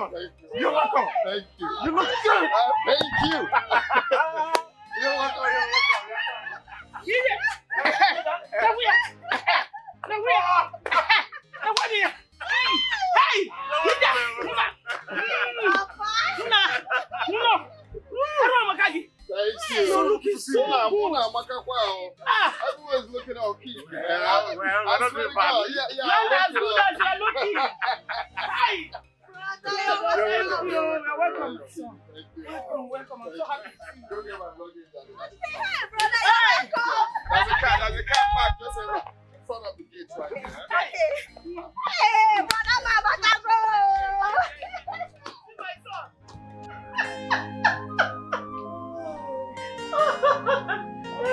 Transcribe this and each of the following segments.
welcome. You're welcome. Thank you. You look good. Thank you. You're welcome. Thank you. You're looking so good. Everyone's looking all cute. Well, not too bad. Yeah. You're as good as you're looking. Hey! You're welcome. Welcome. I'm so happy to see you. Don't get my luggage. Hey, brother, you're welcome. There's a car back just in front of the gate right there. Hey, brother, Mama, bro. My son.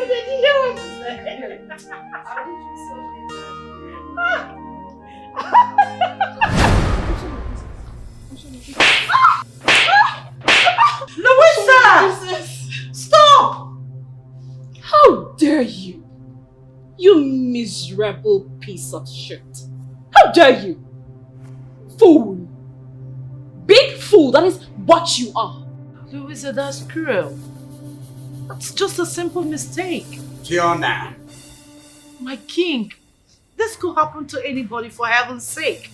Did you hear what she said? Louisa! Stop! How dare you? You miserable piece of shit. How dare you? Fool! Big fool, that is what you are. Louisa, that's cruel. It's just a simple mistake. Fiona. My king, this could happen to anybody, for heaven's sake.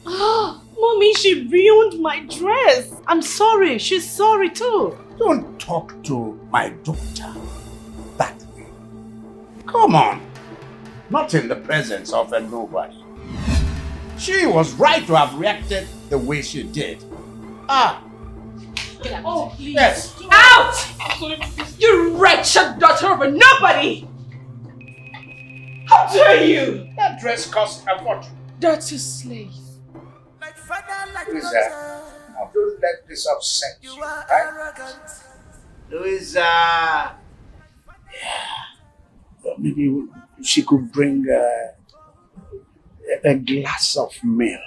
Ah, Mommy, she ruined my dress. I'm sorry, she's sorry too. Don't talk to my daughter that way. Come on. Not in the presence of a nobody. She was right to have reacted the way she did. Oh, please. Yes. Out! You wretched daughter of a nobody! How dare you! That dress cost a fortune. Dirty slave. Louisa, now don't let this upset you. Right? Louisa. Yeah. Well, maybe she could bring a glass of milk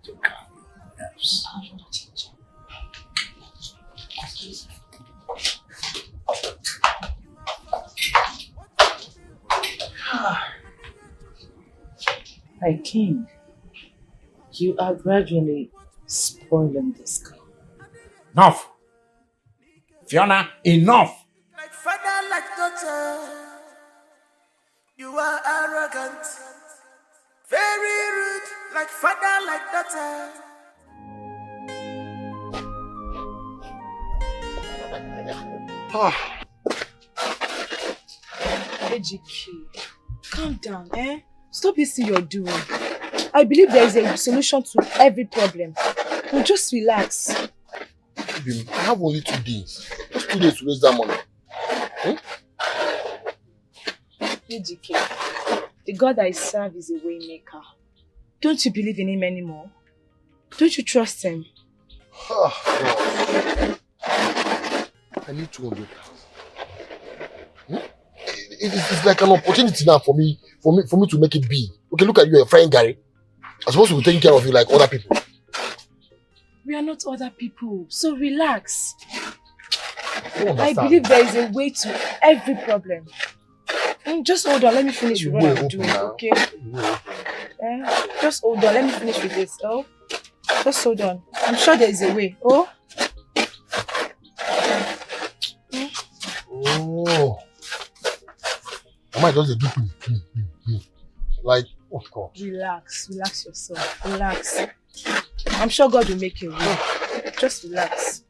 to calm your nerves. My king, you are gradually spoiling this girl. Enough! Fiona, enough! Like father, like daughter, you are arrogant, very rude. Like father, like daughter. Ejiki, calm down, eh? Stop this thing you're doing. I believe there is a solution to every problem. Well, just relax. I have only 2 days. Just 2 days to raise that money. Ejiki, the God I serve is a way maker. Don't you believe in him anymore? Don't you trust him? God. I need 200,000. It's like an opportunity now for me to make it big. Okay, look at you, a frying Gary. I'm supposed to be taking care of you like other people. We are not other people, so relax. I believe there is a way to every problem. Just hold on, let me finish with what I'm doing, okay? Just hold on, let me finish with this, oh? Just hold on. I'm sure there is a way, oh? Oh. I might just do like, oh God. Relax yourself, relax. I'm sure God will make a way. Just relax.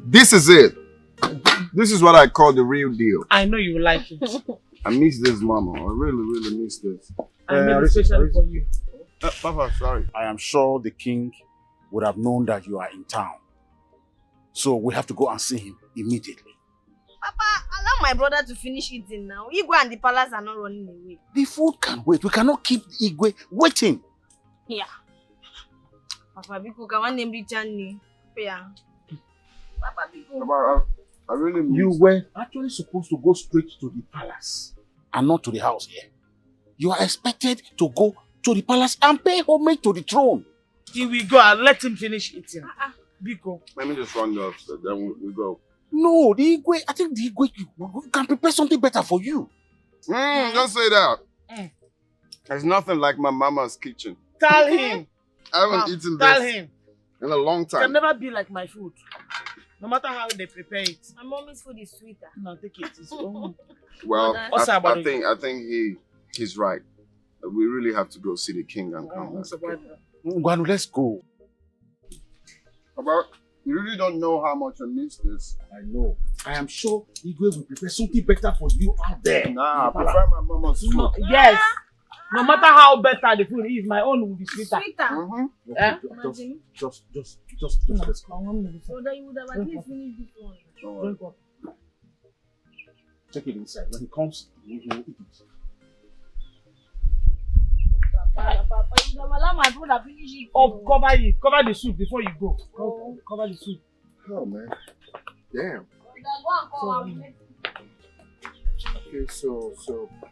This is it. This is what I call the real deal. I know you like it. I miss this, Mama. I really miss this. I made it especially for you. Papa, sorry. I am sure the king would have known that you are in town. So we have to go and see him immediately. Papa, allow my brother to finish eating now. Igwe and the palace are not running away. The food can wait. We cannot keep Igwe waiting. Yeah. Papa, Biko, can one name be Chani? Yeah. Papa, Biko. Papa, I really miss. You were actually supposed to go straight to the palace and not to the house here. You are expected to go to the palace and pay homage to the throne. Here we go and let him finish eating. Biko. Let me just run the upstairs, then we go. No, the Igwe, I think the Igwe can prepare something better for you. Don't say that. There's nothing like my mama's kitchen. Tell him. I haven't eaten Tell this him. in a long It can time. never be like my food. No matter how they prepare it. My mommy's food is sweeter. No, take it. It's own. Well, What's I about think he's right. We really have to go see the king and come back. What's about it? Gwanu, let's go. About, you really don't know how much I miss this. I know. I am sure Igwe will prepare something better for you out there. Nah, I prefer my mama's food. No, yes. No matter how better the food is, my own will be sweeter. Sweeter. Just let's go. So that you would have at least finished this one. Don't worry. Check it inside. When he comes, we will eat it. Papa, you would have allowed my brother finish it. Oh, cover it. Cover the soup before you go. Cover the soup. Oh, man. Damn. Okay, so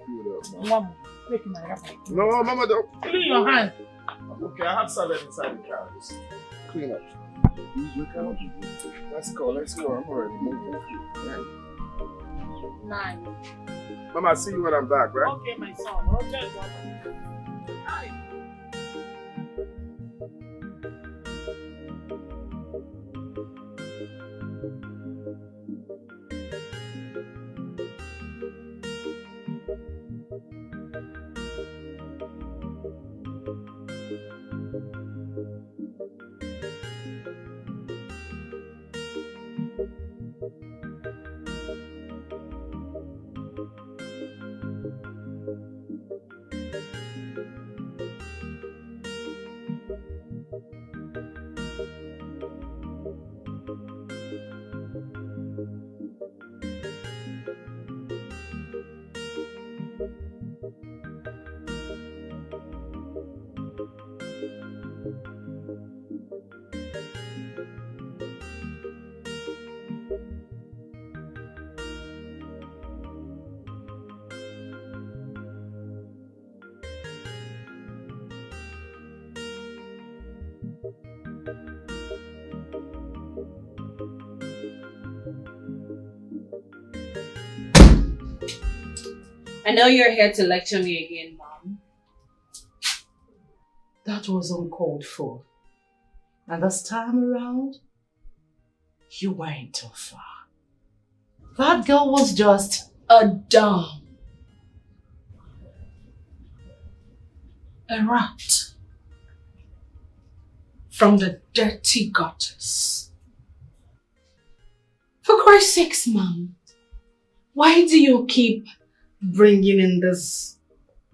build up, man. Mom, take my wrapper. No, mama, don't. Clean your hand. Okay, I have salad inside the car. Just clean up. Let's go. I'm already. Yeah. Nice. Mama, I'll see you when I'm back, right? Okay, my son. Okay, I know you're here to lecture me again, Mom. That was uncalled for. And this time around, you went too far. That girl was just a dumb, a rat from the dirty gutters. For Christ's sakes, Mom, why do you keep bringing in this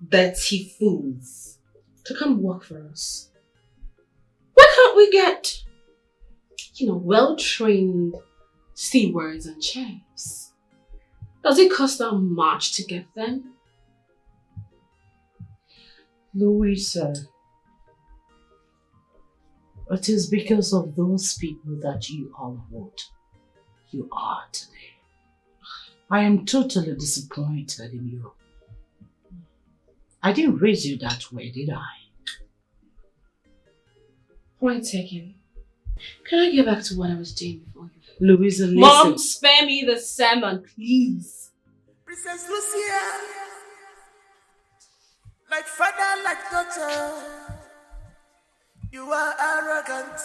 dirty fools to come work for us? Why can't we get, well-trained stewards and chefs? Does it cost that much to get them? Louisa, it is because of those people that you are what you are today. I am totally disappointed in you. I didn't raise you that way, did I? Point taken. Can I get back to what I was doing before you? Louisa, listen. Mom, spare me the salmon, please. Princess Lucia, like father, like daughter, you are arrogant,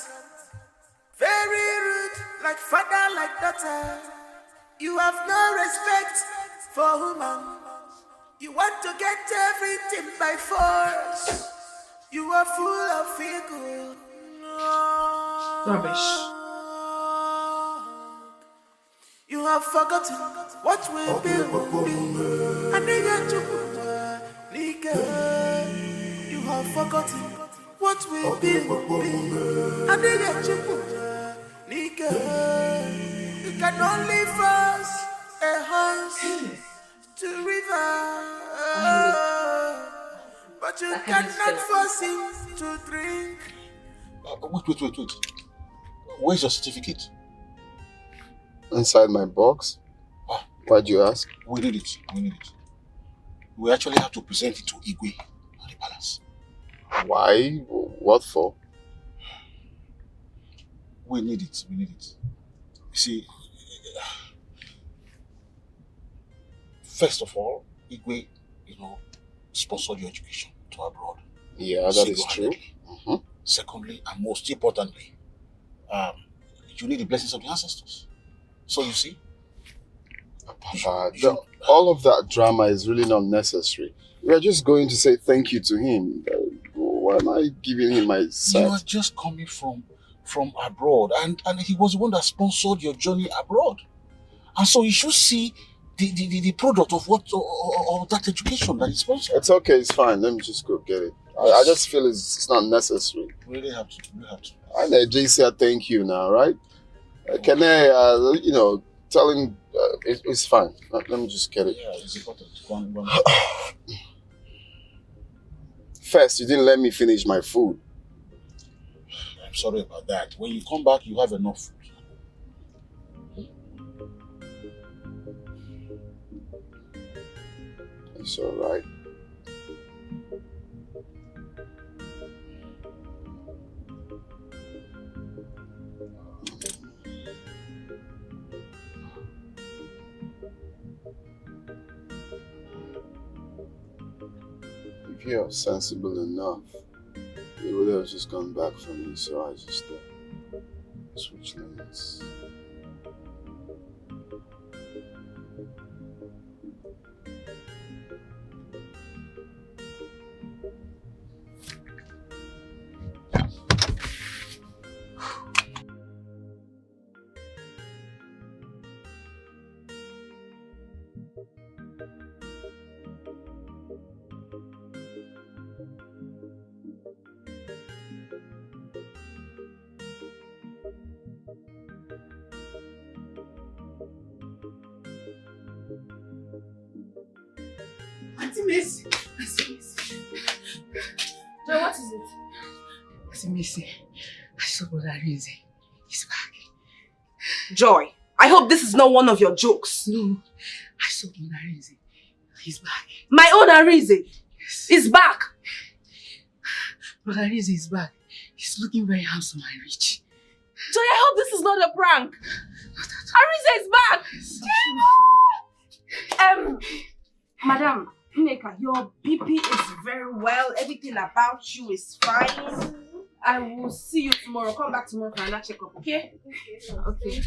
very rude, like father, like daughter. You have no respect for woman. You want to get everything by force. You are full of ego. Rubbish. You have forgotten what will be. And they get to you have forgotten what will be. And they get to you can only force a horse to river, but you cannot force him to drink. Wait. Where's your certificate? Inside my box. Why'd you ask? We need it. We actually have to present it to Igwe at the palace. Why? What for? We need it. You see, First of all, Igwe, sponsored your education to abroad. Yeah, that is true. Secondly, and most importantly, you need the blessings of the ancestors. So you see, all of that drama is really not necessary. We are just going to say thank you to him. Why am I giving him my set? You are just coming from abroad, and he was the one that sponsored your journey abroad, and so you should see the product of of that education that he sponsored. It's okay, it's fine. Let me just go get it. I just feel it's not necessary. We really have to. I know JC, thank you now, right? Can I, tell him it's fine. Let me just get it. Yeah, it's important. One. First, you didn't let me finish my food. I'm sorry about that. When you come back, you have enough food. It's all right. If you're sensible enough, you would have just gone back for me, so I just switch lanes. Messi. Joy, what is it? Messi, I saw Brother Rinze. He's back. Joy, I hope this is not one of your jokes. No, I saw Brother Rinze. He's back. My own Rinze is back. Brother Rinze is back. He's looking very handsome and rich. Joy, I hope this is not a prank. Rinze is back. Madam Nneka, your BP is very well. Everything about you is fine. I will see you tomorrow. Come back tomorrow for another checkup, okay? Okay.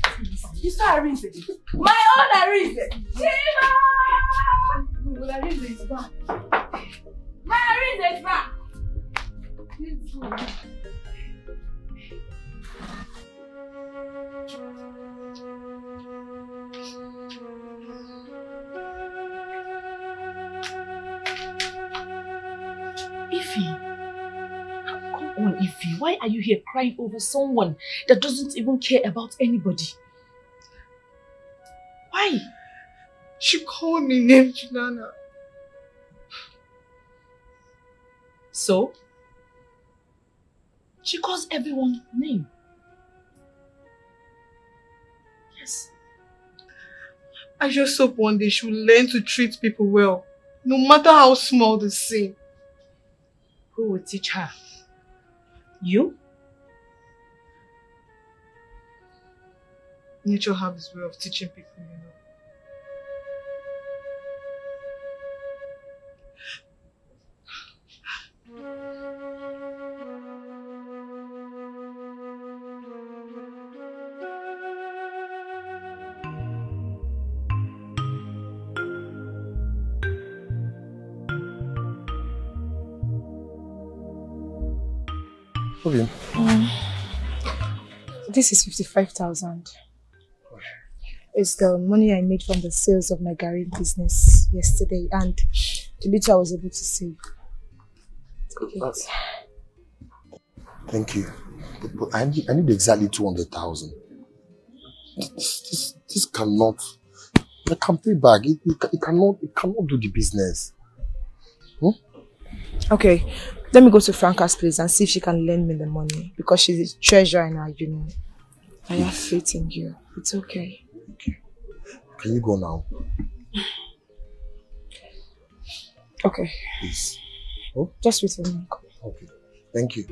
You saw Rinze. My own Rinze. Tima! Rinze is back. My Rinze is back. Let's go. Ify, come on, Ify. Why are you here crying over someone that doesn't even care about anybody? Why? She called me named Junana. So? She calls everyone's name. Yes. I just hope one day she will learn to treat people well, no matter how small the sin. Who will teach her? You? Nature has its way of teaching people, you know. This is 55,000. It's the money I made from the sales of my garri business yesterday and the little I was able to save. Thank you. But I need exactly 200,000. This cannot. I can pay back. It cannot do the business. Okay, let me go to Franca's place and see if she can lend me the money because she's a treasurer in our union. I have faith in you. It's okay. Okay. Can you go now? Okay. Please. Oh? Just wait for me. Okay. Thank you.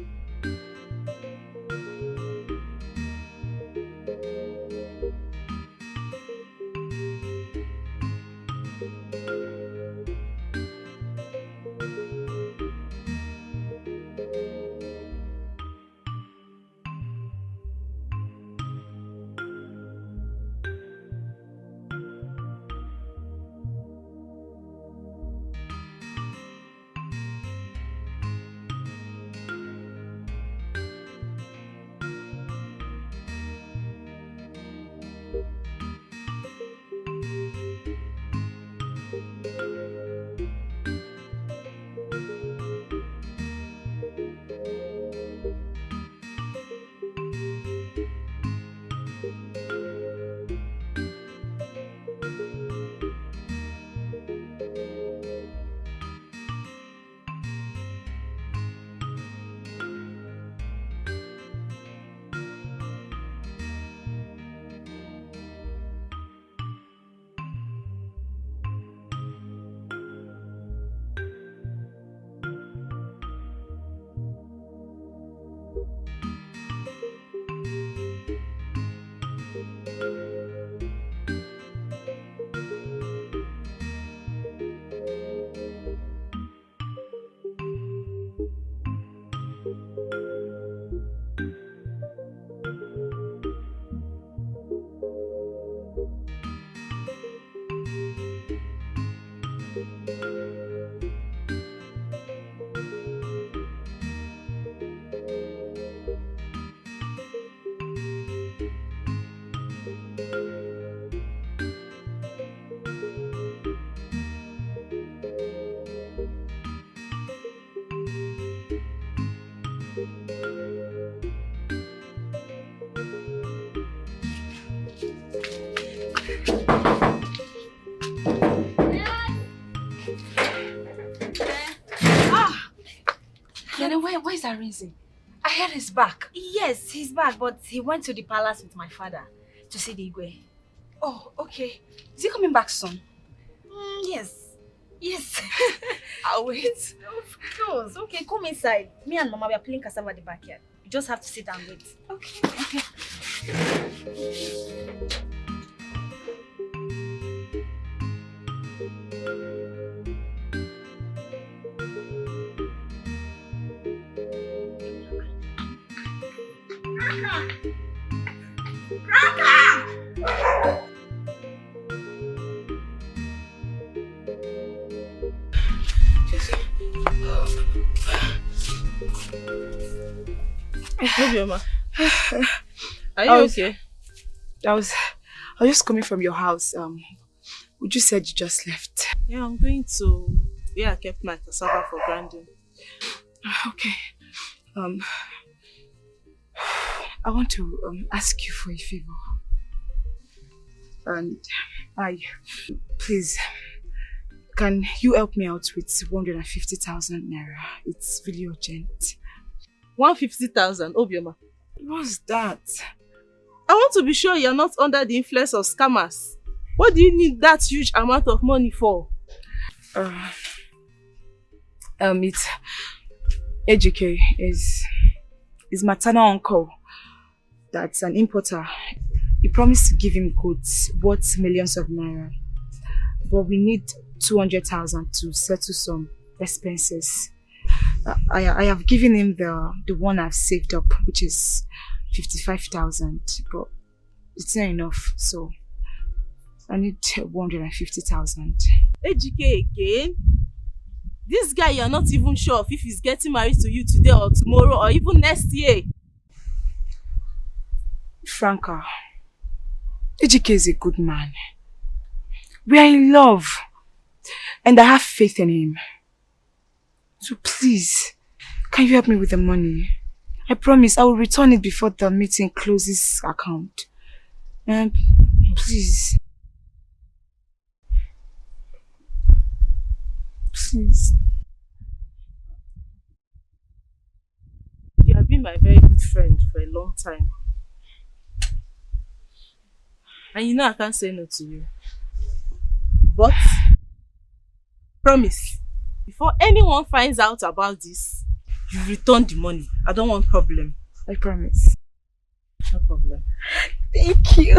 Where is Arinze? I heard he's back. Yes, he's back, but he went to the palace with my father to see the Igwe. Oh, okay. Is he coming back soon? Yes. Yes. I'll wait. Of course. Okay, come inside. Me and Mama, we are playing cassava at the backyard. You just have to sit and wait. Okay. Okay. Obioma, are you okay? I was just coming from your house. Would you said you just left? Yeah, I'm going to where I kept my cassava for grinding. Okay. I want to ask you for a favor. And please, can you help me out with 150,000 naira? It's really urgent. 150,000, Obioma. What's that? I want to be sure you're not under the influence of scammers. What do you need that huge amount of money for? It's Ejike is maternal uncle. That's an importer. He promised to give him goods worth millions of naira. But we need 200,000 to settle some expenses. I have given him the one I've saved up, which is 55,000, but it's not enough, so I need 150,000. Ejike again? This guy, you're not even sure if he's getting married to you today or tomorrow or even next year. Franca, Ejike is a good man. We are in love, and I have faith in him. So please, can you help me with the money? I promise I will return it before the meeting closes account. Please. Please. You have been my very good friend for a long time. And you know I can't say no to you. But, promise, before anyone finds out about this, you return the money. I don't want problem. I promise. No problem. Thank you.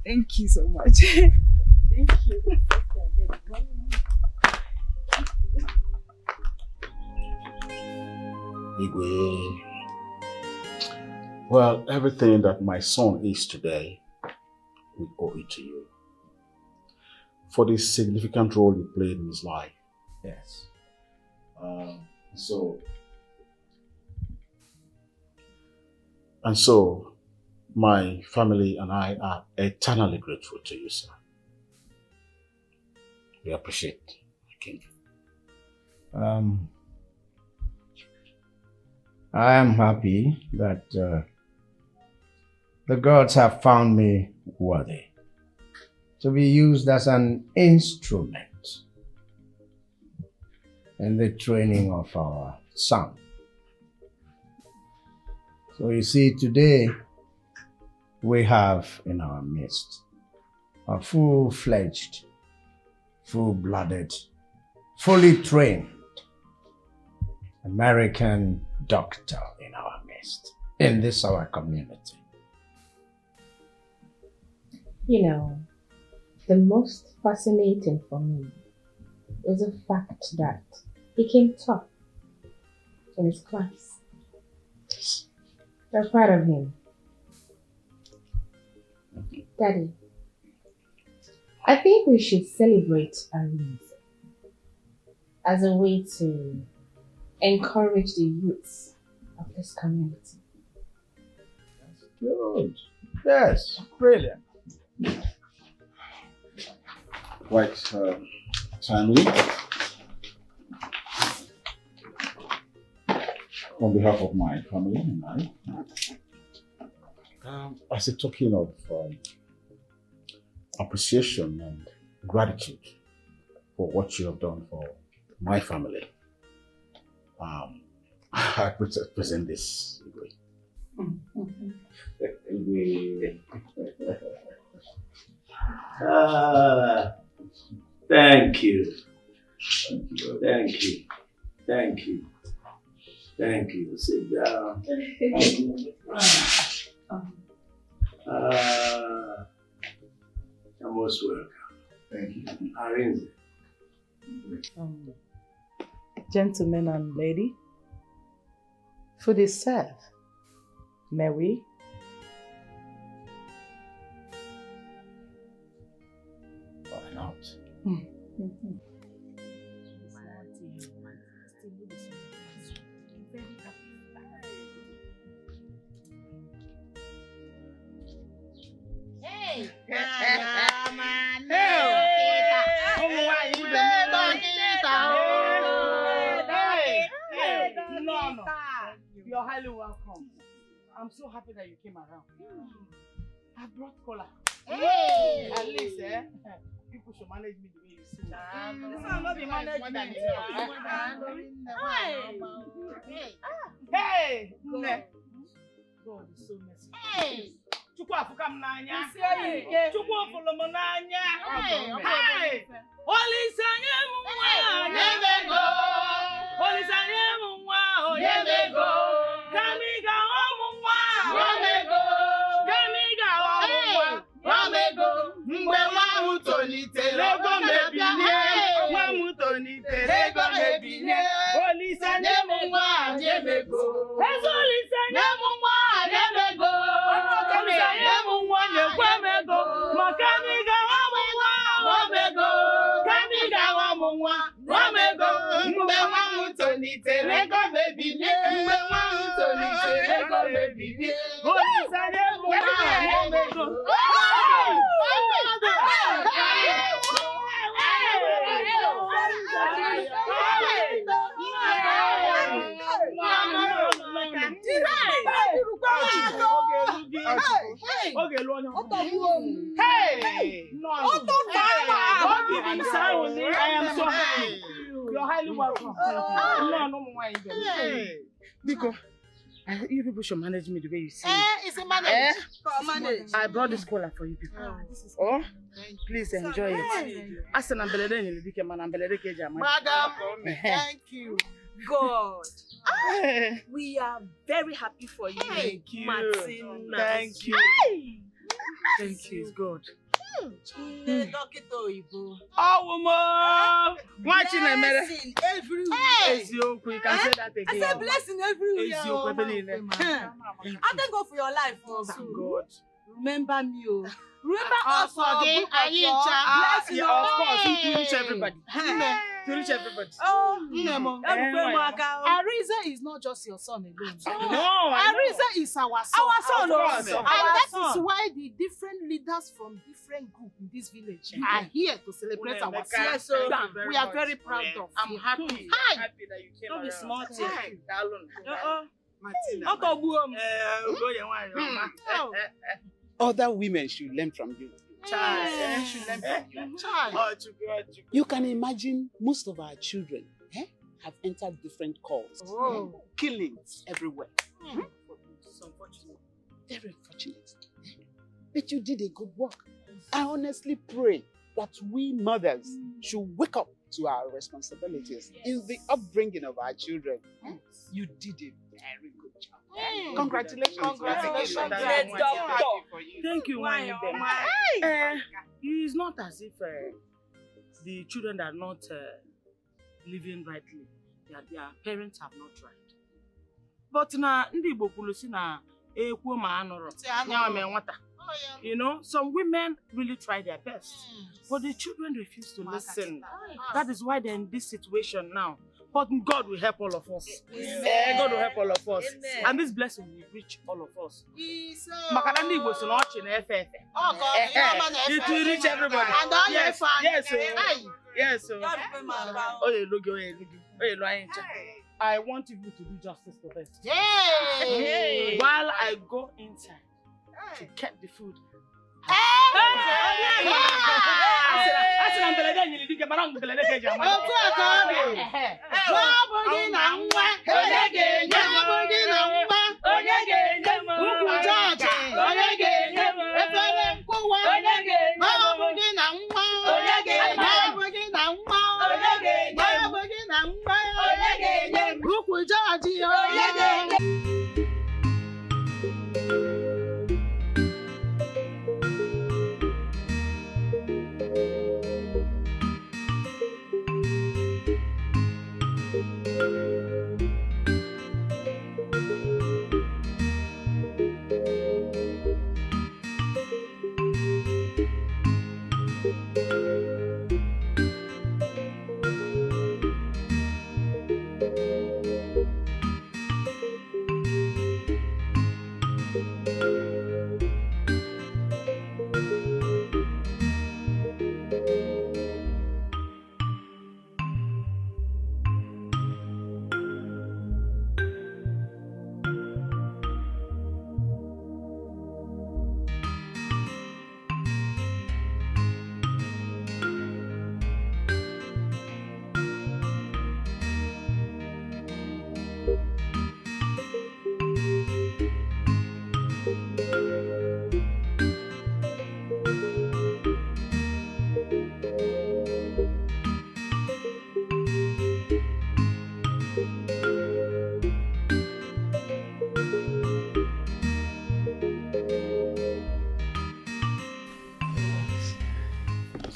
Thank you so much. Thank you. Igwe. Well, everything that my son is today, we owe it to you. For the significant role you played in his life. Yes. So, my family and I are eternally grateful to you, sir. We appreciate it. I am happy that the gods have found me worthy to be used as an instrument in the training of our son. So you see, today we have in our midst a full-fledged, full-blooded, fully trained American doctor in our midst, in this our community. You know, the most fascinating for me is the fact that he came top in his class. We're proud of him. Daddy, I think we should celebrate Aries as a way to encourage the youths of this community. Good. Yes, brilliant. Quite timely. On behalf of my family and I, as a token of appreciation and gratitude for what you have done for my family, I present this. Thank you. Thank you. Thank you. Thank you. Sit down. You're most welcome. Thank you. Arrange it. Gentlemen and lady, food is served. May we? Why not? You're highly welcome. I'm so happy that you came around. I brought cola. Hey. At least, people should manage me the way you see me. This one not be managed by me. Hey! God is so merciful. Hey! Chukwu afukam n'anya. Chukwu ofolomo n'anya. Hey! Olisanye mwa oyemego. Olisanye mwa oyemego. Kamiga omwa oyemego. Kamiga omwa oyemego. Mgbe nwa tolitere ego mebinie. Nwa tolitere ego mebinie. Olisanye mwa oyemego. Olisanye mwa oyemego. Olisanye mwa oyemego. Makamiga omwa oyemego. Kamiga omwa oyemego. Mgbe nwa tolitere ego mebinie. Mgbe nwa tolitere ego mebinie. Olisanye mwa oyemego. I am so happy. You're highly welcome. Because you people should manage me the way you see me. Is it managed? Manage. I brought this cola for you people. Oh, please enjoy it. Madam, thank you. God. We are very happy for you. Thank you. Martina. Thank you. Thank you. It's good. Oh, woman! Watching a blessing everywhere. You can say that again. I said blessing everywhere. I thank God for your life also. God. Remember me. Remember us again. Blessing. Of course, to reach everybody. To reach everybody. Oh, Ariza is not just your son alone. No, Ariza is our son. Our son also. And that is why the different leaders from different groups in this village are here to celebrate our son. So we are very proud of. I'm happy. Hi. Happy that you came. Don't be smart. Other women should learn from you. You can imagine most of our children have entered different cults. Killings everywhere. It's unfortunate. Very unfortunate. But you did a good work. I honestly pray that we mothers should wake up to our responsibilities in the upbringing of our children. You did a very good job. Congratulations. Congratulations. Thank you, Wanyebe. It's not as if the children are not living rightly. Their parents have not tried. But na ndị Igbo kwuru si na ekwu ma anụrụ nyawa me nwata. You know, some women really try their best, but the children refuse to listen. That is why they're in this situation now. But God will help all of us. God will help all of us. And this blessing will reach all of us. It will reach everybody. Yes, yes, yes. I want you to do justice to them. While I go inside to get the food.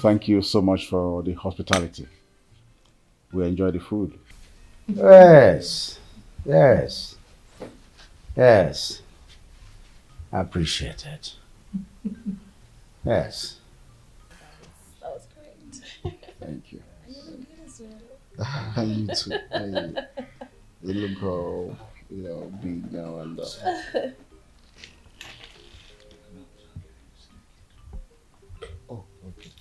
Thank you so much for the hospitality. We enjoy the food. Yes. Yes. Yes. I appreciate it. Yes. That was great. Thank you. And you look good as well. You too. Hey, you look all, big now and Oh, okay.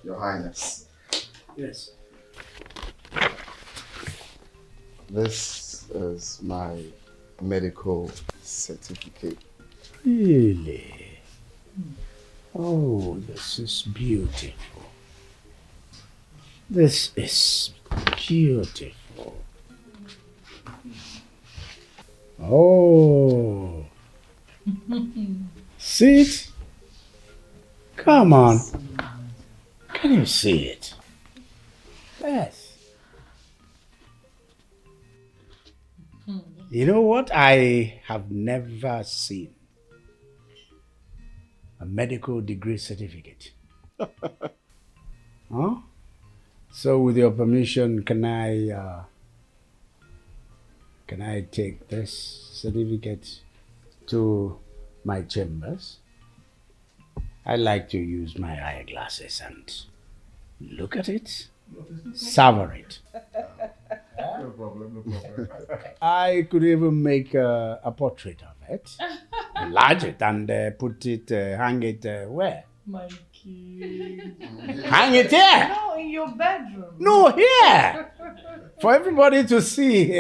Your Highness. Yes. This is my medical certificate. Really? Oh, this is beautiful. This is beautiful. Oh. See it? Come on. Can you see it? Yes. You know what? I have never seen a medical degree certificate. Huh? So with your permission, can I take this certificate to my chambers? I like to use my eyeglasses and look at it, savor it. No problem, no problem. I could even make a portrait of it, enlarge it, and put it, hang it where? My king. Hang it here! No, in your bedroom. No, here! For everybody to see.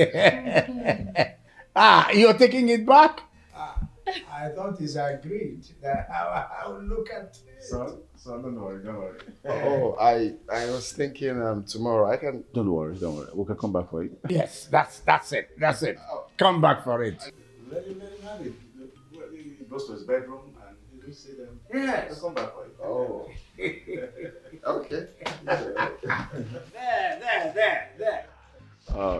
You're taking it back? I thought it's agreed that I will look at it. So don't worry. Oh, I was thinking tomorrow I can. Don't worry. We can come back for it. Yes, that's it. Come back for it. Let him have it. He goes to his bedroom and you see them? Yes. I'll come back for it. Oh. Okay. There.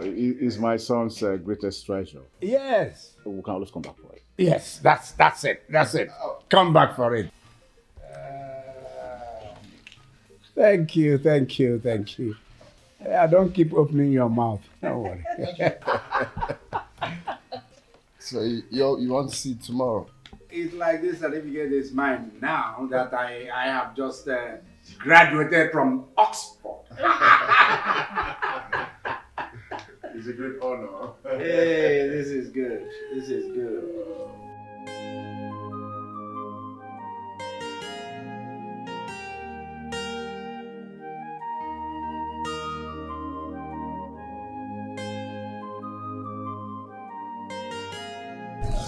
Is my son's greatest treasure. Yes. We can always come back for it. Yes, that's it. Come back for it. Thank you. Don't keep opening your mouth. Don't worry. So you want to see it tomorrow? It's like this certificate is mine now that I have just graduated from Oxford. It's a great honor. Hey, this is good.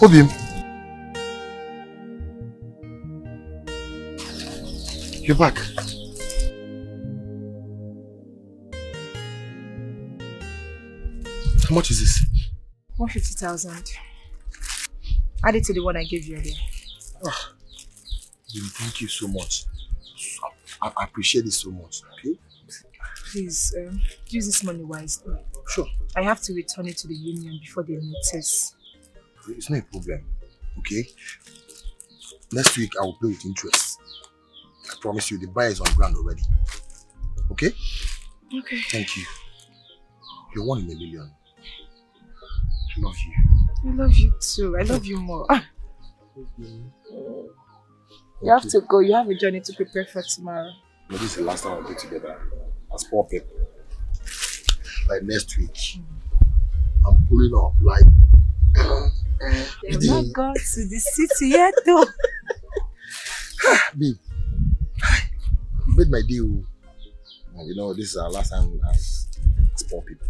Obim. You're back. How much is this? 150,000. Add it to the one I gave you earlier. Oh, thank you so much. I appreciate it so much. Okay? Please, use this money wisely. Sure. I have to return it to the union before they notice. It's not a problem. Okay? Next week I will pay with interest. I promise you the buyer is on ground already. Okay? Okay. Thank you. You're 1 in a million. I love you. I love you too. I love you more. You have to go. You have a journey to prepare for tomorrow. No, this is the last time we'll be together as poor people. Like next week, I'm pulling up like. They've not gone to the city yet, though. Babe, you made my deal. You know, this is our last time as poor people.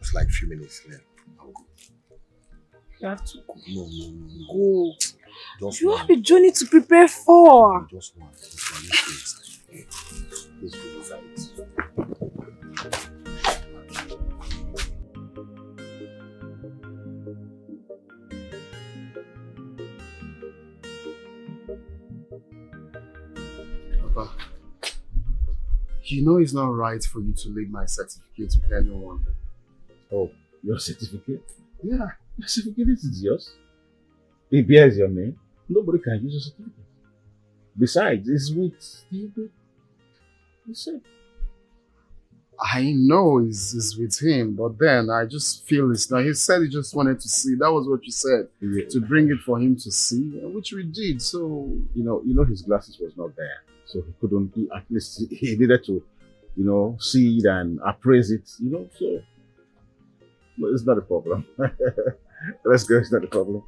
It's like a few minutes left. I'll go. You have to go. No. Go. Just You one. have a journey to prepare for. Just one. Let's go inside. Papa, you know it's not right for you to leave my certificate with anyone. Oh, your certificate? Yeah. Your certificate is yours. It bears your name. Nobody can use your certificate. Besides, it's with you said. I know it's with him, but then I just feel it's not. He said he just wanted to see. That was what you said. Yeah. To bring it for him to see, which we did. So You know his glasses was not there. So he couldn't, at least he needed to, see it and appraise it, so no, it's not a problem. Let's go, it's not a problem.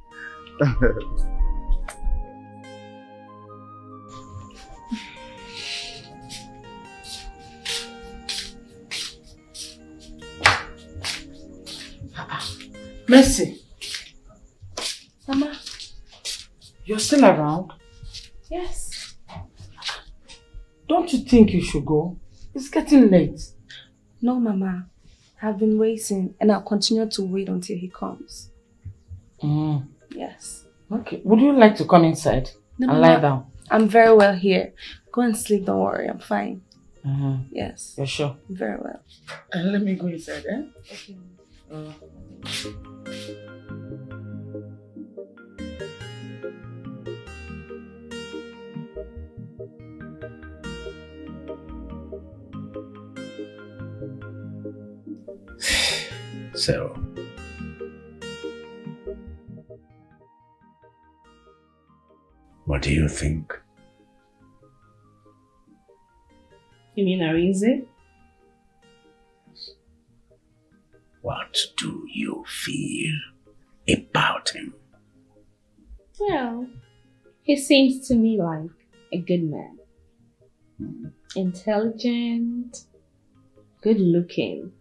Mercy, Mama. you're still around? Yes. Don't you think you should go? It's getting late. No, Mama. I've been waiting and I'll continue to wait until he comes. Yes. Okay. Would you like to come inside No, and Mama, lie down? I'm very well here. Go and sleep, don't worry. I'm fine. Yes. You're sure? Very well. Let me go inside, eh? Okay. So, what do you think? You mean Arinze? What do you feel about him? Well, he seems to me like a good man. Intelligent, good looking.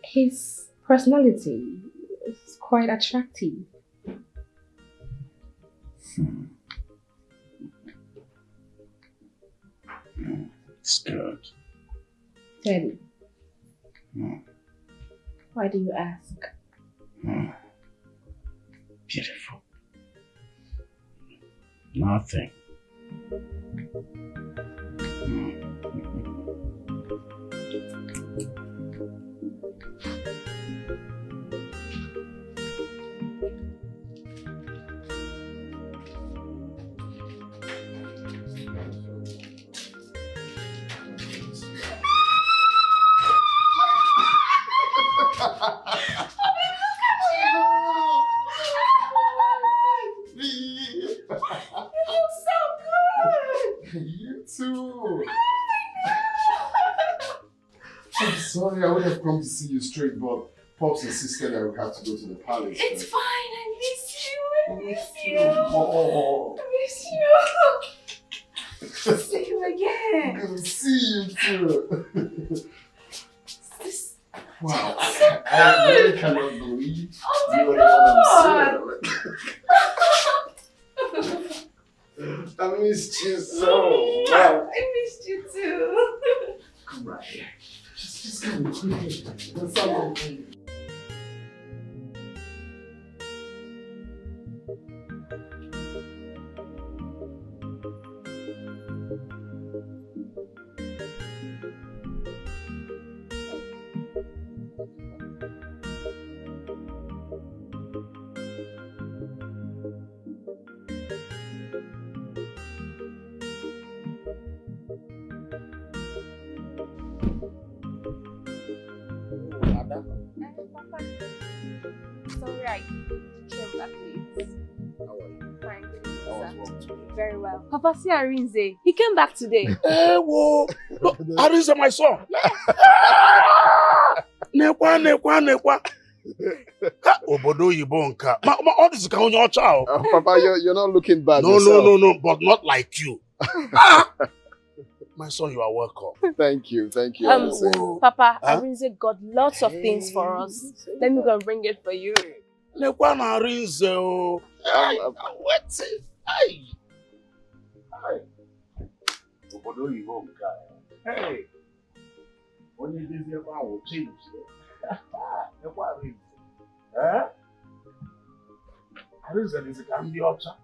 His personality is quite attractive. It's good. Teddy, why do you ask? Beautiful. Nothing. You too. I'm sorry, I would have come to see you straight, but Pops insisted I would have to go to the palace. It's first. fine. I miss you. I miss you. Oh. I miss you. See you again. Good to see you too. This Wow. so I good. really cannot believe Oh you my are the one I'm God. seeing. I missed you so. Wow. I missed you too. Come right here. Just come quickly. There's something for you. Sorry, I came back late. How are you? Fine. How was work today? Very well. Papa, see Arinze. He came back today. Hey, whoa. Look, Arinze, my son. Nekwa. Obodo oyibo nka. All this is on your child. Papa, you're not looking bad No, yourself. no, but not like you. My son, you are welcome. Thank you, Arinze. Papa, Huh? Arinze got lots of things for us. Let me go and bring it for you. Nekwa na Arinze o. Wait. Hey. Obodo oyibo nka. Hey. Onye dịzi ebe ahụ change. Nekwa Arinze. Arinze dịzi ka ndị ọcha.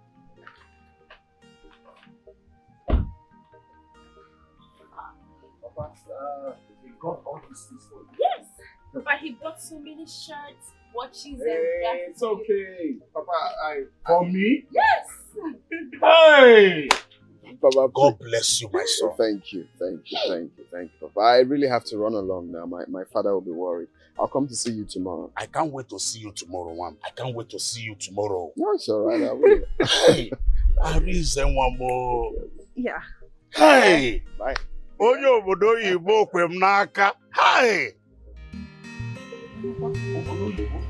He got all these things for you. Yes. But he bought so many shirts, watches, and glasses. It's okay. Papa, for me? Yes. Hey! Papa, God bless you, my son. Thank you, Papa. I really have to run along now. My father will be worried. I'll come to see you tomorrow. I can't wait to see you tomorrow, Mom. I can't wait to see you tomorrow. No, it's all right. I will. Hey! Arinze one more. Yeah. Hey! Bye. Onye obodo oyibo kwe m n'aka. Hey! Obodo oyibo?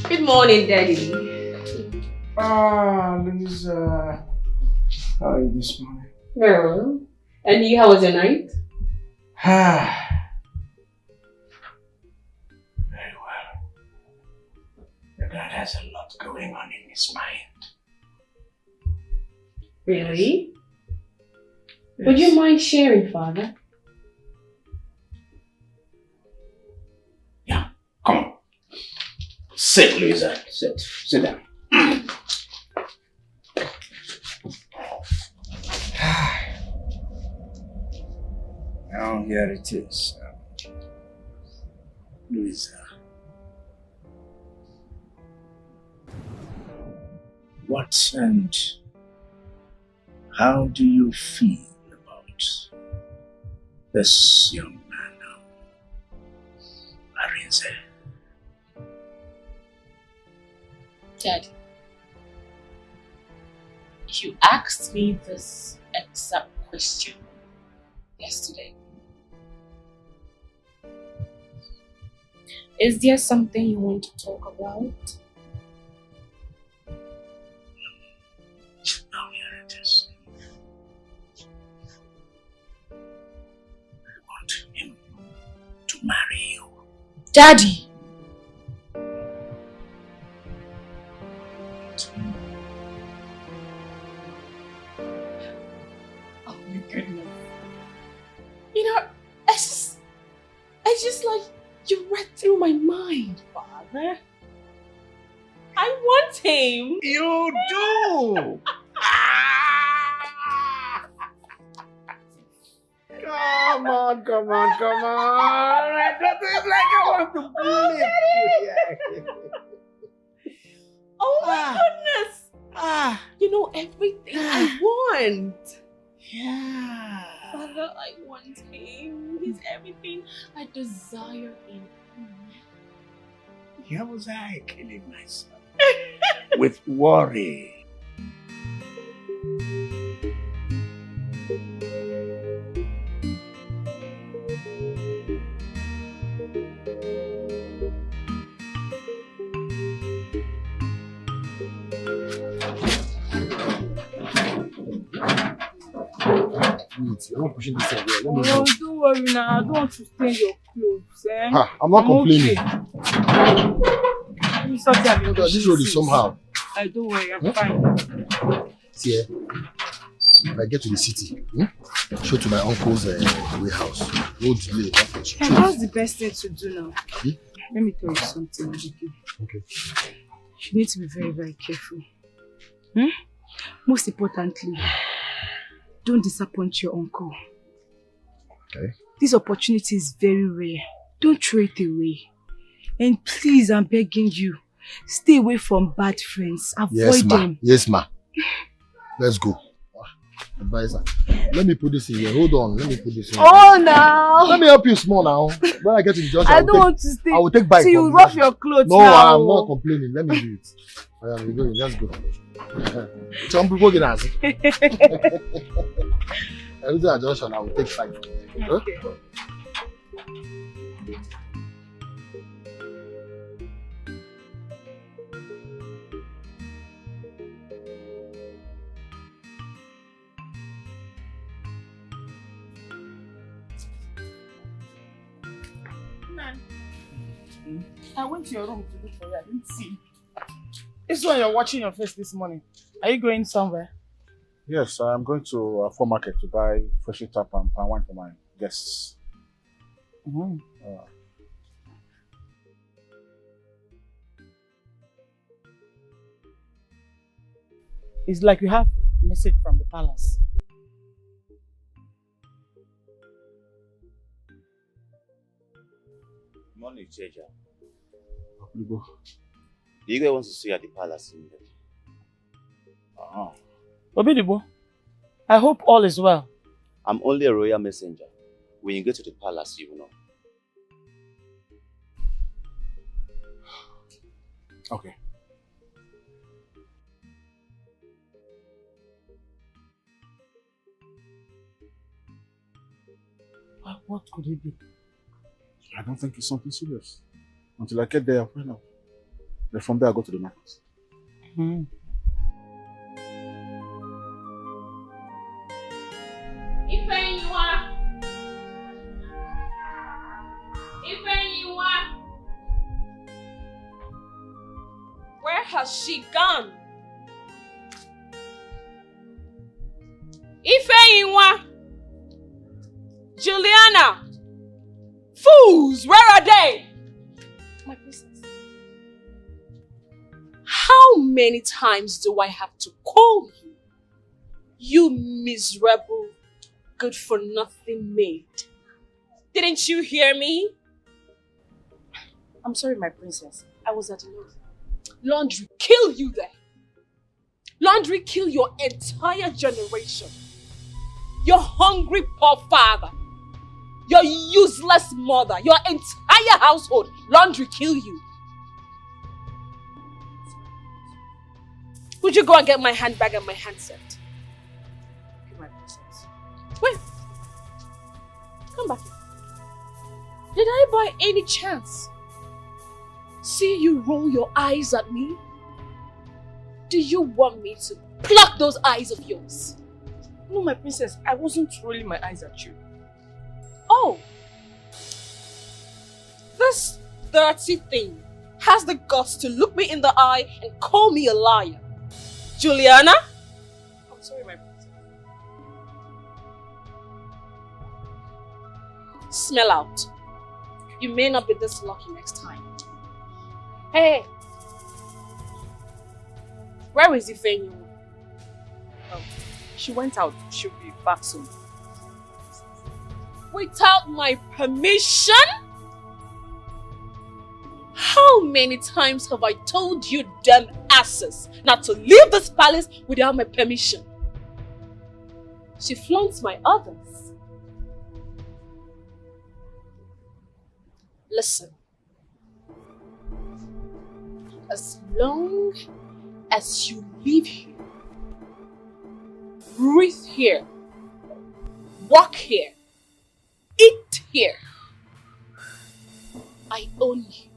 Good morning, Daddy. Lisa. How are you this morning? Very well. And you, how was your night? Very well. Your dad has a lot going on in his mind. Really? Yes. Would you mind sharing, Father? Yeah, come on. Sit, Lisa. Sit down. Now here it is. Louisa. What and how do you feel about this young man now? Arinze? Daddy, you asked me this exact question yesterday. Is there something you want to talk about? Now here it is. I want him to marry you. Daddy! goodness. You know, it's just like you read through my mind, Father. I want him. You do. Come on. That is like I want to bully you. Oh my goodness. You know everything I want. Yeah. Father, I want him. He's everything I desire in him. Here was I killing myself with worry. You're not pushing this away. Let me Oh, don't worry now. I don't want to stain your clothes. Eh? I'm not complaining. Okay. This road is somehow. I don't worry, I'm fine. See, if I get to the city, show to my uncle's warehouse. Road delay. And that's the best thing to do now. Okay. Let me tell you something, Ejike. Okay. You need to be very, very careful. Most importantly, don't disappoint your uncle. Okay. This opportunity is very rare. Don't throw it away. And please, I'm begging you, stay away from bad friends. Avoid them. Yes, ma. Let's go. Advisor. Let me put this in here. Hold on. Let me put this in here. Oh, no. Let me help you small now. When I get to the junction, I don't want to stay. I will take bike. So you rough your clothes no, now. I'm not complaining. Let me do it. I am going. Let's go. Some people get us. Every day at junction, I will take bike. Okay. I went to your room to look for you. I didn't see you. This is when you're watching your face this morning. Are you going somewhere? Yes, I'm going to a full market to buy fresh tap and palm wine for my guests. It's like you have a message from the palace. Morning, Cheja. The Igwe wants to see you at the palace immediately. Obidibo, I hope all is well. I'm only a royal messenger. When you get to the palace, you will know. Okay. What could it be? I don't think it's something serious. Until I get there, I'll find out. Then from there, I go to the market. Where has she gone? Ifeyinwa! Juliana! Fools! Where are they? My princess. How many times do I have to call you? You miserable, good-for-nothing maid. Didn't you hear me? I'm sorry, my princess. I was at laundry. Laundry kill you there. Laundry kill your entire generation. Your hungry poor father. Your useless mother. Your entire household. Laundry kill you. Would you go and get my handbag and my handset? Okay, my princess. Wait. Come back here. Did I by any chance see you roll your eyes at me? Do you want me to pluck those eyes of yours? No, my princess, I wasn't rolling my eyes at you. Oh! This dirty thing has the guts to look me in the eye and call me a liar. Juliana? I'm sorry, my princess. Smell out. You may not be this lucky next time. Hey! Where is Ifeanyi? Oh, she went out. She'll be back soon. Without my permission? How many times have I told you damn asses not to leave this palace without my permission? She flaunts my orders. Listen. As long as you live here, breathe here, walk here, eat here, I own you.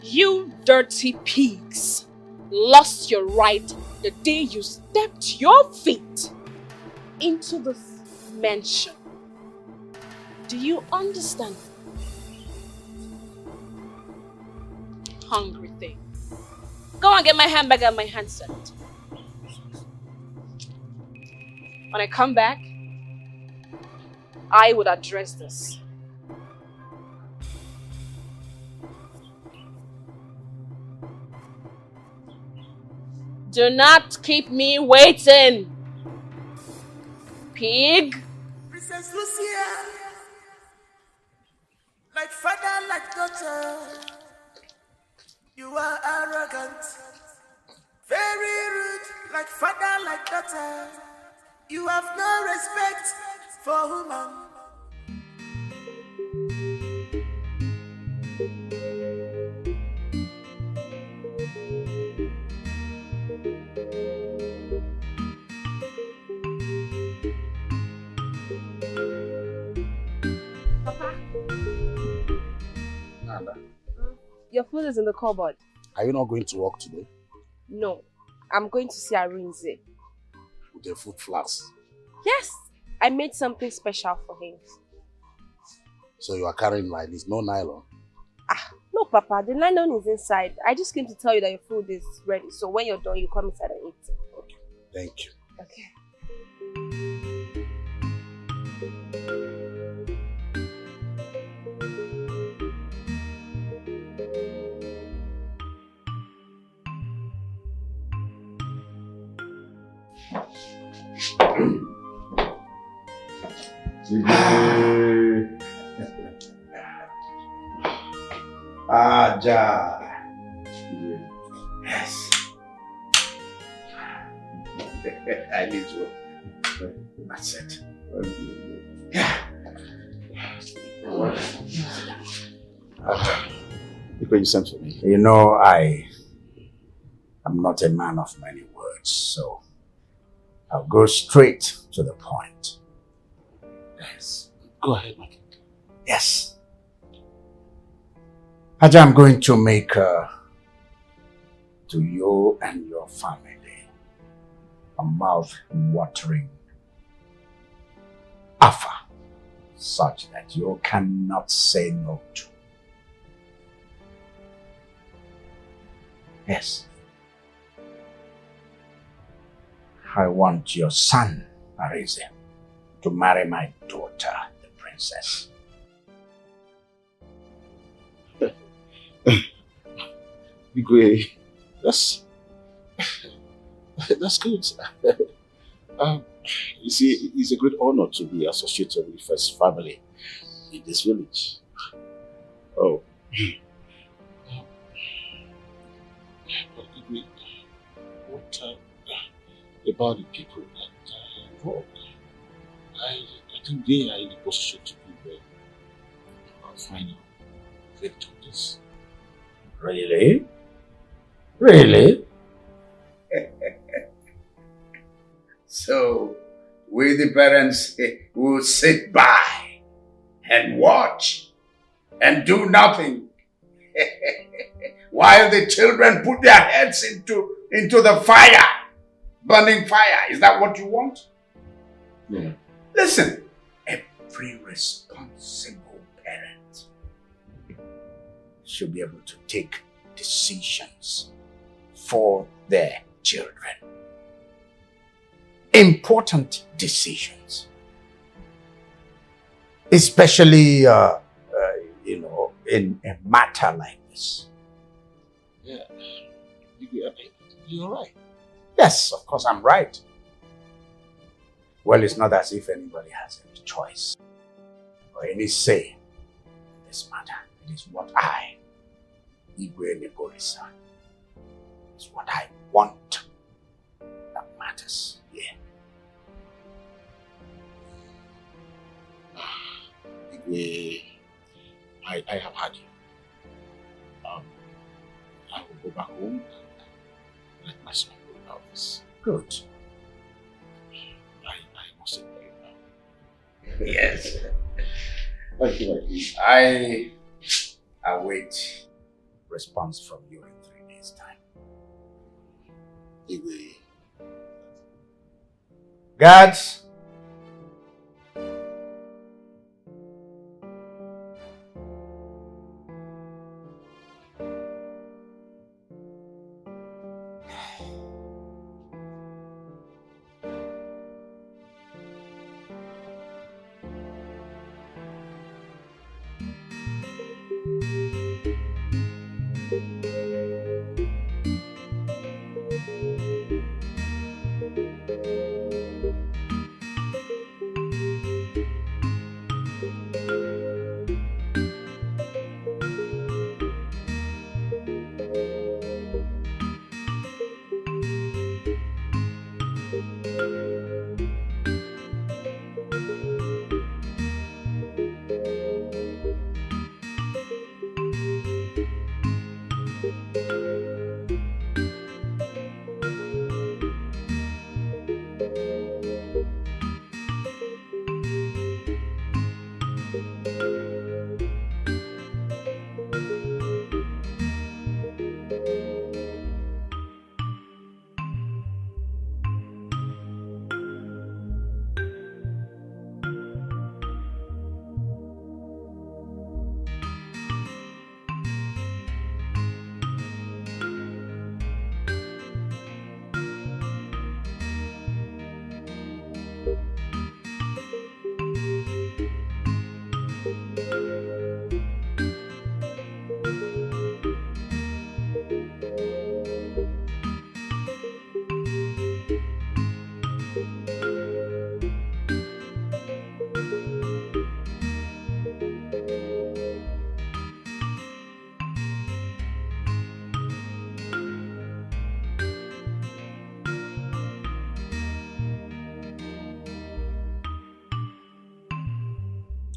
You dirty pigs lost your right the day you stepped your feet into this mansion. Do you understand? Hungry thing. Go and get my handbag and my handset. When I come back, I would address this. Do not keep me waiting, pig. Princess Lucia, like father, like daughter, you are arrogant, very rude, like father, like daughter, you have no respect for woman. Your food is in the cupboard. Are you not going to work today? No, I'm going to see Arinze. With the food flask? Yes, I made something special for him. So you are carrying like this, no nylon? No, Papa, the nylon is inside. I just came to tell you that your food is ready. So when you're done, you come inside and eat. Okay, thank you. Okay. Aja. Yes. I need to. That's it. Yeah. Look what you sent for me. You know, I'm not a man of many words, so I'll go straight to the point. Yes. Go ahead, my king. Yes. Aja, I'm going to make to you and your family a mouth-watering offer such that you cannot say no to. Yes. I want your son, Arinze, to marry my daughter, the princess. That's good. You see, it's a great honor to be associated with the first family in this village. Oh. What about the people that are involved? I think they are in the position to be the final verdict on this. Really? Really? So, we the parents will sit by and watch and do nothing while the children put their heads into the fire, burning fire. Is that what you want? Yeah. Listen, every responsible parent should be able to take decisions for their children. Important decisions. Especially, you know, in a matter like this. Yeah. You're right. Yes, of course I'm right. Well, it's not as if anybody has any choice or any say in this matter. It is what I, Igwe Neborisa, is what I want that matters here. Igwe, I have had you. I will go back home and let my son go about this. Good. I must admit now. Yes. Thank you, my dear. I await response from you in 3 days' time. Igwe. Guards.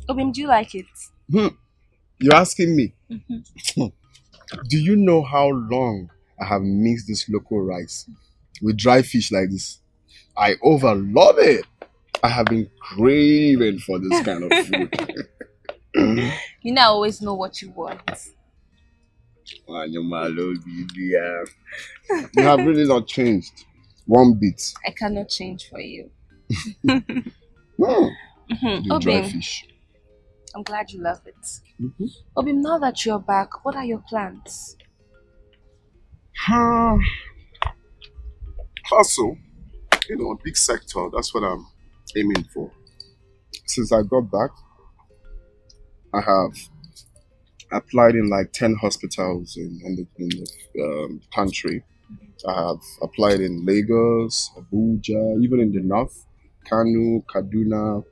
Obim, do you like it? You're asking me? Do you know how long I have mixed this local rice with dry fish like this? I overlove it. I have been craving for this kind of food. You know, I always know what you want. You have really not changed one bit. I cannot change for you. The dry Obim, fish. I'm glad you love it. Obim, now that you're back, what are your plans? Hustle, you know, a big sector. That's what I'm aiming for. Since I got back, I have applied in like 10 hospitals in the country. I have applied in Lagos, Abuja, even in the north, Kanu, Kaduna,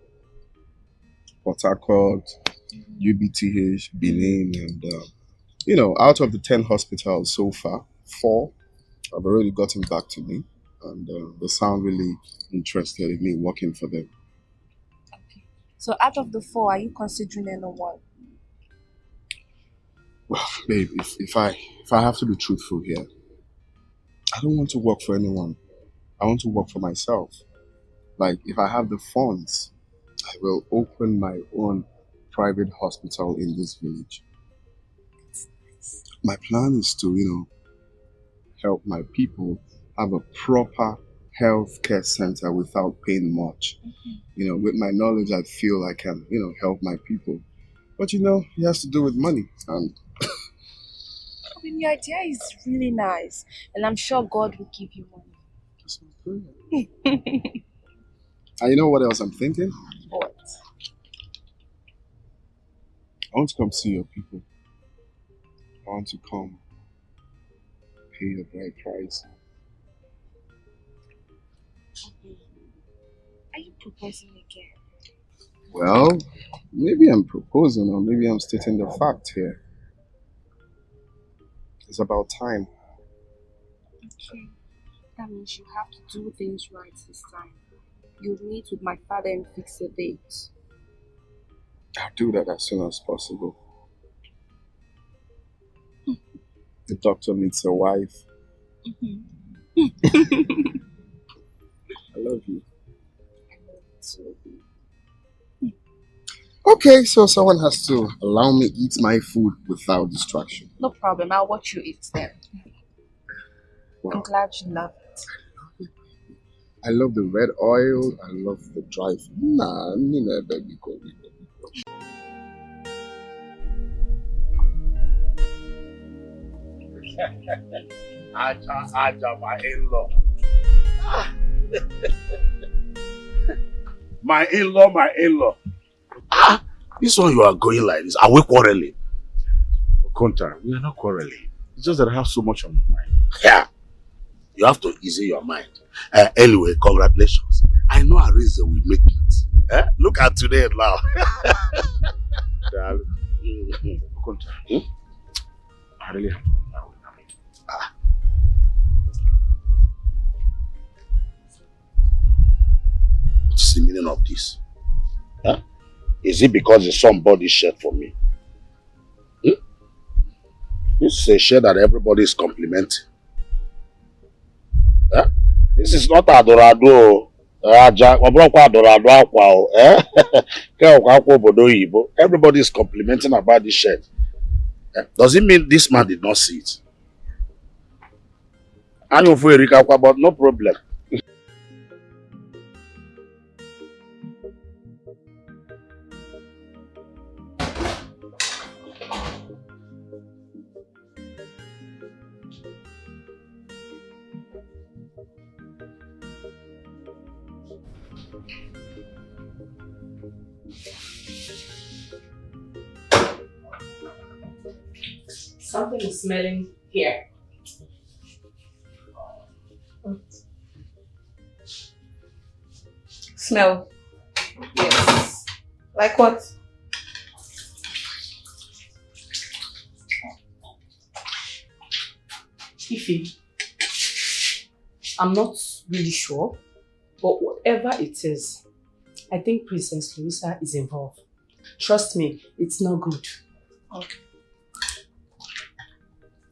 Port Harcourt, UBTH, Benin, and you know, out of the 10 hospitals so far, 4 have already gotten back to me, and they sound really interested in me working for them. So out of the 4, are you considering anyone? Well, babe, if I have to be truthful here, I don't want to work for anyone. I want to work for myself. Like, if I have the funds, I will open my own private hospital in this village. My plan is to, you know, help my people have a proper healthcare center without paying much. You know, with my knowledge, I feel I can, you know, help my people. But you know, it has to do with money. And I mean, your idea is really nice, and I'm sure God will give you money. and you know what else I'm thinking? What? want to come see your people. I want to come pay your bride price. Are you proposing again? Well, maybe I'm proposing or maybe I'm stating the fact here. It's about time. Okay. That means you have to do things right this time. You'll meet with my father and fix a date. I'll do that as soon as possible. The doctor needs a wife. I love you. Okay, so someone has to allow me eat my food without distraction. No problem. I'll watch you eat them. Wow. I'm glad you love it. I love the red oil. I love the dry food. Nah, baby, go. Aja, my in-law. My in-law. This one you are going like this. Are we quarreling? Conta, we are not quarreling. It's just that I have so much on my mind. Yeah. You have to ease your mind. Anyway, congratulations. I know a reason we make it. Look at today now. Conta, I really have What's the meaning of this? Huh? Is it because it's somebody's shirt for me? This is a shirt that everybody is complimenting. Huh? This is not Adorado. Everybody is complimenting about this shirt. Does it mean this man did not see it? I know for Erika, but no problem. Something is smelling here. Smell. Yes. Like what? Ify, I'm not really sure, but whatever it is, I think Princess Louisa is involved. Trust me, it's not good. Okay.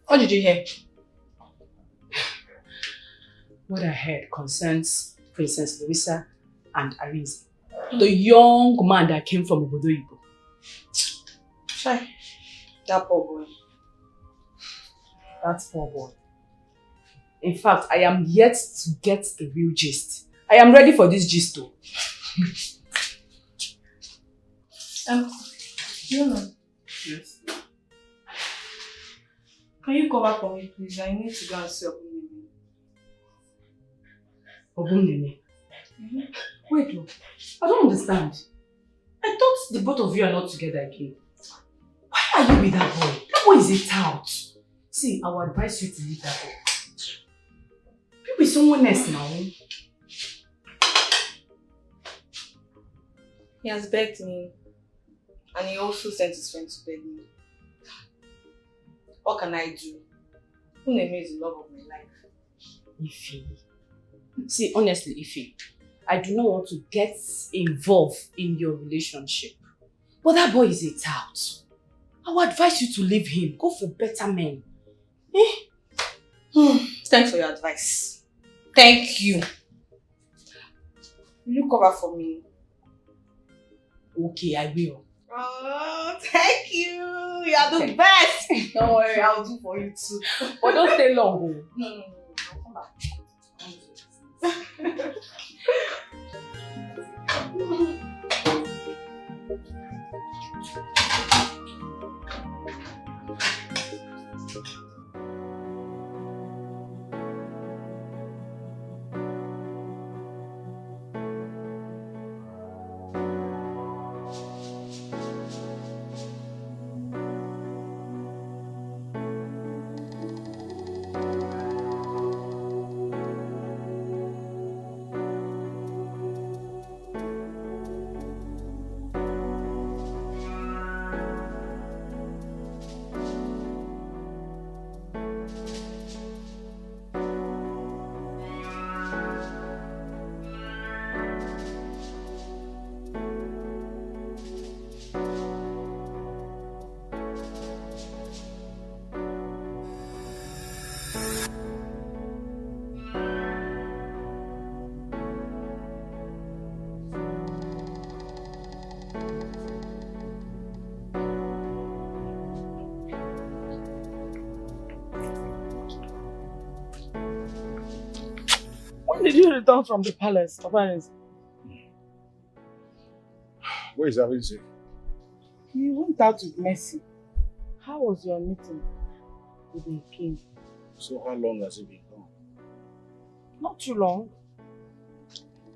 What did you hear? What I heard concerns Princess Louisa and Arinze, the young man that came from Obodo Igbo. Shy. That poor boy. That poor boy. In fact, I am yet to get the real gist. I am ready for this gist though. Yes. Can you cover for me, please? I need to go and see Obumneme. Wait, no. I don't understand. I thought the both of you are not together again. Why are you with that boy? That boy is a tout. See, I will advise you to leave that boy. You be someone else now. He has begged me. And he also sent his friend to beg me. What can I do? Uneme is the love of my life. Ify. See, honestly, Ify, I do not want to get involved in your relationship. But that boy is a tout. I would advise you to leave him. Go for better men. Thanks for your advice. Thank you. Will you cover for me? Okay, I will. Oh, thank you. You are the best. Don't worry, I'll do for you too. But don't stay long. No. I'll come back. did you return from the palace, Papa? Where is Arinze? He went out with Mercy. How was your meeting with the king? So how long has he been gone? Not too long.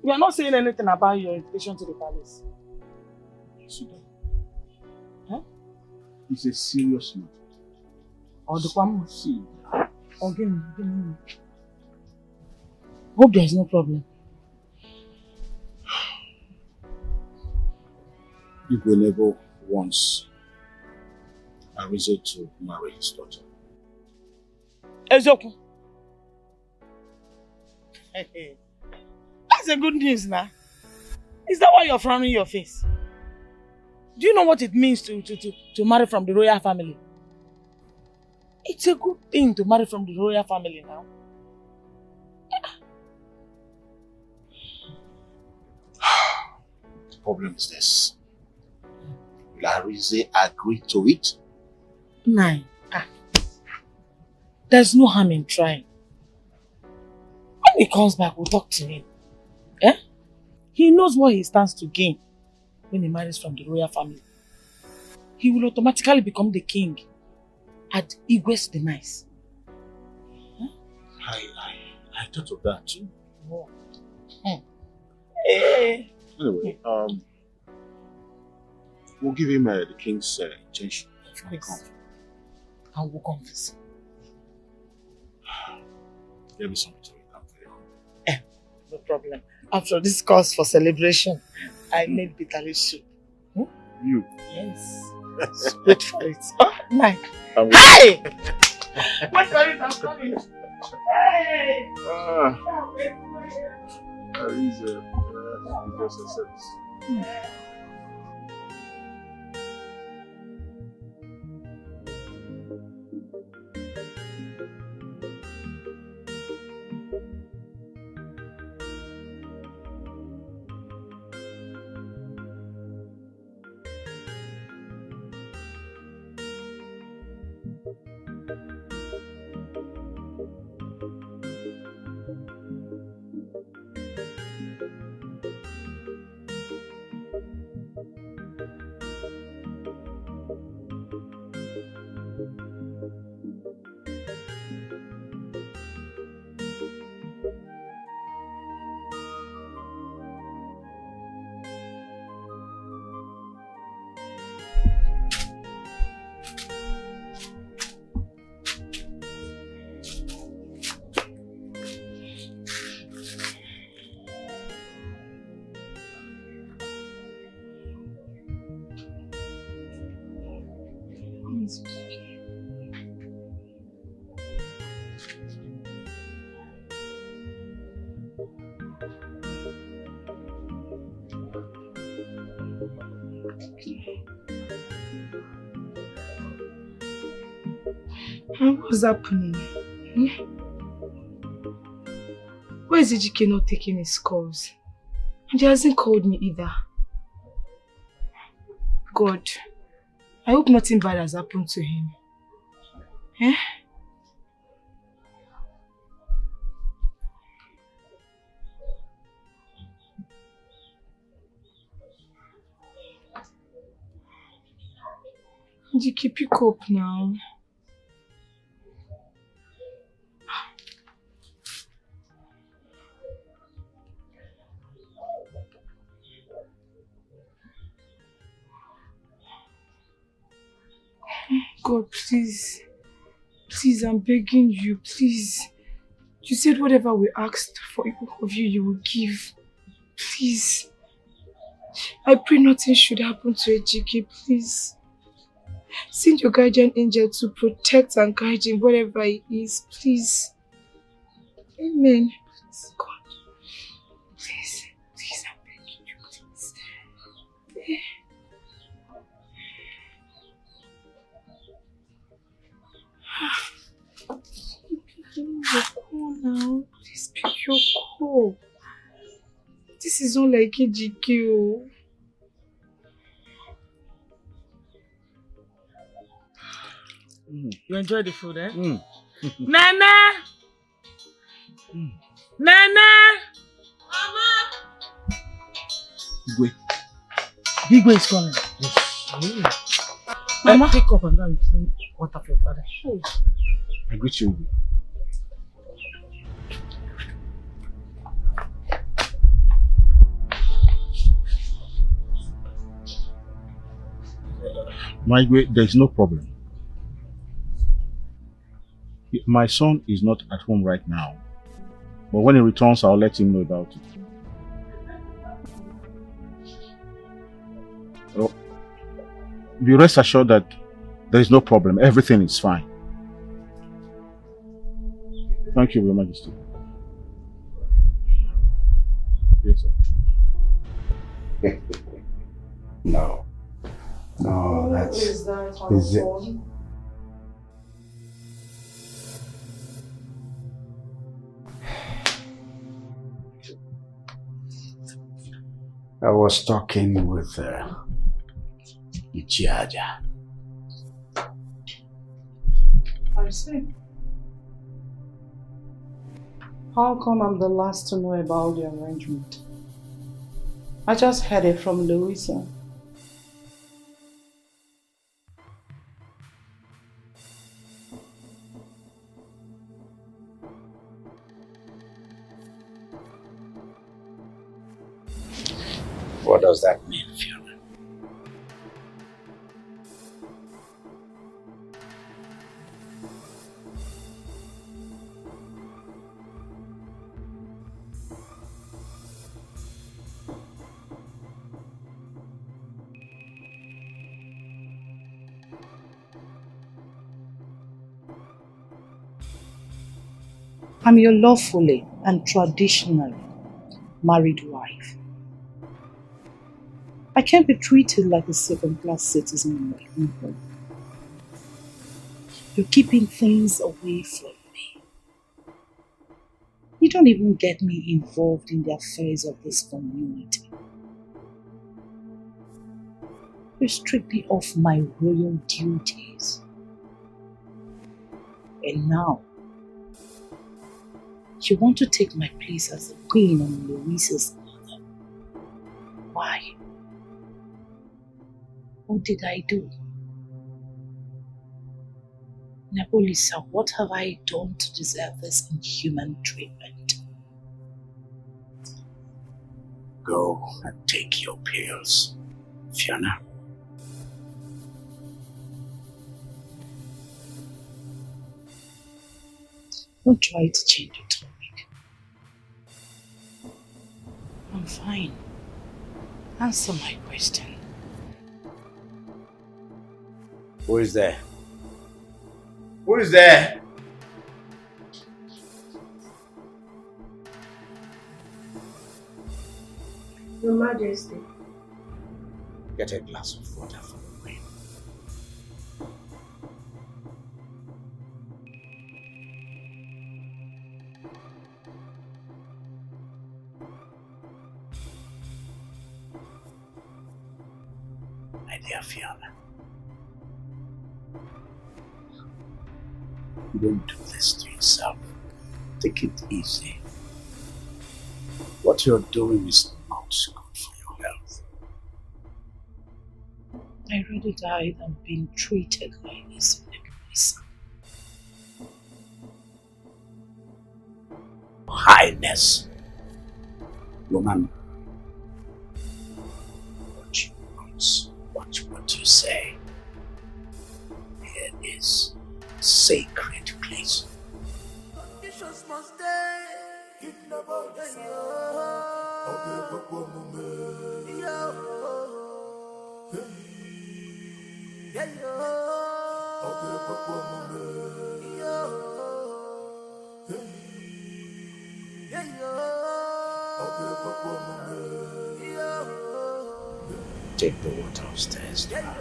We are not saying anything about your invitation to the palace. Sudan. Huh? It's a serious matter. Or the one see. Oh, give me. Hope there is no problem. Igwe never wants Arinze to marry his daughter. Ezoku. That's a good news now. Is that why you're frowning your face? Do you know what it means to marry from the royal family? It's a good thing to marry from the royal family now. The problem is this. Will Arinze agree to it? Nine. There's no harm in trying. When he comes back, we'll talk to him. Eh? He knows what he stands to gain when he marries from the royal family. He will automatically become the king at Igwe's demise. Huh? I thought of that too. Oh. Anyway, we'll give him the king's intention. Of course. And we'll confess. There'll be something to it. No problem. After this calls for celebration, I made bitter soup. Hmm? You? Yes. Wait for it. Oh, Mike. Hey! Wait for it, I'm coming. Hey! Arinze, because I said. What's happening? Why is Ejike not taking his calls? And he hasn't called me either. God, I hope nothing bad has happened to him. Eh? Ejike, pick up now. God, please. Please, I'm begging you, please. You said whatever we asked for of you, you will give. Please. I pray nothing should happen to Ejike, please. Send your guardian angel to protect and guide him wherever he is, please. Amen. Please, God. Please, please, I'm begging you, please. Your call now. Please pick your call. This is not like Ejike. You enjoy the food, eh? Nana! Nana! Igwe. Igwe is coming. Mama, pick up and go and drink water for your father. I greet you, Igwe. My Igwe, there is no problem. My son is not at home right now, but when he returns, I'll let him know about it. Oh, be rest assured that there is no problem. Everything is fine. Thank you, Your Majesty. Yes, sir. No. No, that's... Who is that on the phone? I was talking with Ichiaja. I see. How come I'm the last to know about the arrangement? I just heard it from Louisa. What does that mean, Fiona? I'm your lawfully and traditionally married wife. I can't be treated like a second-class citizen in my own home. You're keeping things away from me. You don't even get me involved in the affairs of this community. You're strictly off my royal duties. And now, you want to take my place as the queen and Louisa's mother. Why? What did I do? Nepolisa, what have I done to deserve this inhuman treatment? Go and take your pills, Fiona. Don't try to change the topic. I'm fine. Answer my question. Who is there? Who is there? Your Majesty. Get a glass of water for the queen. My dear Fiona, don't do this to yourself. Take it easy. What you're doing is not good for your health. I rather die than being treated like this with Nepolisa. Highness, woman, watch your words, watch what you say. Here is a sacred place. Conditions must stay. Take the water upstairs now.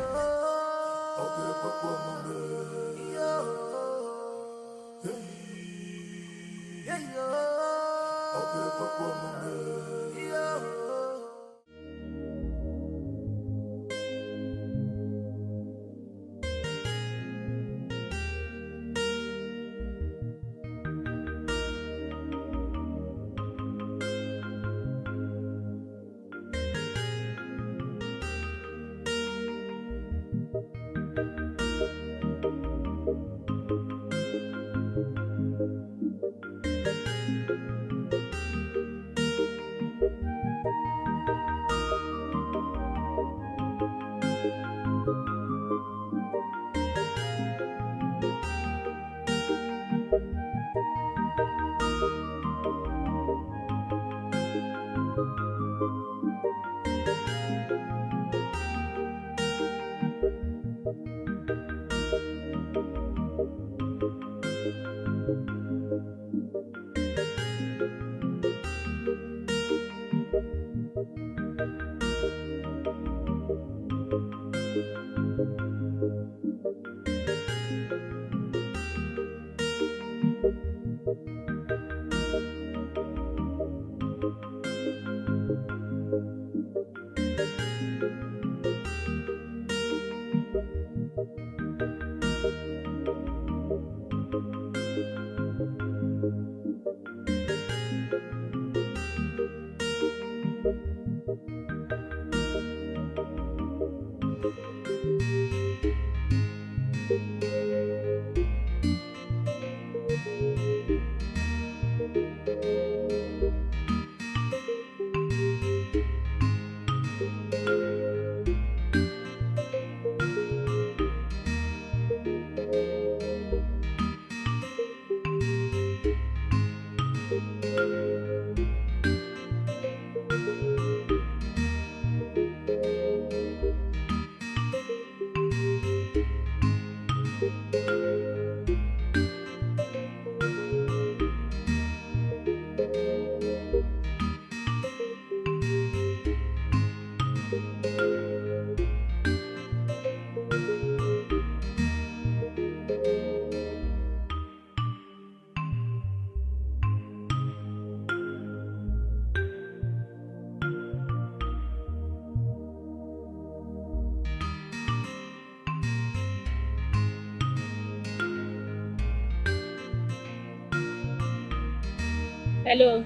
Hello.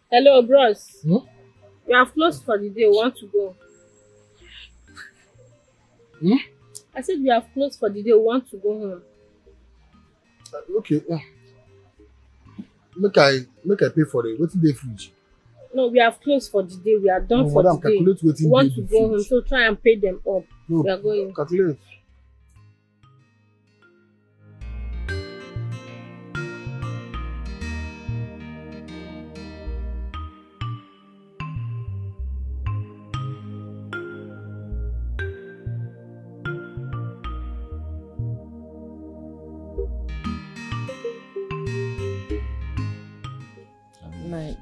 Hello, bros. You have closed for the day. Want to go? I said we have closed for the day. Want to go home? Okay. Make I pay for it. What's the fridge? No, we have closed for the day. We are done for madam, the day. We want to go home, so try and pay them up. No, we are going. Calculate.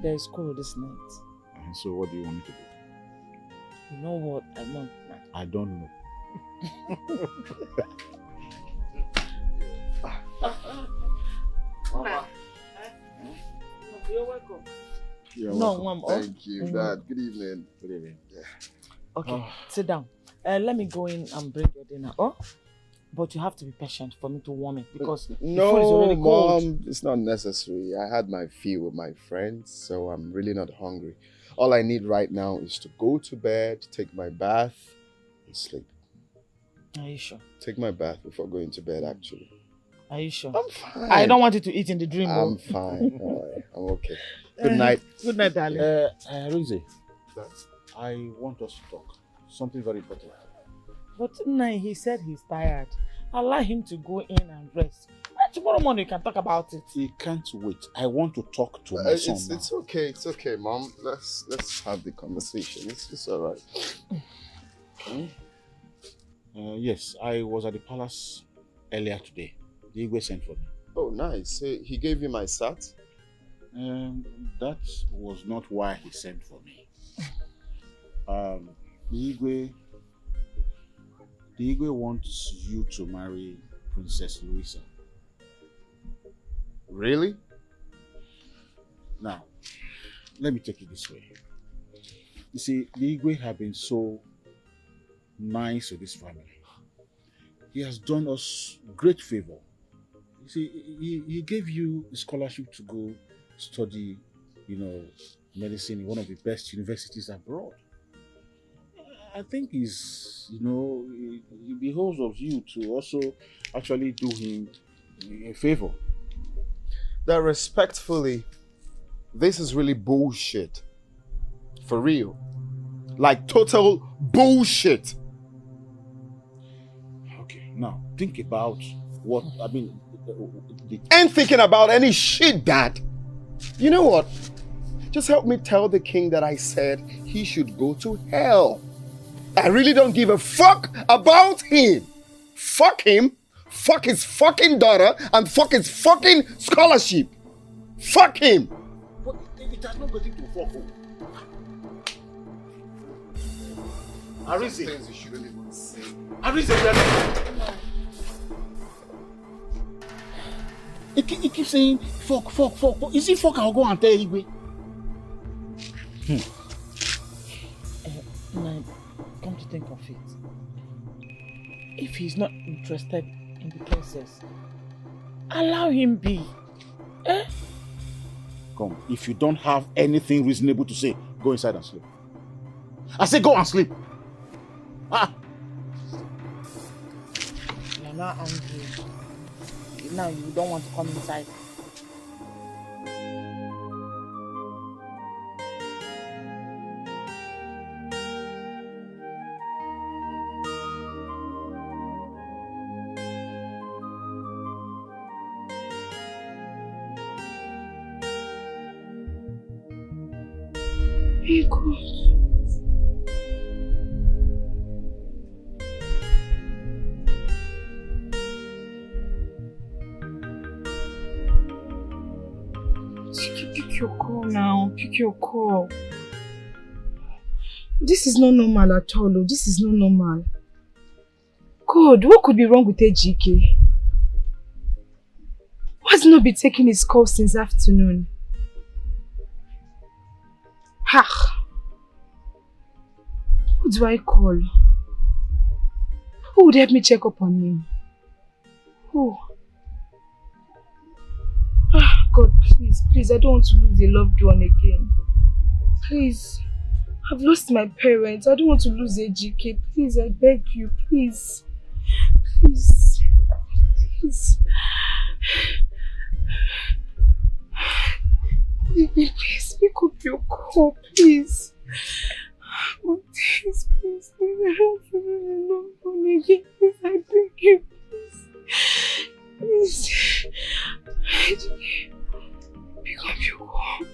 There's school this night. So what do you want me to do? You know what I want? I don't know. You're welcome. Thank you, Dad. Good evening. Good evening. Okay, sit down. Let me go in and bring your dinner. Oh, but you have to be patient for me to warm it because the food is already cold. Mom, it's not necessary. I had my fill with my friends, so I'm really not hungry. All I need right now is to go to bed, take my bath, and sleep. Are you sure? Take my bath before going to bed, actually. Are you sure? I'm fine. I don't want you to eat in the dream. I'm fine. All right. I'm okay. Good night. Good night, darling. Rizzy, I want us to talk. Something very important. But tonight he said he's tired. Allow him to go in and rest. Tomorrow morning we can talk about it. He can't wait. I want to talk to my son now. It's okay. It's okay, Mom. Let's have the conversation. It's all right. Yes, I was at the palace earlier today. The Igwe sent for me. Oh, nice. He gave you my sat? That was not why he sent for me. The Igwe wants you to marry Princess Louisa. Really? Now, let me take it this way. You see, the Igwe have been so nice to this family. He has done us great favor. You see, he gave you a scholarship to go study, medicine in one of the best universities abroad. I think it behoves of you to also actually do him a favor. That respectfully, this is really bullshit. For real. Like total bullshit. Okay, now think about what, Ain't thinking about any shit, Dad. You know what? Just help me tell the king that I said he should go to hell. I really don't give a fuck about him. Fuck him, fuck his fucking daughter, and fuck his fucking scholarship. Fuck him. But it has not got into fuck. Things you shouldn't even say. He keeps saying fuck. Is it fuck? I'll go and tell Igwe. think of it. If he's not interested in the princess, allow him be. Eh? Come, if you don't have anything reasonable to say, go inside and sleep. I say go and sleep. Ah. You're not angry. Now you don't want to come inside. Hey, God. Pick your call now. Pick your call. This is not normal at all. This is not normal. God, what could be wrong with Ejike? Why has he not been taking his call since afternoon? Ha! Who do I call? Who would help me check up on him? Who? Ah, God, please, please, I don't want to lose a loved one again. Please, I've lost my parents. I don't want to lose Ejike. Please, I beg you, please. Please, please. Please, pick up your call, please. Oh, please, please, please. I don't want to lose a loved one again. Please, I beg you, please. Please. Pick up your call.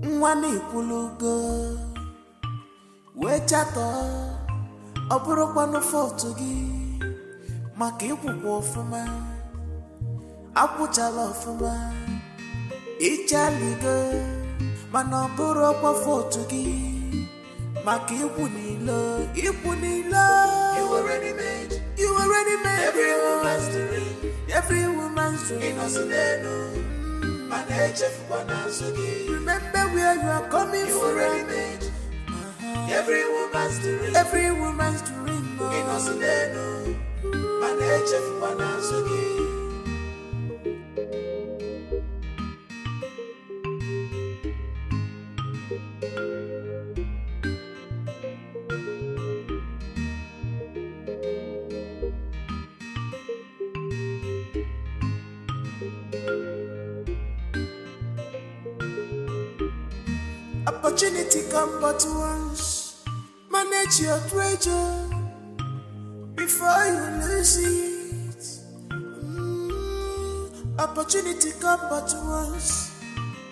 Nwanne ikwulugo wechato oburukwanụ foto gị maka ikwukwa ọfụma akwụchala ọfụma ichaligo mana oburukwa foto gị maka ikwu niile you already made every woman's dream remember where you are coming from. You already made every woman's dream. Opportunity come but once. Manage your treasure before you lose it. Opportunity come but once.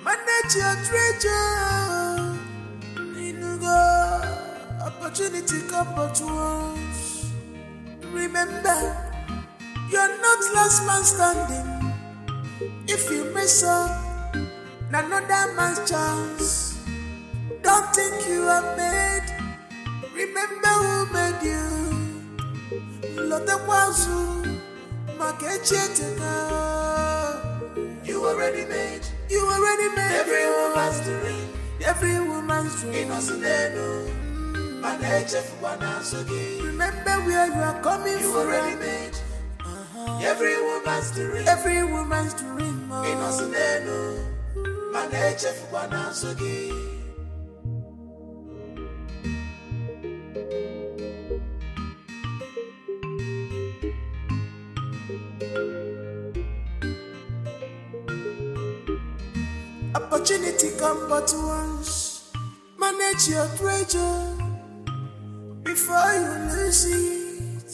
Manage your treasure. Opportunity come but once. Remember, you're not last man standing. If you mess up, another man's chance. Don't think you are made. Remember who made you. Lotte Wazu, you already made every woman's dream. Remember where you are coming from. You already made every woman's dream. Opportunity come but once. Manage your treasure before you lose it.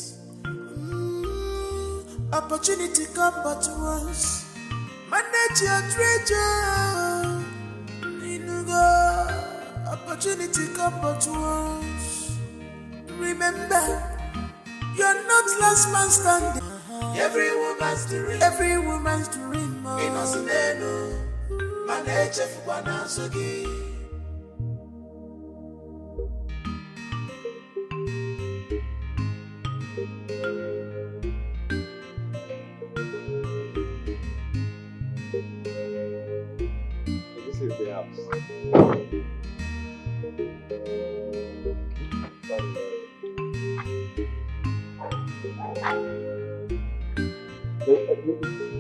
Opportunity come but once. Manage your treasure. Opportunity come but once. Remember, you're not last man standing. Every woman's dream.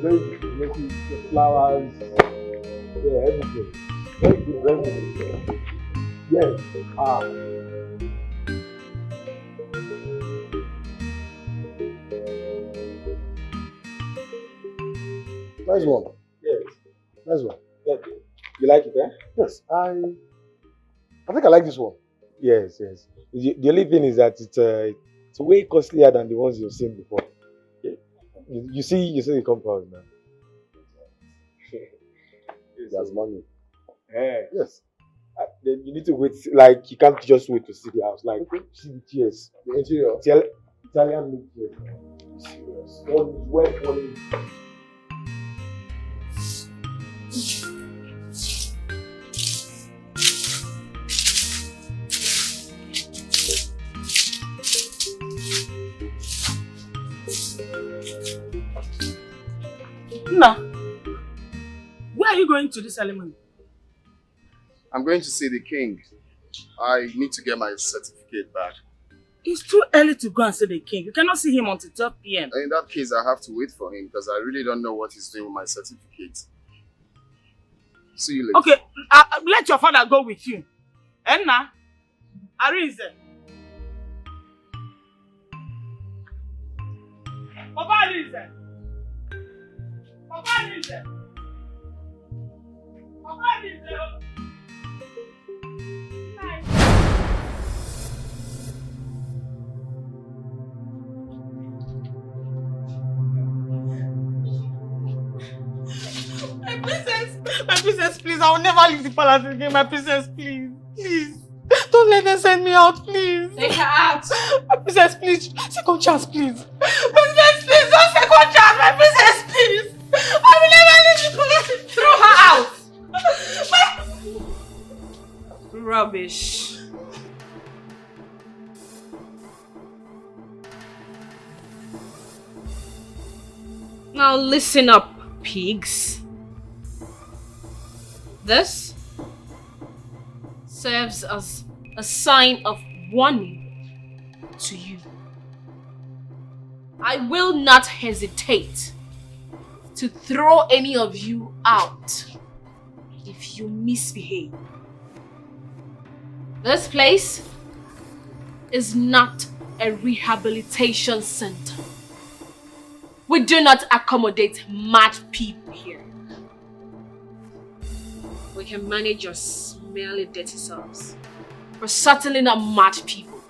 very good. The flowers, yeah, everything. Very good, very good. Yes. Nice one. Yes. Nice one. Yeah. You like it, eh? Yes, I think I like this one. Yes, yes. The only thing is that it's way costlier than the ones you've seen before. Yeah. You see the compound now. There's money. Yeah. Yes. Then you need to wait. Like you can't just wait to see the house. Like see the chairs, the interior, Italian made chairs. Serious. All is well quality. Nna, where are you going to this ceremony? I'm going to see the king. I need to get my certificate back. It's too early to go and see the king. You cannot see him until 12 p.m. In that case, I have to wait for him because I really don't know what he's doing with my certificate. See you later. Okay, let your father go with you. Enna, Arinze. Papa Arinze. Papa Arinze. Papa Arinze. My princess, please, I will never leave the palace again. My princess, please, please. Don't let them send me out, please. Take her out. My princess, please. Second chance, please. My princess, please. Don't second chance. My princess, please. I will never leave the palace. Throw her out. Rubbish. Now listen up, pigs. This serves as a sign of warning to you. I will not hesitate to throw any of you out if you misbehave. This place is not a rehabilitation center. We do not accommodate mad people here. We can manage your smelly, dirty selves. We're certainly not mad people.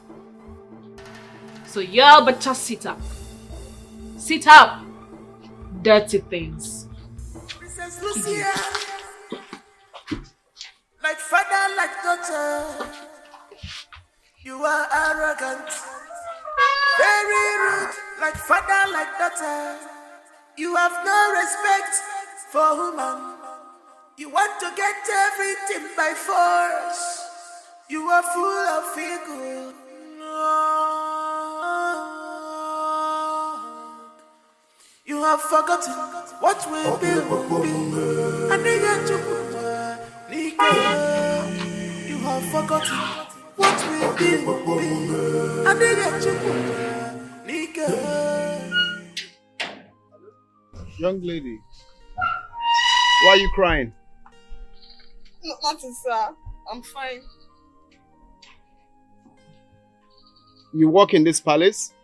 So y'all better sit up. Sit up, dirty things. Princess Lucia, like father, like daughter, you are arrogant, very rude, like father, like daughter, you have no respect for woman. You want to get everything by force. You are full of ego. You have forgotten what will be. And you have forgotten what will be. And Young lady, why are you crying? No, nothing, sir. I'm fine. You work in this palace?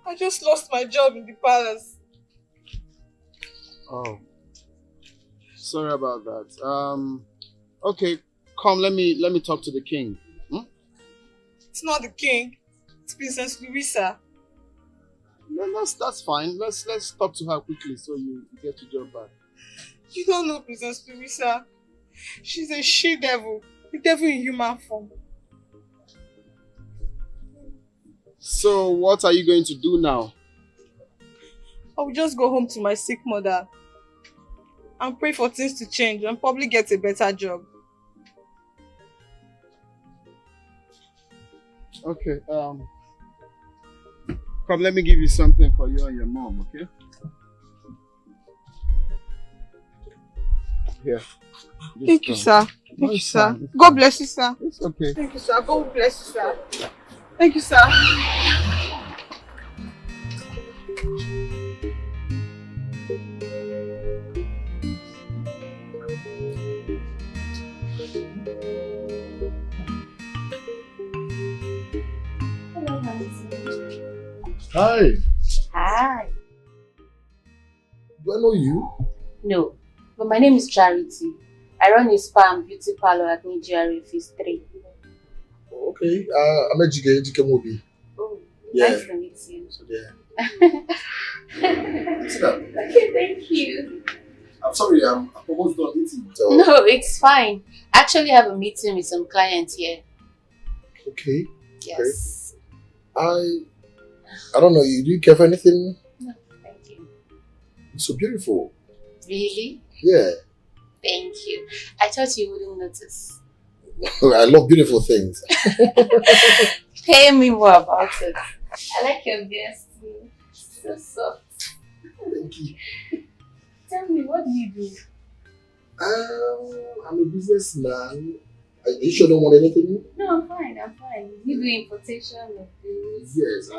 I just lost my job in the palace. Oh, sorry about that. Okay, come. Let me talk to the king. It's not the king. It's Princess Louisa. No, that's fine. Let's talk to her quickly so you get your job back. You don't know Princess Louisa. She's a she-devil. A devil in human form. So what are you going to do now? I will just go home to my sick mother and pray for things to change and probably get a better job. Okay, come, let me give you something for you and your mom, okay? Here. Thank you, sir. Thank you, sir. God bless you, sir. It's okay. Thank you, sir. God bless you, sir. Thank you, sir. Hi. Hi. Do I know you? No, but my name is Charity. I run a spa and beauty parlor at Nigeria Phase 3. Okay. I'm Ejike Mobi. Oh, Yeah. nice to meet you. So there. Okay, thank you. I'm sorry, I'm almost done eating. So... No, it's fine. I actually have a meeting with some clients here. Okay. Yes. Okay. I don't know, do you care for anything? No, thank you. It's so beautiful. Really? Yeah. Thank you. I thought you wouldn't notice. I love beautiful things. Tell me more about it. I like your vest too. So soft. Thank you. Tell me, what do you do? I'm a businessman. Are you sure you don't want anything? No, I'm fine. You do importation of things? Yes,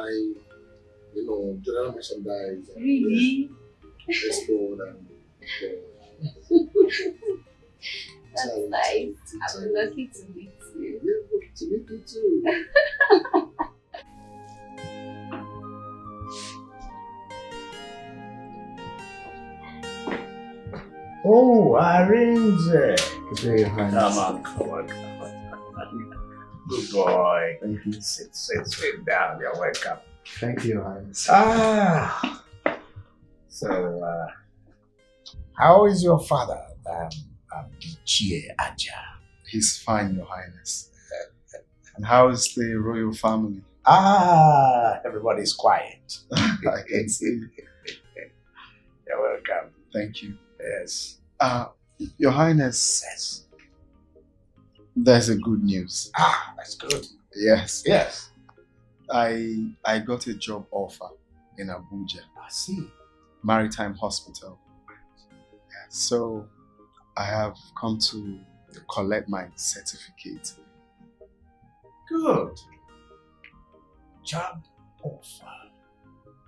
general merchandise. Really? Export and... That's nice. I'm lucky to meet you. Yeah, lucky to meet you too. Oh, Arrange. Good day, Your Highness. Come on. Good boy. Thank you. Sit down. You're welcome. Thank you, Your Highness. So, how is your father, Chie Aja? He's fine, Your Highness. And how is the royal family? Everybody's quiet. I can see. You're welcome. Thank you. Yes. Your Highness. Yes. There's a good news. That's good. Yes. Yes. I got a job offer in Abuja. I see. Maritime Hospital. So I have come to collect my certificate. Good. Job offer.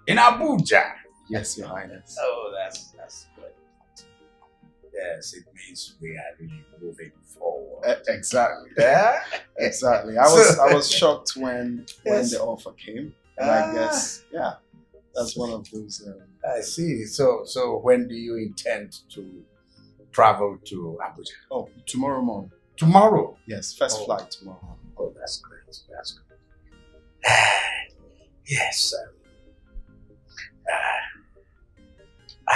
In Abuja? Yes, Your Highness. Oh, that's good. Yes, it means we are really moving forward. Exactly. Yeah? Exactly. I was shocked when the offer came. And I guess, that's one of those. I see. So when do you intend to travel to Abuja? Oh, tomorrow morning. Tomorrow? Yes, first flight tomorrow. Oh, that's great. That's good. Yes.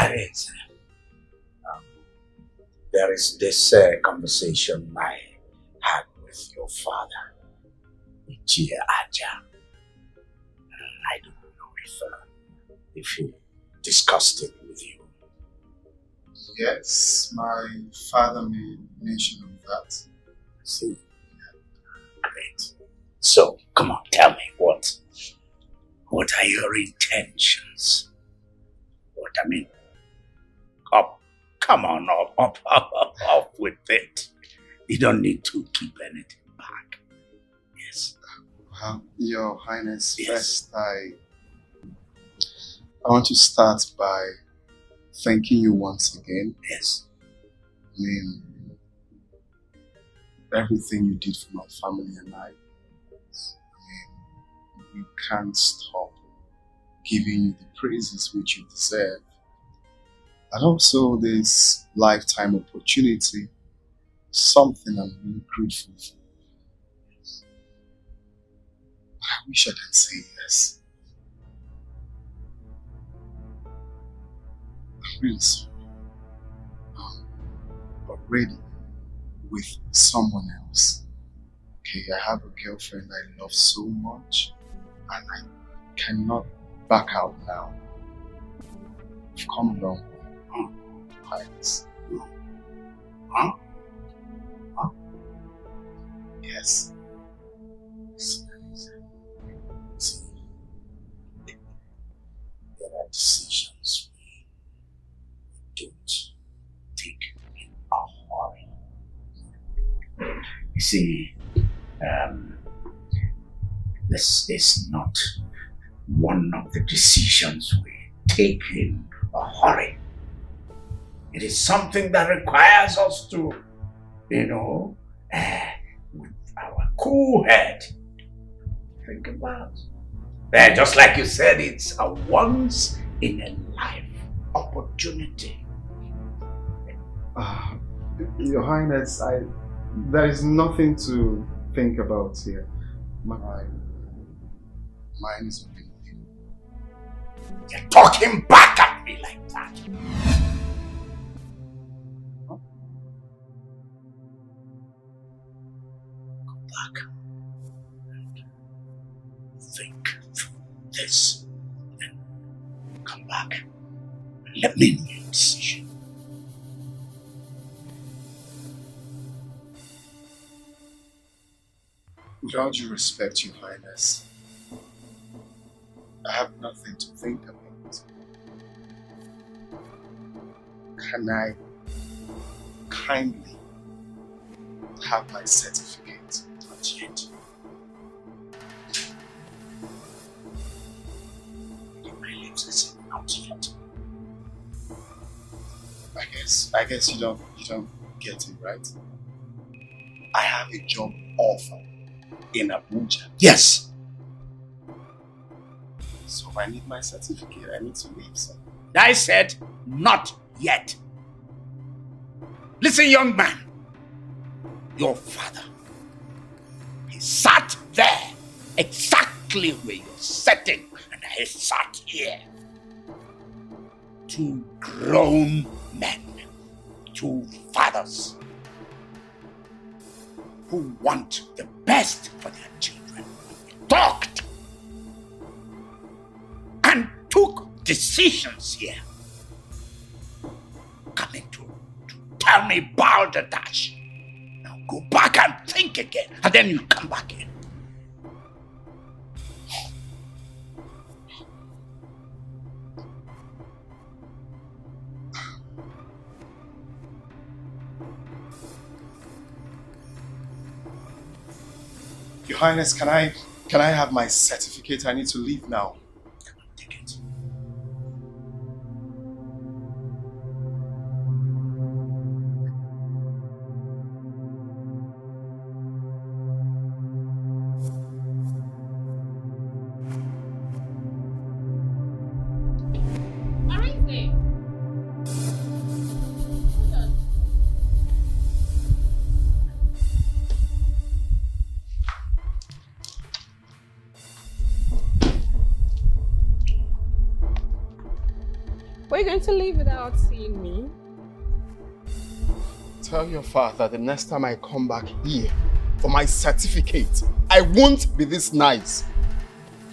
Arrange. There is this conversation I had with your father, Chie Aja. I don't know if he discussed it with you. Yes, my father made mention of that. See? Great. So, come on, tell me, what are your intentions? Come on, up with it. You don't need to keep anything back. Yes. Your Highness, yes. First I want to start by thanking you once again. Yes. I mean, everything you did for my family and I mean, we can't stop giving you the praises which you deserve. And also this lifetime opportunity, something I'm really grateful for. But I wish I can say yes. I'm really sorry. I'm already with someone else. Okay, I have a girlfriend I love so much, and I cannot back out now. We've come a long way. Heights. Huh? Yes. There are decisions we don't take in a hurry. You see, this is not one of the decisions we take in a hurry. It is something that requires us to, with our cool head, think about Just like you said, it's a once in a life opportunity. Your Highness, there is nothing to think about here. Mine is okay. You're talking back at me like that. Go back and think through this. Then come back and let me know your decision. With all due respect, Your Highness, I have nothing to think about. Can I kindly have my certificate? Not yet. My lips, I said not yet. I guess you don't get it, right? I have a job offer in Abuja. Yes. So I need my certificate. I need to leave, sir. I said not yet. Listen, young man. Your father, he sat there exactly where you're sitting, and I sat here. 2 grown men, 2 fathers who want the best for their children. We talked and took decisions here. Coming to tell me about the dash. Now go back and think again, and then you come back in. Your Highness, can I have my certificate? I need to leave now. Take it. Were you going to leave without seeing me? Tell your father the next time I come back here for my certificate, I won't be this nice.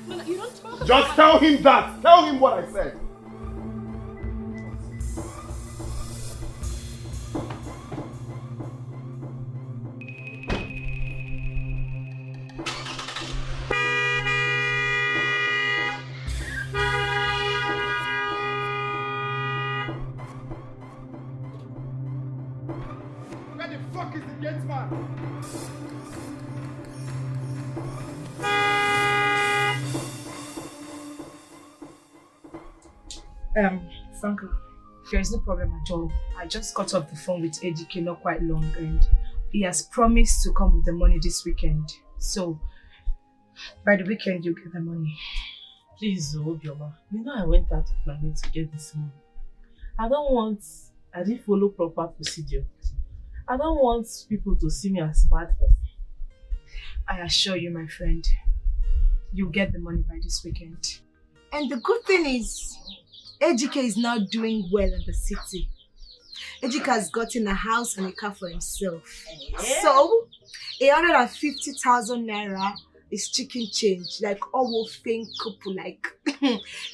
No, you don't talk. Just tell him that. Tell him what I said. Where the fuck is the gate man? Franco, there is no problem at all. I just got off the phone with AGK not quite long, and he has promised to come with the money this weekend. So, by the weekend, you'll get the money. Please, Obioma, you know I went out of my way to get this money. I didn't follow proper procedure. I don't want people to see me as bad person. I assure you, my friend, you'll get the money by this weekend. And the good thing is, Ejike is now doing well in the city. Ejike has gotten a house and a car for himself. Yeah. So, 150,000 naira is chicken change. Like, all thing couple, like,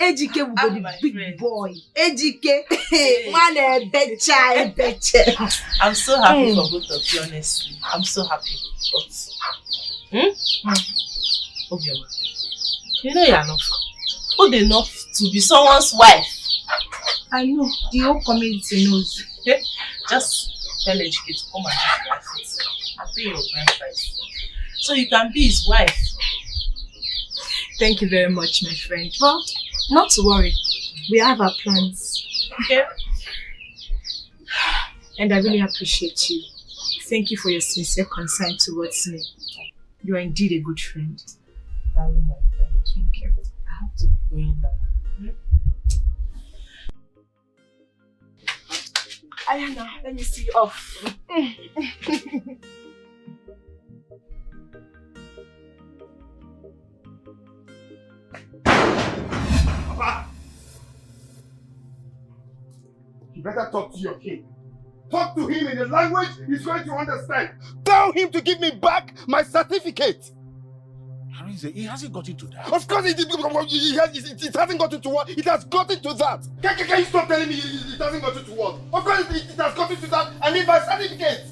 Ejike will be the big friend. Boy. Ejike, man, I betcha. I'm so happy for both of you, honestly. I'm so happy. But, Obioma, you know you're not good enough to be someone's wife. I know, the whole community knows. Okay? Just tell Ejike to come and take my food. I'll pay your grand price. So you can be his wife. Thank you very much, my friend. Well, not to worry. We have our plans. Okay? And I really appreciate you. Thank you for your sincere concern towards me. You are indeed a good friend. Hello, my friend. Thank you. Ayana, let me see you off. Papa! You better talk to your king. Talk to him in a language he's going to understand. Tell him to give me back my certificate. Arinze, he hasn't got into that. Of course it hasn't gotten to what? It has gotten to that. Can you stop telling me it hasn't gotten to what? Of course it has gotten to that. I need my certificate.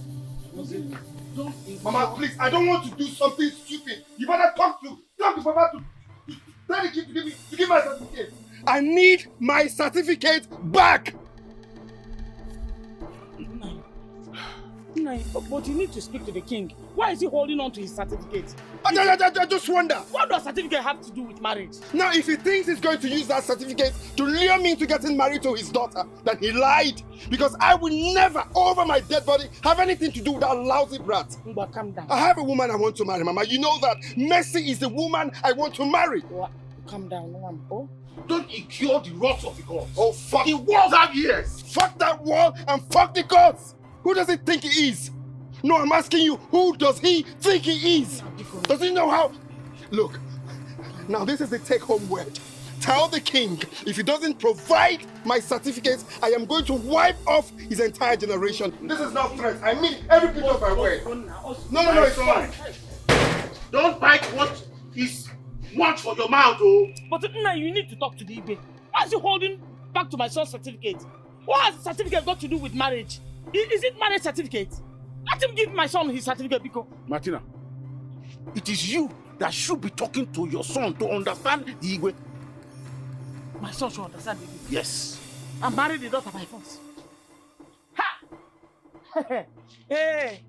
Mama, please, I don't want to do something stupid. You better talk to Papa to tell the kid to give my certificate. I need my certificate back. But you need to speak to the king. Why is he holding on to his certificate? I just wonder. What does certificate have to do with marriage? Now, if he thinks he's going to use that certificate to lure me into getting married to his daughter, then he lied. Because I will never, over my dead body, have anything to do with that lousy brat. But calm down. I have a woman I want to marry, Mama. You know that. Mercy is the woman I want to marry. What? Calm down, Wampo. Don't incur the wrath of the gods. Oh, fuck. The walls have ears. Fuck that wall and fuck the gods. Who does he think he is? No, I'm asking you, who does he think he is? Does he know how? Look, now this is the take-home word. Tell the king, if he doesn't provide my certificates, I am going to wipe off his entire generation. This is not threat. I mean every bit of my word. No, it's fine. Don't bite what is much for your mouth, oh. But now you need to talk to the Igbe. Why is he holding back to my son's certificate? What has the certificate got to do with marriage? Is it marriage certificate? Let him give my son his certificate, Biko. Martina, it is you that should be talking to your son to understand the Igwe. My son should understand the Igwe? Yes. I'm married the daughter by force. Ha! Hey!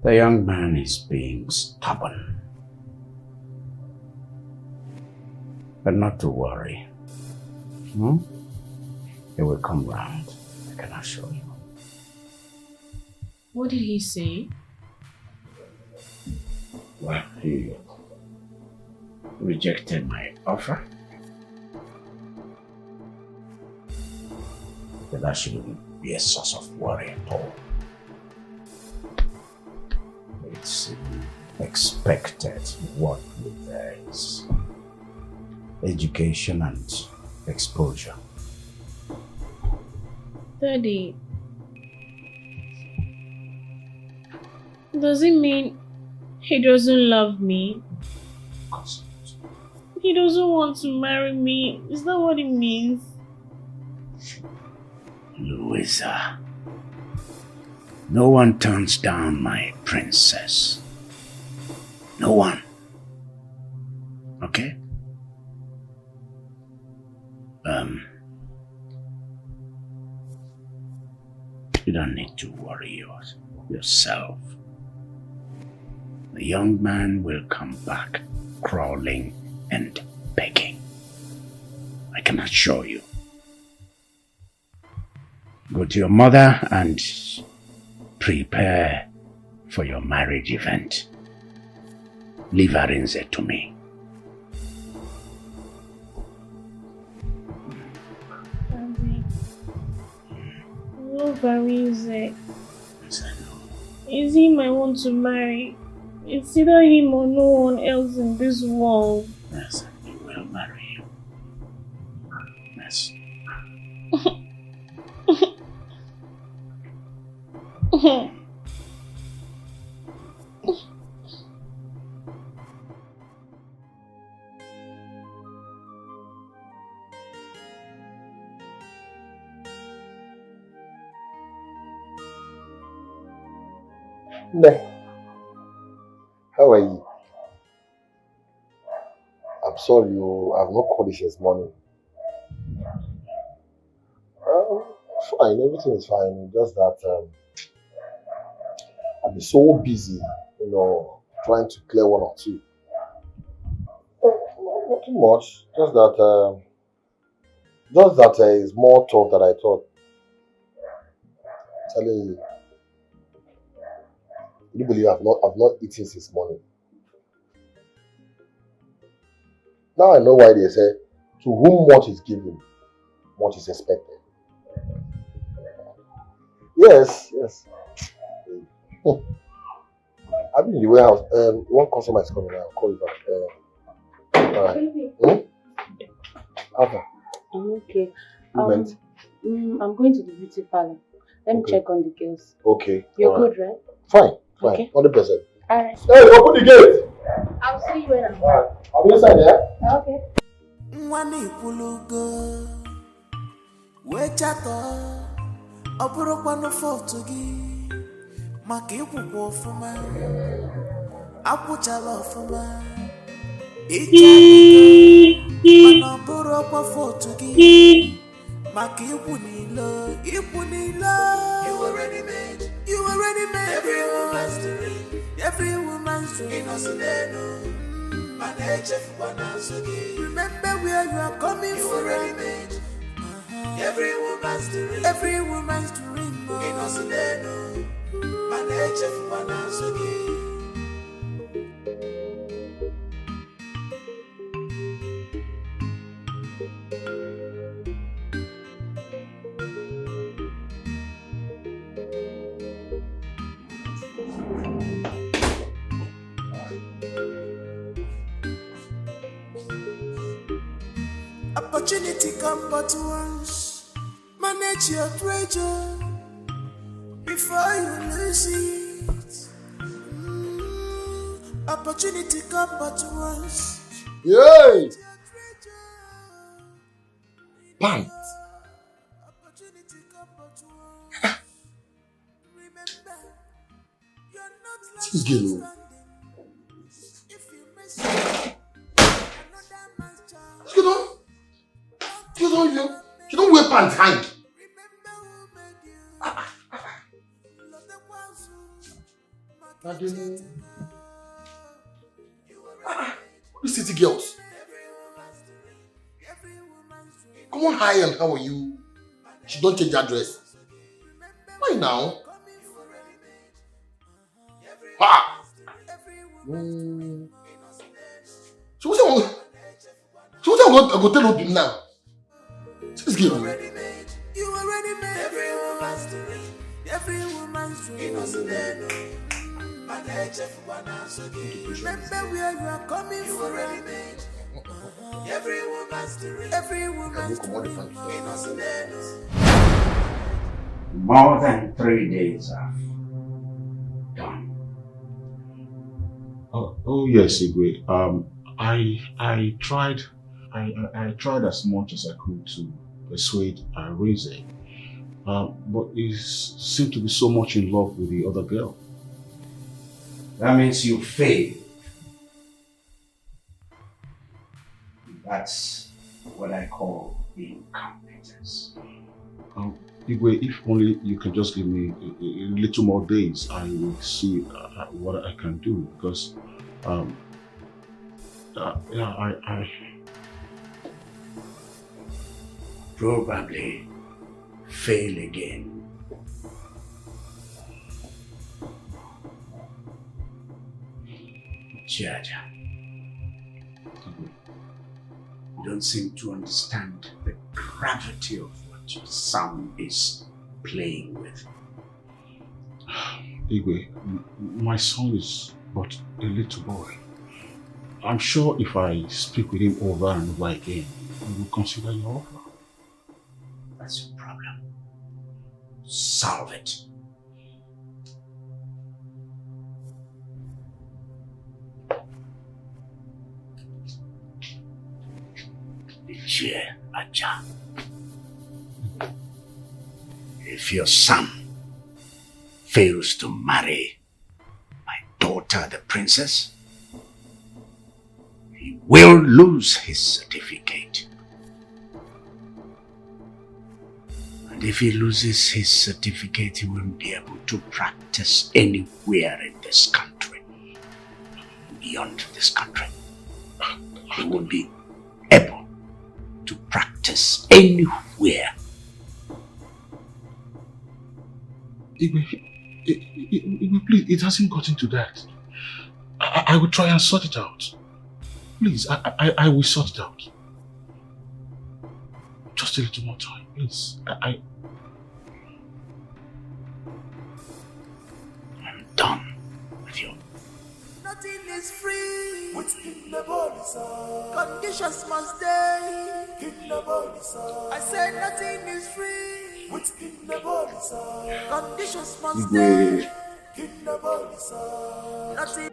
The young man is being stubborn. But not to worry. He will come round, I can assure you. What did he say? Well, he rejected my offer. But that shouldn't be a source of worry at all. It's expected what with his education and exposure. Daddy, does it mean he doesn't love me? Of course not. He doesn't want to marry me. Is that what it means? Louisa, no one turns down my princess. No one. Okay? You don't need to worry yourself. The young man will come back crawling and begging. I can assure you. Go to your mother and prepare for your marriage event. Leave Arinze to me. Love Arinze. Is him I want to marry? It's either him or no one else in this world. Yes, he will marry you. Yes. How are you? I'm sorry, I've not called you since morning. Fine, everything is fine. Just that I've been so busy, trying to clear one or two. Not too much. Just that is more talk than I thought. Telling you. You believe I've not eaten since morning. Now I know why they say, to whom much is given, much is expected. Yes. I've been in the warehouse. One customer is coming. I'll call you back. Alright. Alpha. I'm okay. You I'm going to the beauty parlor. Let me check on the girls. Okay. You're alright. good, right? Fine. Okay. 100%. Alright. Hey, open the gate! I'll see you when I'm Alright. I'll be inside, yeah? Okay. Mwani pulugo wechato oburu kwanu foto gi maka ikwukwo ofuma akwuchala ofuma mana oburu kwa foto gi maka ikwu nilo you already made every woman's dream Inosileno remember where you are coming from. You already made every woman's dream. Inosileno maneche fwanasogi. Opportunity come but once. Manage your treasure before you lose it. Opportunity come but once. Yay! Pant. This girl. You don't wear pants hang. These city girls. Come on high and how are you? She don't change her dress. Why now? Ha! So what's I go tell you now? This girl. You already made every woman's dream. Remember where you are coming from. You already made every woman's dream. More than 3 days are done. Oh yes, Igwe. I tried as much as I could to persuade Rise, but he seemed to be so much in love with the other girl. That means you failed. That's what I call incompetence. Igwe, if only you can just give me a little more days, I will see what I can do, because I probably fail again. Jaja, you don't seem to understand the gravity of what your son is playing with. Igwe, my son is but a little boy. I'm sure if I speak with him over and over again, he will consider your offer. That's your problem. Solve it. Aja. If your son fails to marry my daughter, the princess, he will lose his certificate. And if he loses his certificate, he won't be able to practice anywhere in this country. Beyond this country. He won't be able to practice anywhere. Igwe, please, it hasn't gotten to that. I will try and sort it out. Please, I will sort it out. Just a little more time, please. I'm done with you. Nothing is free. Within the body, sir. Conditions must stay. In the body, sir. I said nothing is free. Within the body, sir. Conditions must stay. In the body, sir. Nothing.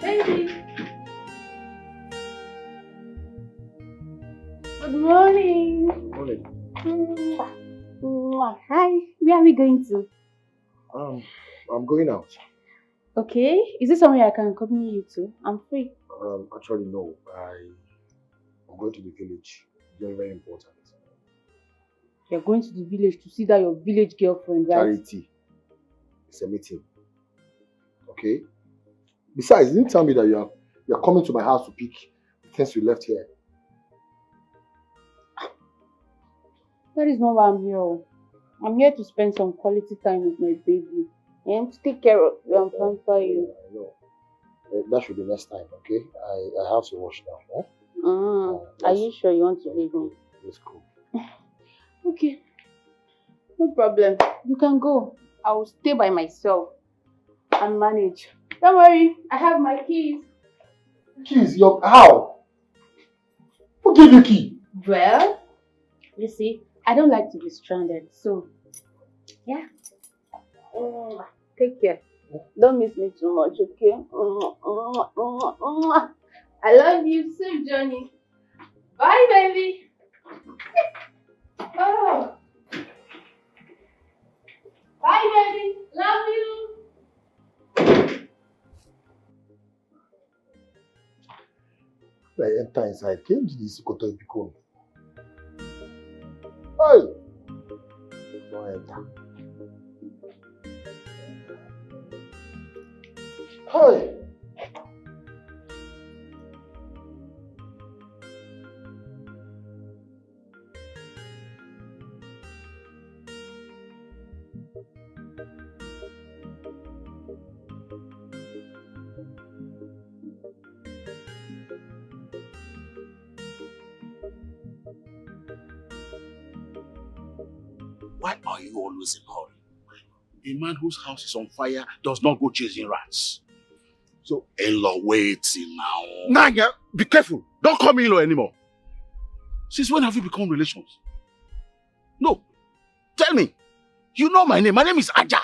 Baby. Good morning. Morning. Hi. Where are we going to? I'm going out. Okay. Is this somewhere I can accompany you to? I'm free. Actually, no. I'm going to the village. Very, very important. You're going to the village to see that your village girlfriend, right? Charity. It's a meeting. Okay? Besides, you didn't tell me that you're coming to my house to pick the things you left here. That is not why I'm here. I'm here to spend some quality time with my baby and to take care of you and pamper you. I know. That should be next time, okay? I have to wash now. Are you sure you want to leave me? It's cool. Okay. No problem. You can go. I will stay by myself and manage. Don't worry. I have my keys. Keys? How? Who gave you key? Well, you see, I don't like to be stranded. So, yeah. Take care. Don't miss me too much, okay? I love you too, Johnny. Bye, baby. Oh. Bye, baby. Love you. I enter inside. Came to this Koto Epicon. Hey! Don't enter. Hey! Why are you always in a hurry? A man whose house is on fire does not go chasing rats. So, in-law, wait now. Nanya, be careful. Don't call me in-law anymore. Since when have you become relations? No. Tell me. You know my name. My name is Aja.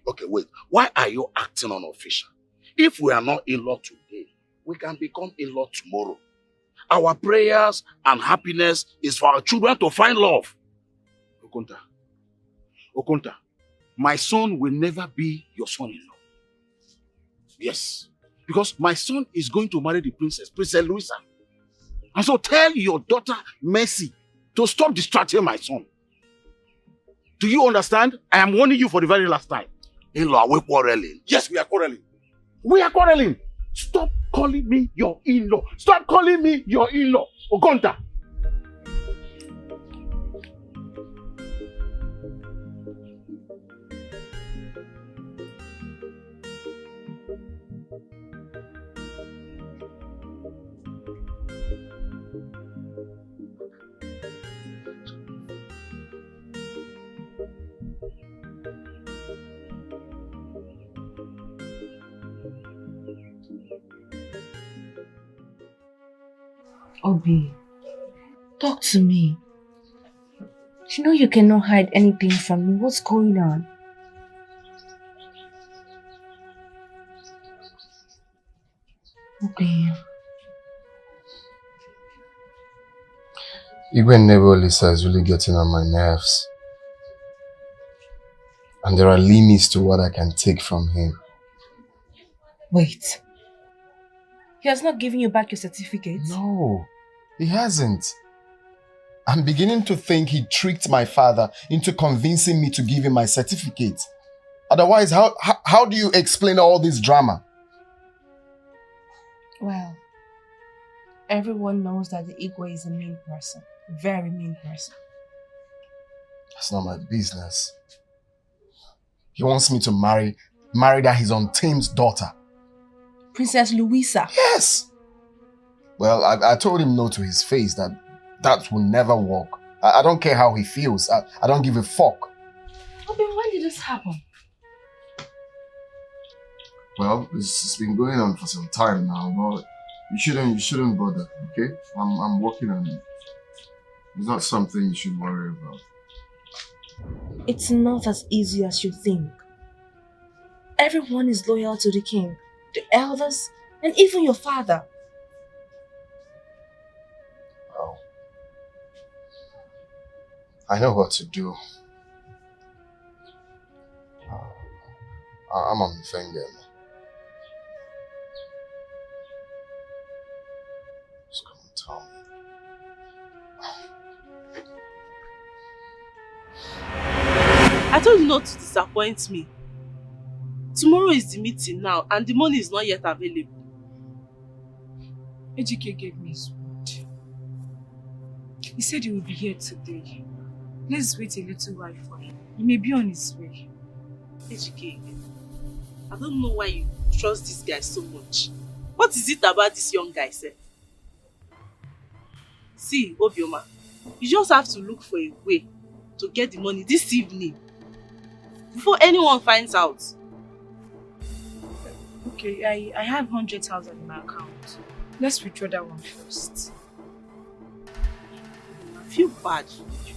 Okay, wait. Why are you acting unofficial? If we are not in-law today, we can become in-law tomorrow. Our prayers and happiness is for our children to find love. Okonta, my son will never be your son-in-law. Yes, because my son is going to marry the Princess Louisa. And so tell your daughter, Mercy, to stop distracting my son. Do you understand? I am warning you for the very last time. In-law, are we quarreling? Yes, we are quarreling. We are quarreling. Stop calling me your in-law. Stop calling me your in-law. Okonta. Obi, talk to me. You know you cannot hide anything from me. What's going on? Obi. Igwe Nebo Lisa is really getting on my nerves. And there are limits to what I can take from him. Wait. He has not given you back your certificate? No, he hasn't. I'm beginning to think he tricked my father into convincing me to give him my certificate. Otherwise, how do you explain all this drama? Well, everyone knows that the Igwe is a mean person. Very mean person. That's not my business. He wants me to marry that his untamed daughter. Princess Louisa. Yes. Well, I told him no to his face, that will never work. I don't care how he feels. I don't give a fuck. Obi, when did this happen? Well, it's been going on for some time now, but you shouldn't bother, okay? I'm working on it. It's not something you should worry about. It's not as easy as you think. Everyone is loyal to the king, the elders, and even your father. Well, I know what to do. I'm on the finger. Just come and tell me. I told you not to disappoint me. Tomorrow is the meeting now, and the money is not yet available. Ejike gave me his word. He said he will be here today. Let's wait a little while for him. He may be on his way. Ejike, I don't know why you trust this guy so much. What is it about this young guy, sir? See, Obioma, you just have to look for a way to get the money this evening before anyone finds out. Okay, I have 100,000 in my account. Let's withdraw that one first. I feel bad for you.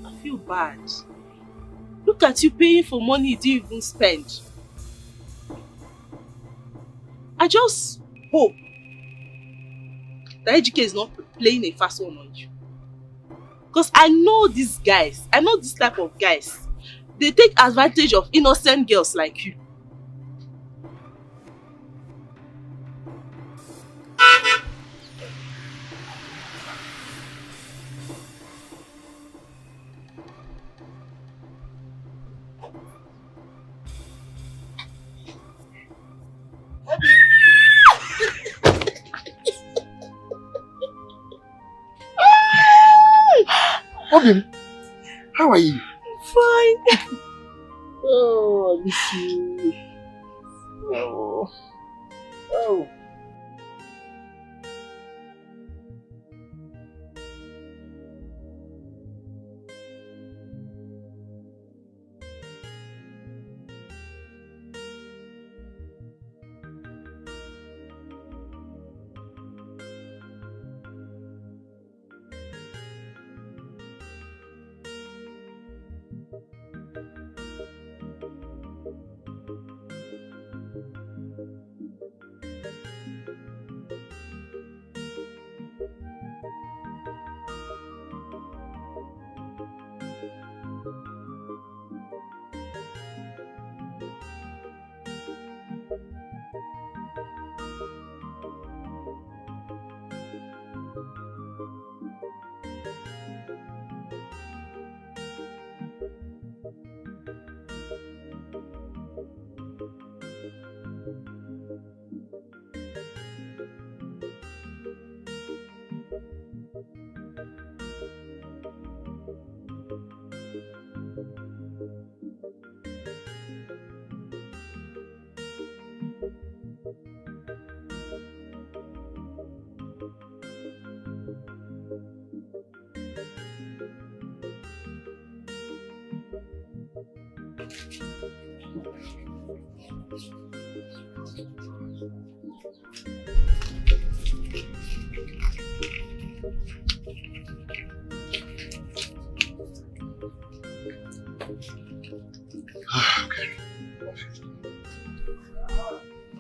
I feel bad. Look at you paying for money you didn't even spend. I just hope that Ejike is not playing a fast one on you. Because I know these guys, I know this type of guys. They take advantage of innocent girls like you. Obi, how are you? Fine. Oh, I miss you. Oh.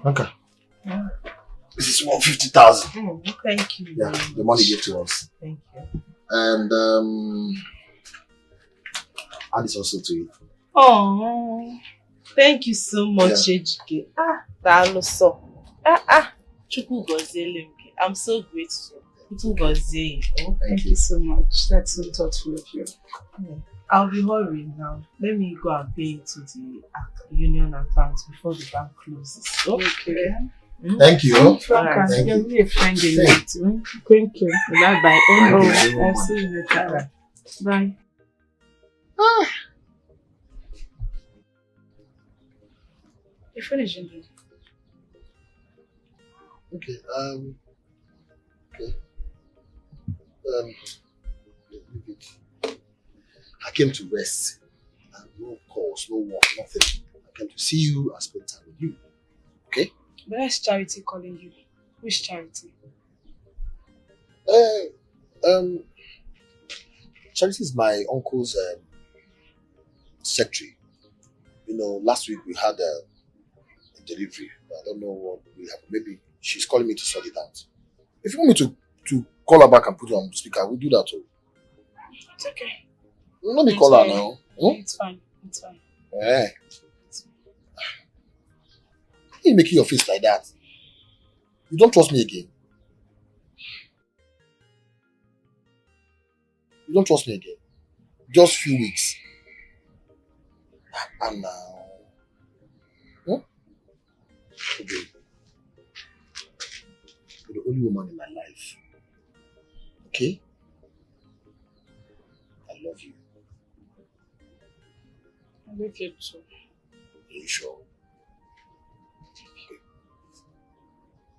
Okay. Yeah. This is 150,000. Oh, thank you. Yeah, the money you gave to us. Thank you. And add this also to it. Oh, thank you so much, Ejike. Dalo so. Chukwu goziele m. I'm so grateful. Chukwu gozie. Oh, thank you so much. That's so thoughtful of you. I'll be hurrying now. Let me go and pay into the union account before the bank closes. Okay. Thank you. Right. Thank you. You're a friend in Thank it. Thank you. Bye bye. Thank you. I'll see you later. Bye. You're finished, Indy. Okay, okay. Leave it. I came to rest. No calls, no work, nothing. I came to see you and spend time with you. Okay? But that's Charity calling you. Which Charity? Charity is my uncle's secretary. You know, last week we had a delivery. I don't know what will happen. Maybe she's calling me to sort it out. If you want me to call her back and put her on speaker, we'll do that too. It's okay. Let me call her now. It's fine. It's fine. Eh. Why are you making your face like that? You don't trust me again. You don't trust me again. Just few weeks. And now. Huh? Okay. You're the only woman in my life. Okay? I love you. I love you too. Are you sure? Okay.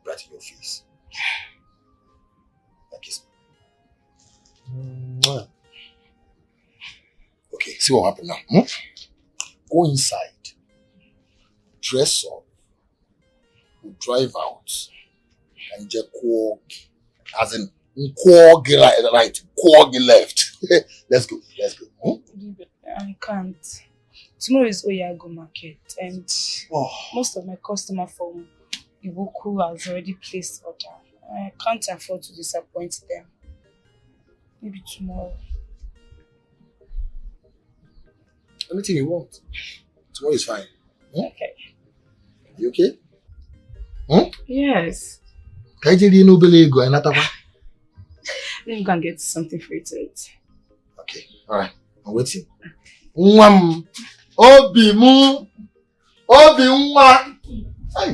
Right in your face. Now kiss me. Okay, see what happened now. Go inside. Dress up. We'll drive out. And just quark. As in, quark right. Quark left. Let's go. Let's go. I can't. Tomorrow is Oyago market and most of my customer from Ibuku has already placed order. I can't afford to disappoint them. Maybe tomorrow. Anything you want. Tomorrow is fine. Okay. You okay? Yes. Let me go and get something for you to eat. Okay. Alright. I'm waiting. Mwam. Obi mu. Obi nwa. Hey.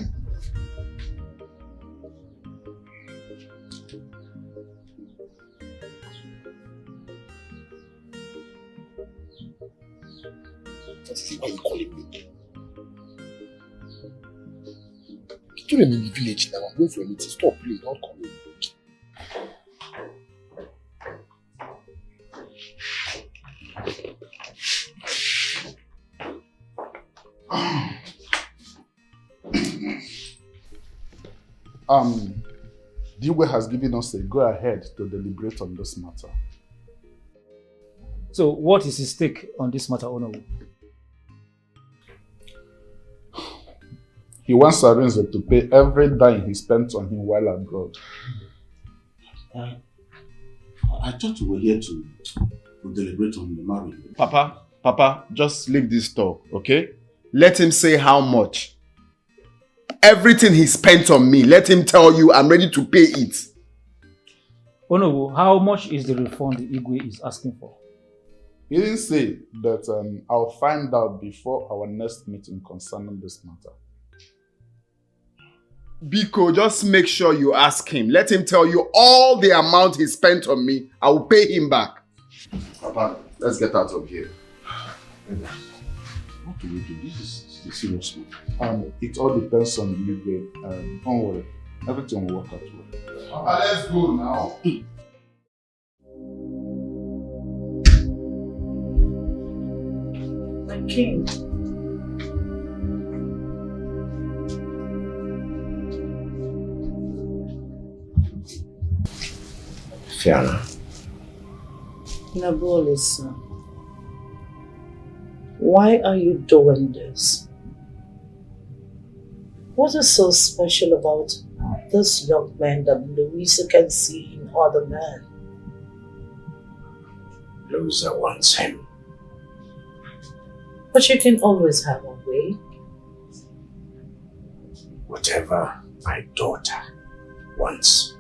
What is it? Why are you calling me? You don't in the village now. I'm going for a meeting. Stop, please. Don't call me. Dewey has given us a go-ahead to deliberate on this matter. So, what is his stake on this matter, Honorable? He wants Arinze to pay every dime he spent on him while abroad. I thought we were here to deliberate on the marriage. Papa, just leave this talk, okay? Let him say how much. Everything he spent on me, let him tell you I'm ready to pay it. Honorable, how much is the refund the Igwe is asking for? He didn't say, but I'll find out before our next meeting concerning this matter. Biko, just make sure you ask him. Let him tell you all the amount he spent on me. I will pay him back. Papa, let's get out of here. What do we do? This is the serious matter. It all depends on you, babe. Don't worry. Everything will work out well. Papa, let's go now. My king. Fiona. Nabulisa, why are you doing this? What is so special about this young man that Louisa can see in other men? Louisa wants him. But you can always have a way. Whatever my daughter wants,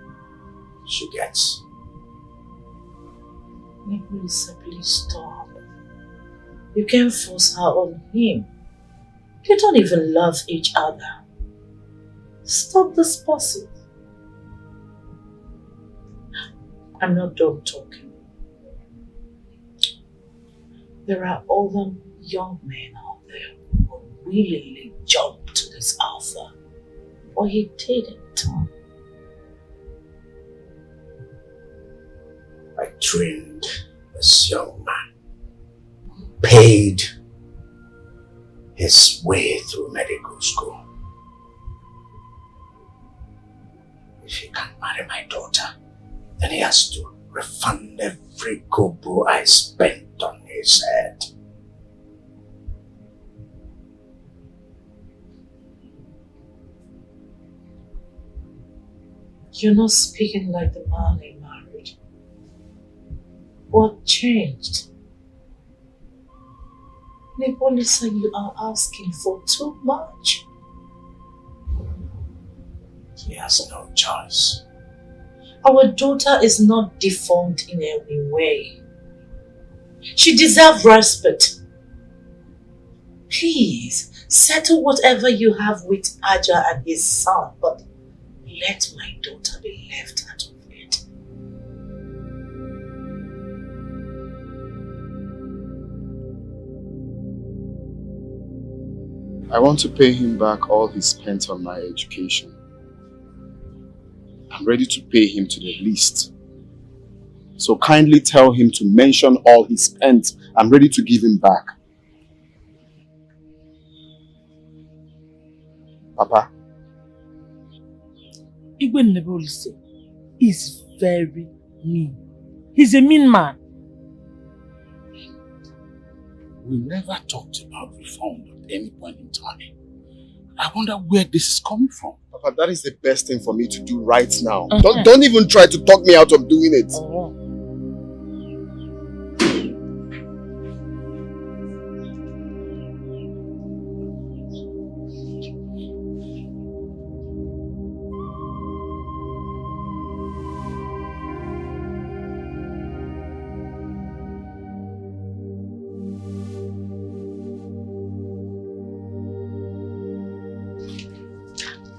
she gets. Louisa, please stop. You can't force her on him. You don't even love each other. Stop this pursuit. I'm not done talking. There are other young men out there who will willingly jump to the his offer, or he didn't. I trained this young man, paid his way through medical school. If he can't marry my daughter, then he has to refund every kobo I spent on his head. You're not speaking like the man I married. What changed? Nebolisa, you are asking for too much. He has no choice. Our daughter is not deformed in any way. She deserves respect. Please, settle whatever you have with Aja and his son, but let my daughter be left out of it. I want to pay him back all he spent on my education. I'm ready to pay him to the least. So kindly tell him to mention all he spent. I'm ready to give him back. Papa? Igwe Nebolise is very mean. He's a mean man. We never talked about reform at any point in time. I wonder where this is coming from. Papa, that is the best thing for me to do right now. Don't even try to talk me out of doing it.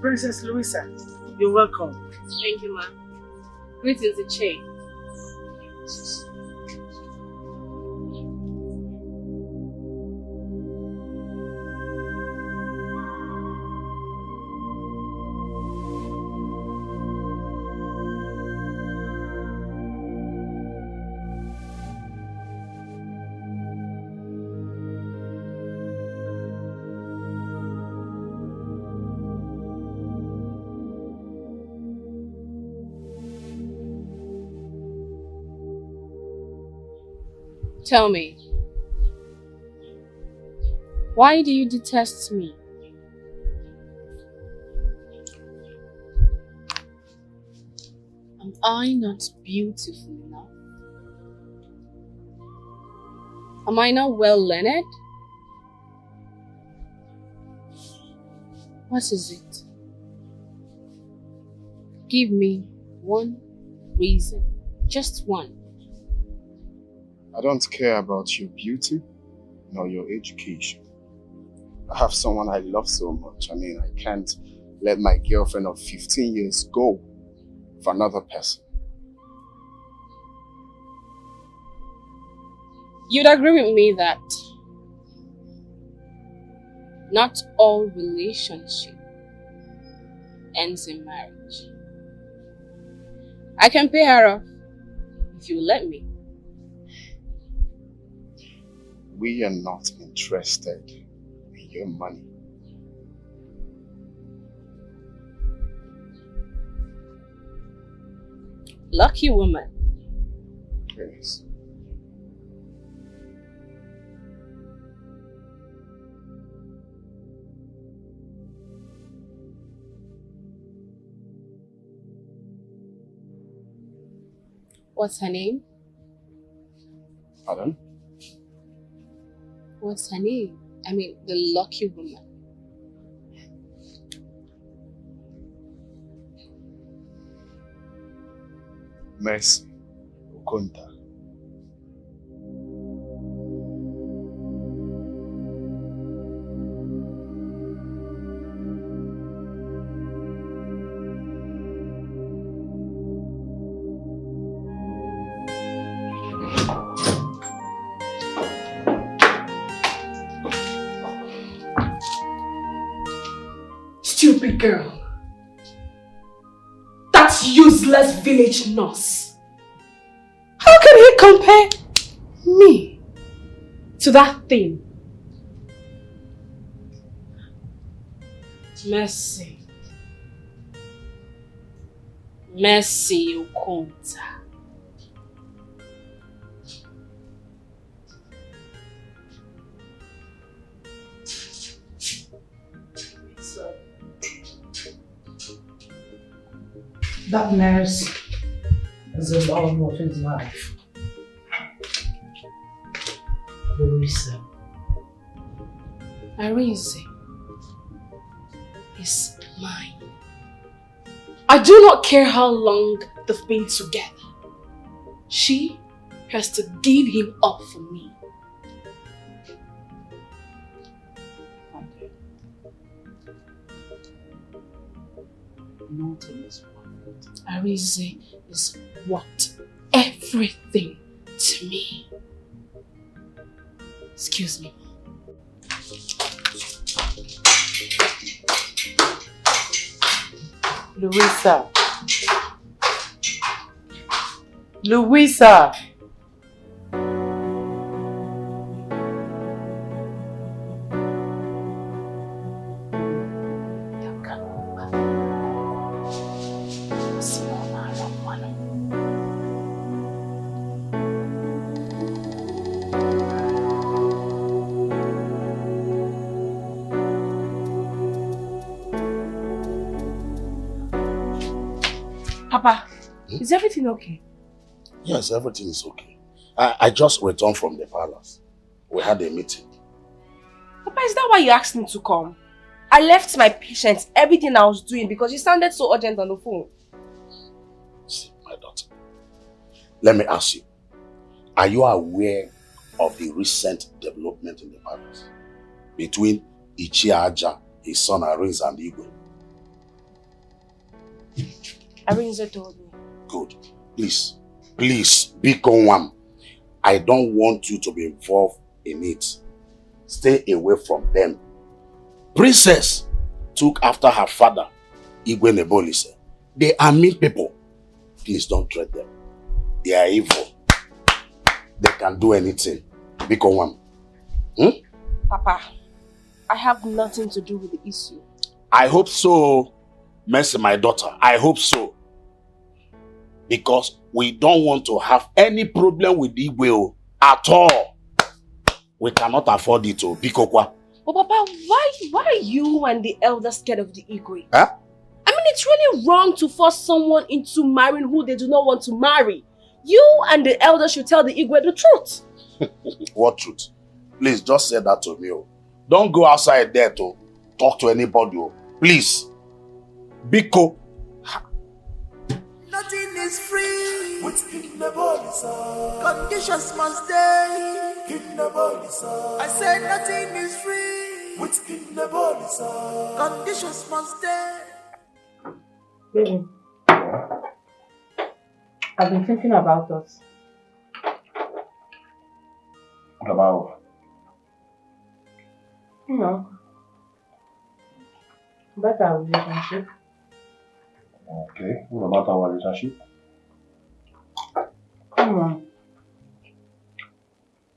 Princess Louisa, you're welcome. Thank you, ma'am. Greetings, Iche. Tell me, why do you detest me? Am I not beautiful enough? Am I not well learned? What is it? Give me one reason, just one. I don't care about your beauty nor your education. I have someone I love so much. I mean, I can't let my girlfriend of 15 years go for another person. You'd agree with me that not all relationship ends in marriage. I can pay her off if you let me. We are not interested in your money. Lucky woman. Yes. What's her name? Pardon? What's her name? I mean, the lucky woman. Mercy Okonta. stupid girl. That useless village nurse. How can he compare me to that thing? Mercy. Mercy Okonta. That nurse is a lot of what is life. Louisa. Arinze is mine. I do not care how long they've been together. She has to give him up for me. Nothing is worth it. Arinze is worth everything to me. Excuse me. Louisa. Louisa. Papa, is everything okay? Yes, everything is okay. I just returned from the palace. We had a meeting. Papa, is that why you asked me to come? I left my patients, everything I was doing because you sounded so urgent on the phone. See, my daughter, let me ask you, are you aware of the recent development in the palace between Ichiaja, his son Arinze, and Igwe? Arinze told me. Good. Please, be calm. I don't want you to be involved in it. Stay away from them. Princess took after her father, Igwe Nebolise. They are mean people. Please don't treat them. They are evil. They can do anything. Be calm. Papa, I have nothing to do with the issue. I hope so, Mercy, my daughter. I hope so. Because we don't want to have any problem with Igwe at all. We cannot afford it to Bikokwa. But Papa, why are you and the elders scared of the Igwe? Huh? I mean, it's really wrong to force someone into marrying who they do not want to marry. You and the elders should tell the Igwe the truth. What truth? Please, just say that to me. Don't go outside there to talk to anybody. Please. Biko. Nothing is free. With conditions must stay. I said nothing is free. With conditions must stay. Baby, I've been thinking about us. What about? You know, about our relationship. Okay, what about our relationship? Come on.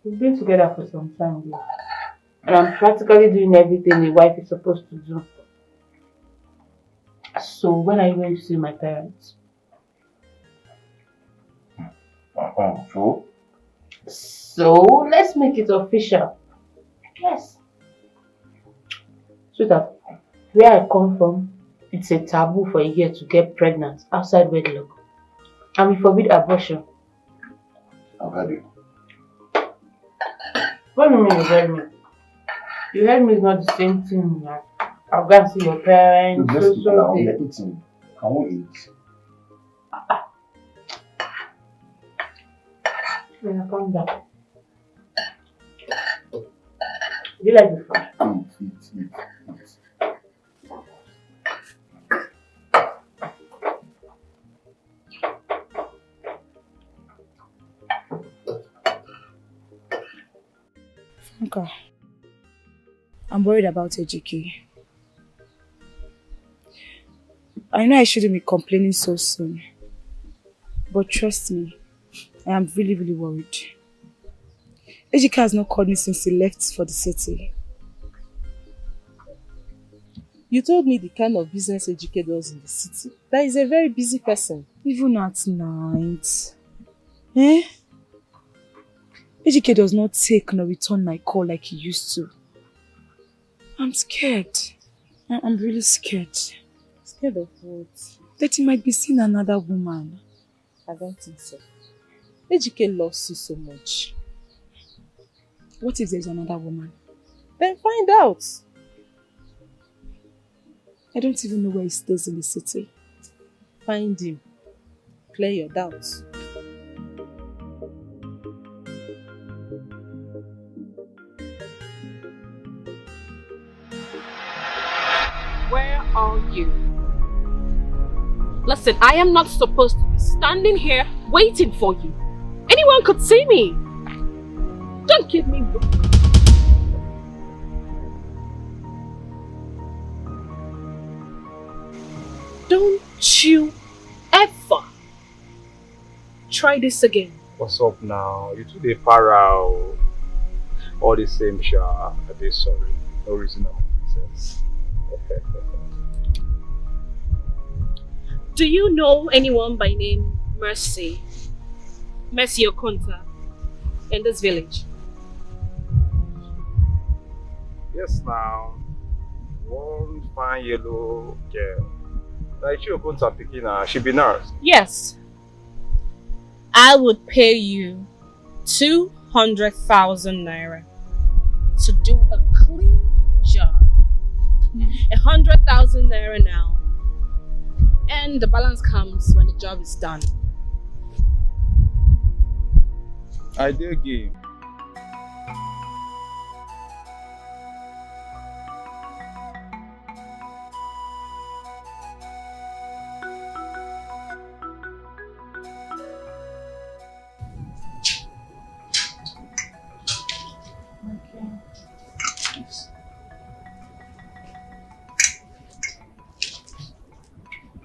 We've been together for some time now. And I'm practically doing everything a wife is supposed to do. So when are you going to see my parents? So let's make it official. Yes. Sweetheart, where I come from, it's a taboo for a girl to get pregnant outside wedlock. And we forbid abortion. I've heard you. What do you mean you heard me? You heard me is not the same thing. Like, I'll go and see your parents. Eating. Can we eat? Yeah, calm down. Do you like the food? Eat. Franca, I'm worried about Ejike. I know I shouldn't be complaining so soon. But trust me, I am really, really worried. Ejike has not called me since he left for the city. You told me the kind of business Ejike does in the city. That is a very busy person. Even at night. Ejike does not take nor return my call like he used to. I'm scared. I'm really scared. Scared of what? That he might be seeing another woman. I don't think so. Ejike loves you so much. What if there's another woman? Then find out. I don't even know where he stays in the city. Find him. Clear your doubts. Where are you? Listen, I am not supposed to be standing here waiting for you. Anyone could see me. Don't give me... Don't you ever try this again. What's up now? You two dey para o. All the same sha. I dey sorry. No reason I'm princess. Do you know anyone by name Mercy? Mercy Okonta in this village? Yes now. One fine yellow girl. Like she opens her picking her, she be nurse. Yes. I would pay you 200,000 naira to do a clean job. 100,000 naira now. And the balance comes when the job is done. I dare game.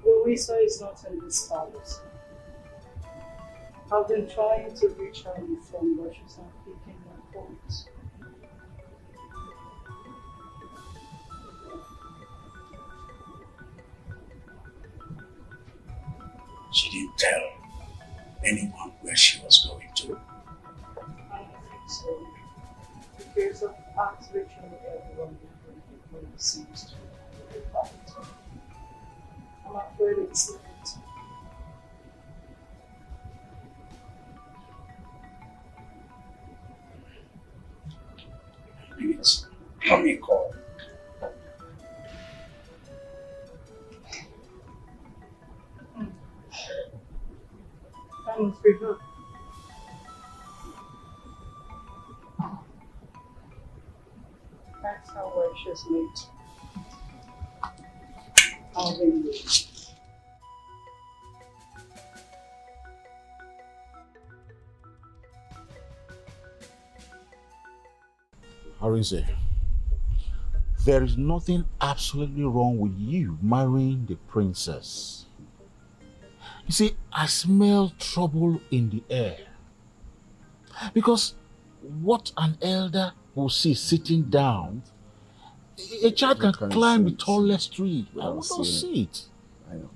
Louisa is not in this house. I've been trying to reach her on the phone, but she's not picking my calls. She didn't tell anyone where she was going to. I don't think so. Because of asked literally everyone when it seems to be right. I'm afraid it's late. Minutes. Let me call. That must be her. That's how well she's late. I'll ring you. Arinze, there is nothing absolutely wrong with you marrying the princess. You see, I smell trouble in the air. Because what an elder will see sitting down, a child can climb the tallest tree. I will not see it. I know.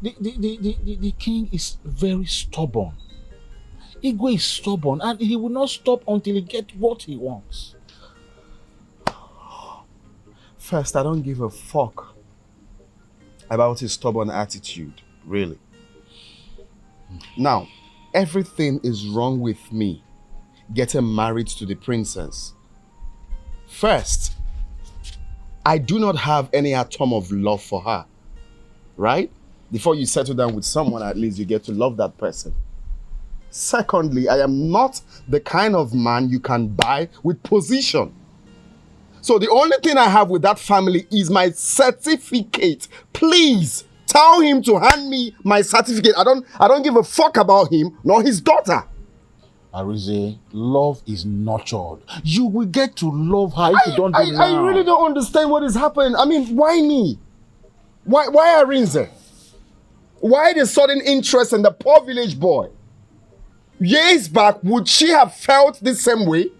The king is very stubborn. Igwe is stubborn and he will not stop until he gets what he wants. First, I don't give a fuck about his stubborn attitude, really. Now, everything is wrong with me getting married to the princess. First, I do not have any atom of love for her, right? Before you settle down with someone, at least you get to love that person. Secondly, I am not the kind of man you can buy with position. So the only thing I have with that family is my certificate. Please tell him to hand me my certificate. I don't give a fuck about him nor his daughter. Arize, love is nurtured. You will get to love her if you don't do I really don't understand what is happening. I mean, why me? Why Arinze? Why the sudden interest in the poor village boy? Years back, would she have felt the same way?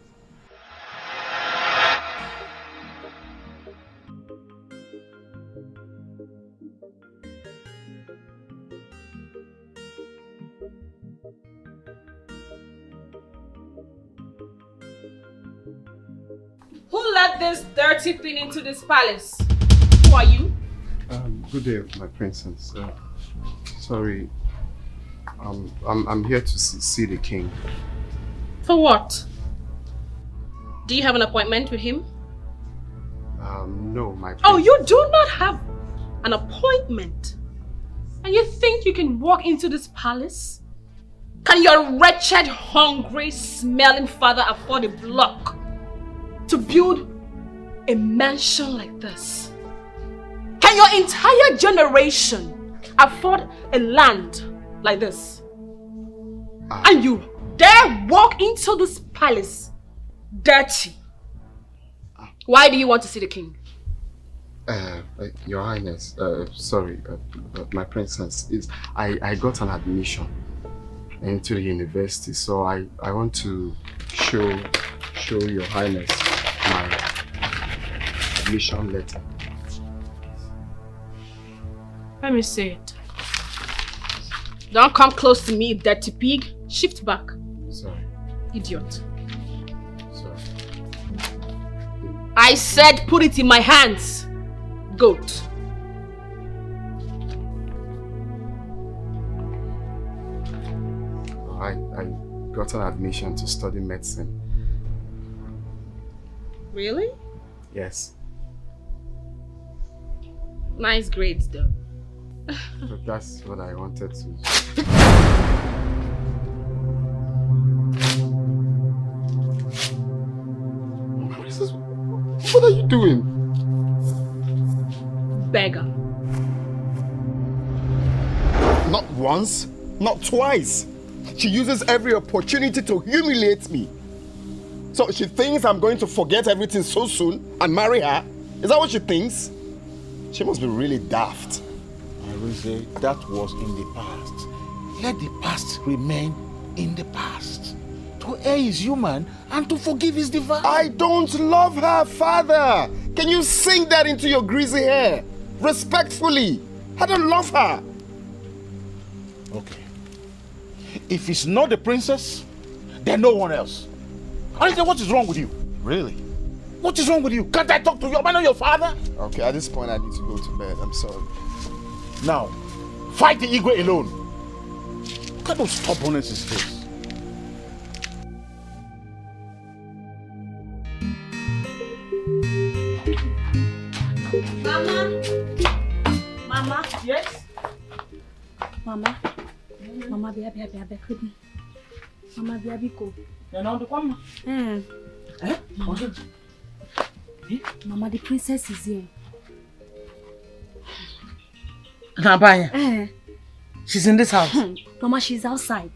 Who let this dirty thing into this palace? Who are you? Good day, my princess. Sorry, I'm here to see the king. For what? Do you have an appointment with him? No, my Oh, you do not have an appointment? And you think you can walk into this palace? Can your wretched, hungry, smelling father afford a block to build a mansion like this? Can your entire generation afford a land like this? And you dare walk into this palace dirty? Why do you want to see the king? Your Highness, sorry, but my princess, I got an admission into the university, so I want to show Your Highness my admission letter. Let me see it. Don't come close to me, dirty pig. Shift back. Sorry. Idiot. Sorry. I said put it in my hands. Goat. I got an admission to study medicine. Really? Yes. Nice grades though. But that's what I wanted to. What are you doing? Beggar. Not once, not twice. She uses every opportunity to humiliate me. So she thinks I'm going to forget everything so soon and marry her? Is that what she thinks? She must be really daft. Arize, that was in the past. Let the past remain in the past. To err is human and to forgive is divine. I don't love her, father. Can you sing that into your greasy hair? Respectfully. I don't love her. Okay. If it's not the princess, then no one else. Arize, what is wrong with you? Really? What is wrong with you? Can't I talk to you? Am I not your father? Okay, at this point I need to go to bed. I'm sorry. Now, fight the Igwe alone. What kind of stubbornness is this? Mama? Mama? Yes? Mama? Mama, be couldn't. Mama, be go. You know the come? Mama. Mama, the princess is here. Nabaya. She's in this house. Mama, she's outside.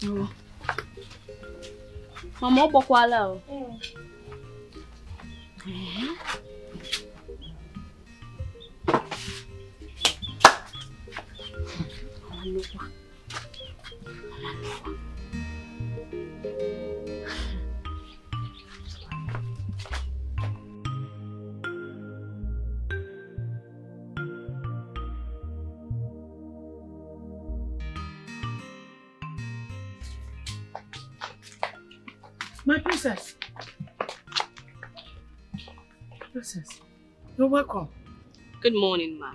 Oh. Mama, bokwala. My princess. Princess, you're welcome. Good morning, ma.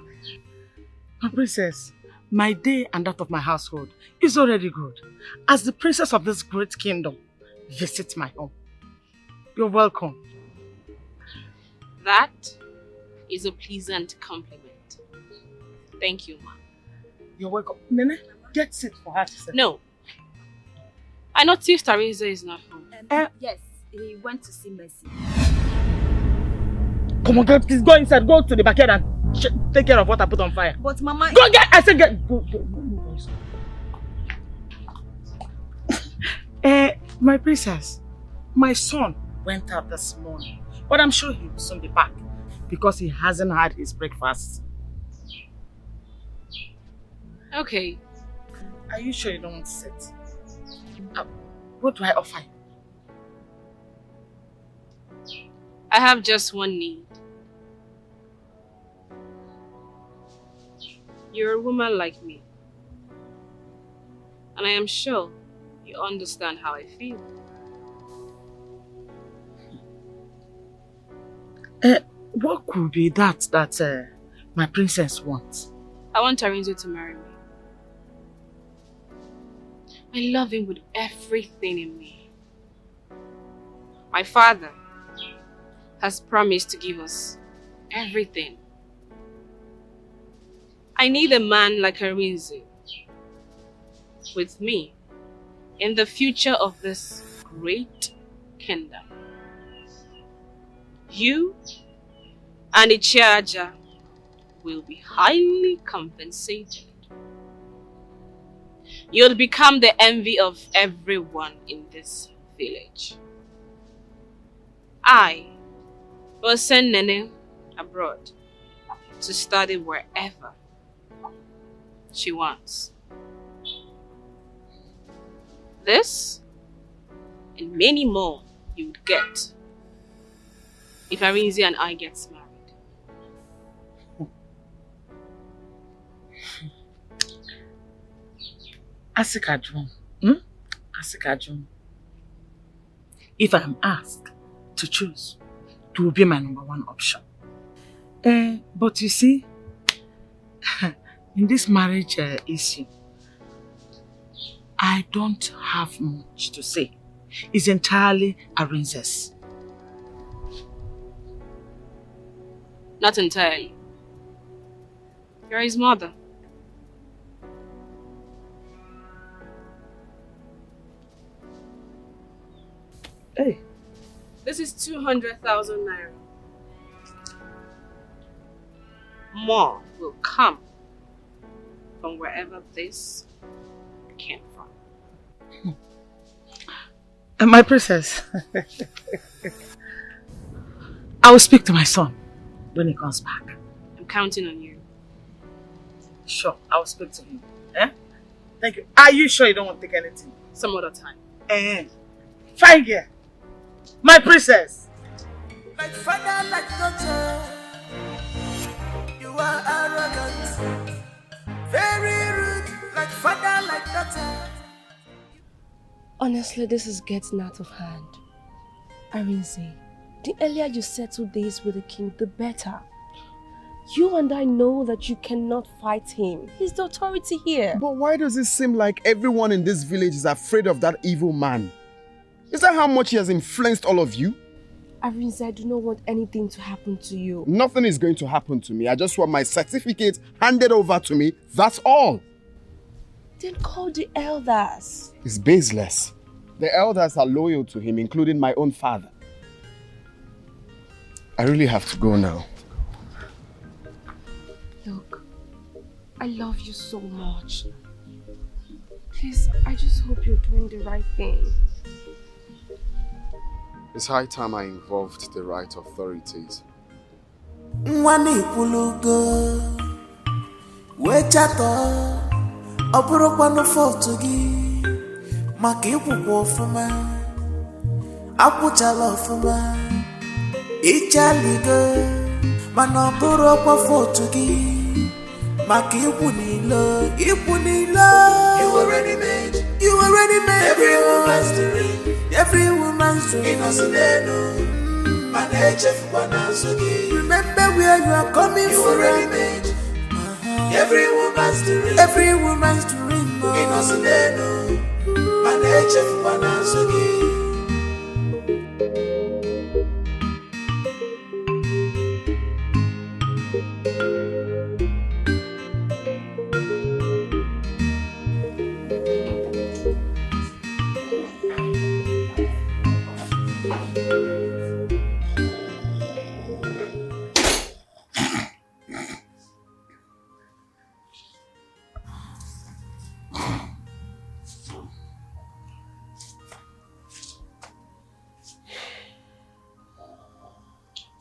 My princess, my day and that of my household is already good. As the princess of this great kingdom, visit my home. You're welcome. That is a pleasant compliment. Thank you, ma. You're welcome. Nene, get seat for her to sit. No. I noticed Arize is not home. Yes, he went to see Mercy. Come on, girl, please go inside. Go to the backyard and take care of what I put on fire. But Mama... Go get... I said get... Go. My princess, my son went out this morning, but I'm sure he will soon be back because he hasn't had his breakfast. Okay. Are you sure you don't want to sit? What do I offer you? I have just one need. You're a woman like me. And I am sure you understand how I feel. What could be that my princess wants? I want Arinze to marry me. I love him with everything in me. My father has promised to give us everything. I need a man like Arinze with me in the future of this great kingdom. You and Ichiaja will be highly compensated. You'll become the envy of everyone in this village. I will send Nene abroad to study wherever she wants. This and many more you would get if Arinze and I get married. Asikajun. Asikajun. If I'm asked to choose, it will be my #1 option. But you see, in this marriage issue, I don't have much to say. It's entirely Arinze's. Not entirely. You're his mother. Hey. This is 200,000 naira. More will come from wherever this came from. My princess, I will speak to my son when he comes back. I'm counting on you. Sure, I will speak to him. Thank you. Are you sure you don't want to take anything? Some other time. Fine, girl. My princess. Like Fada, like daughter, you are arrogant, very rude. Like Fada, like daughter. Honestly, this is getting out of hand. Arinze, the earlier you settle days with the king, the better. You and I know that you cannot fight him. He's the authority here. But why does it seem like everyone in this village is afraid of that evil man? Is that how much he has influenced all of you? Arinze, I do not want anything to happen to you. Nothing is going to happen to me. I just want my certificate handed over to me. That's all. Then call the elders. It's baseless. The elders are loyal to him, including my own father. I really have to go now. Look, I love you so much. Please, I just hope you're doing the right thing. It's high time I involved the right authorities. Nwani pulugo, wechato, oburukwanu foto gi, maka ikwukwo ofuma, akwụchala ofuma, ichaligo, mana oburukwa foto gi, maka ikwu nilo. You already made, every woman's dream. Every woman's dream. Remember where you are coming from. You already made every woman's dream. Every woman's dream.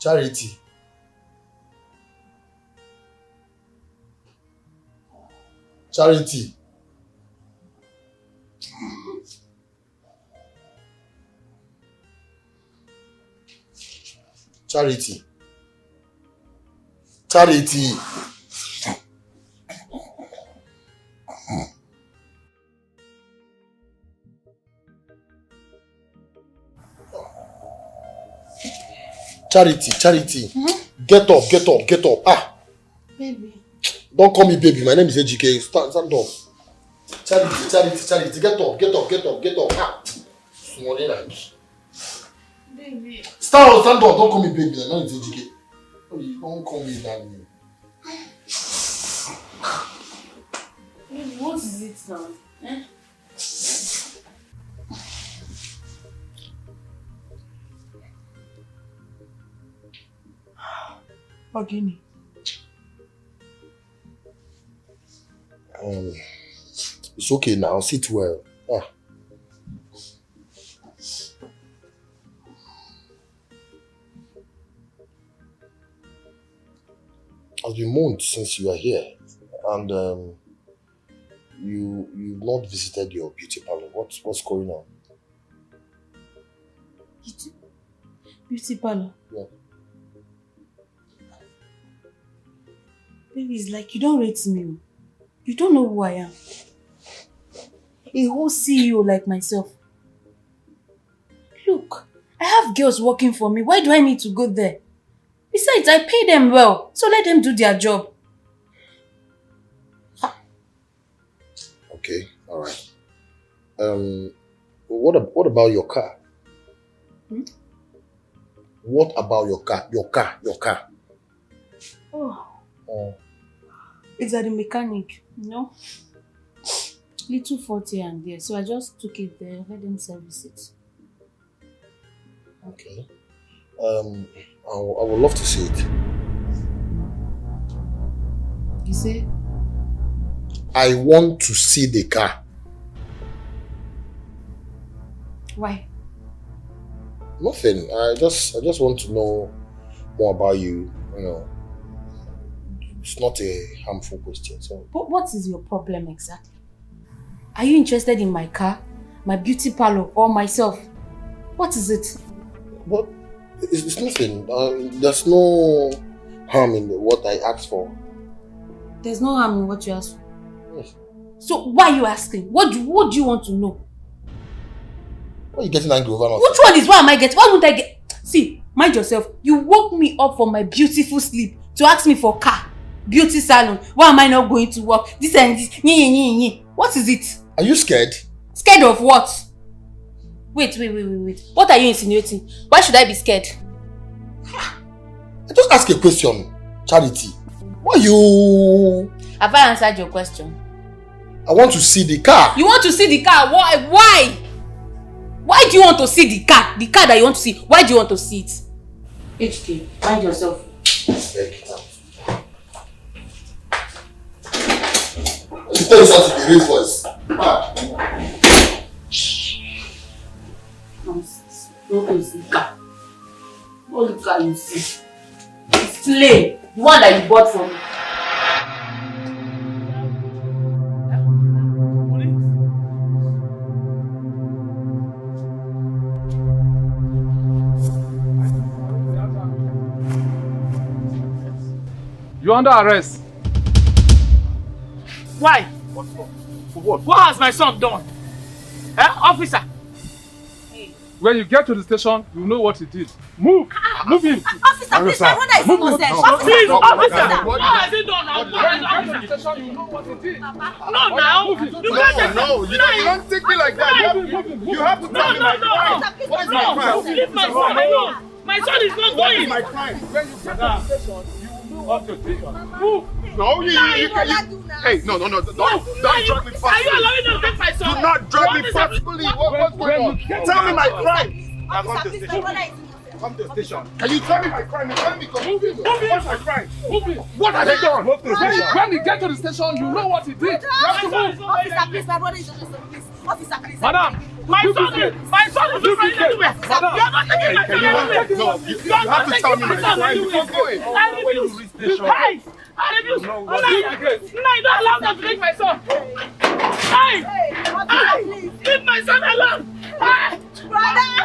Charity. Charity. Charity. Charity. Charity, Charity. Get up, get up, get up. Ah. Baby. Don't call me baby. My name is EJK. Stand up. Charity, Charity, Charity. Get up, get up, get up, get up. Ah. Morning like. Baby. Stand up, stand up. Don't call me baby. My name is EJK. Don't call me that name. Baby, what is it now? Eh? Ogini. It's okay now. Sit well. Ah. It's been months since you are here, and you've not visited your beauty parlor. What's going on? Beauty parlor? Yeah. Baby, it's like you don't rate me. You don't know who I am. A whole CEO like myself. Look, I have girls working for me. Why do I need to go there? Besides, I pay them well, so let them do their job. Okay, all right. What about your car? What about your car? Your car. Oh. It's at the mechanic, you know? Little fault here and there, so I just took it there, let them service it. Okay. I would love to see it. You say? I want to see the car. Why? Nothing. I just want to know more about you. You know, it's not a harmful question. So. But what is your problem exactly? Are you interested in my car, my beauty parlor, or myself? What is it? But it's nothing. There's no harm in what I asked for. There's no harm in what you asked for? Yes. So why are you asking? What do you want to know? What are you getting angry over? Which one is what am I getting? Why won't I get? See, mind yourself. You woke me up from my beautiful sleep to ask me for car, beauty salon. Why am I not going to work? This and this. What is it? Are you scared? Scared of what? Wait. What are you insinuating? Why should I be scared? I just ask a question, Charity. Why you? Have I answered your question? I want to see the car. You want to see the car? Why? Why do you want to see the car? The car that you want to see. Why do you want to see it? HK, mind yourself. You tell yourself to be raised voice. Nonsense. Don't see the car. All the car you see. It's plain. The one that you bought from me. You're under arrest. Why? What for? For what? What has my son done? Officer? When you get to the station, you know what he did. Move! Move him! Officer, please, my brother is innocent. Please, officer! What has he done now? When you get to the station, you know what he did. No, now! You don't take me like that. You have to tell me my crime. What is my crime? Leave my son alone! My son is not What going! is my crime? When you get to the station, you will know what to do. Move! No, you can't. Hey, no, don't drag me forcefully. Are you allowing them to take my son? Do not drag me forcefully. What's going on? Tell me my crime. Now come to the station. Come to the station. Can you tell me my crime? Tell me, what's my crime? Move it. What have I done? Move to the station. When you get to the station, you know what he did. You have to move. Officer, please, my brother is innocent. Please, officer, please. Madam, My son is not going anywhere. You are not taking my son anywhere. No, you have to tell me my son before going. I refuse. Hey! I refuse. No, you don't allow them to take my son. Hey! Hey! Leave my son alone. Hey! Brother!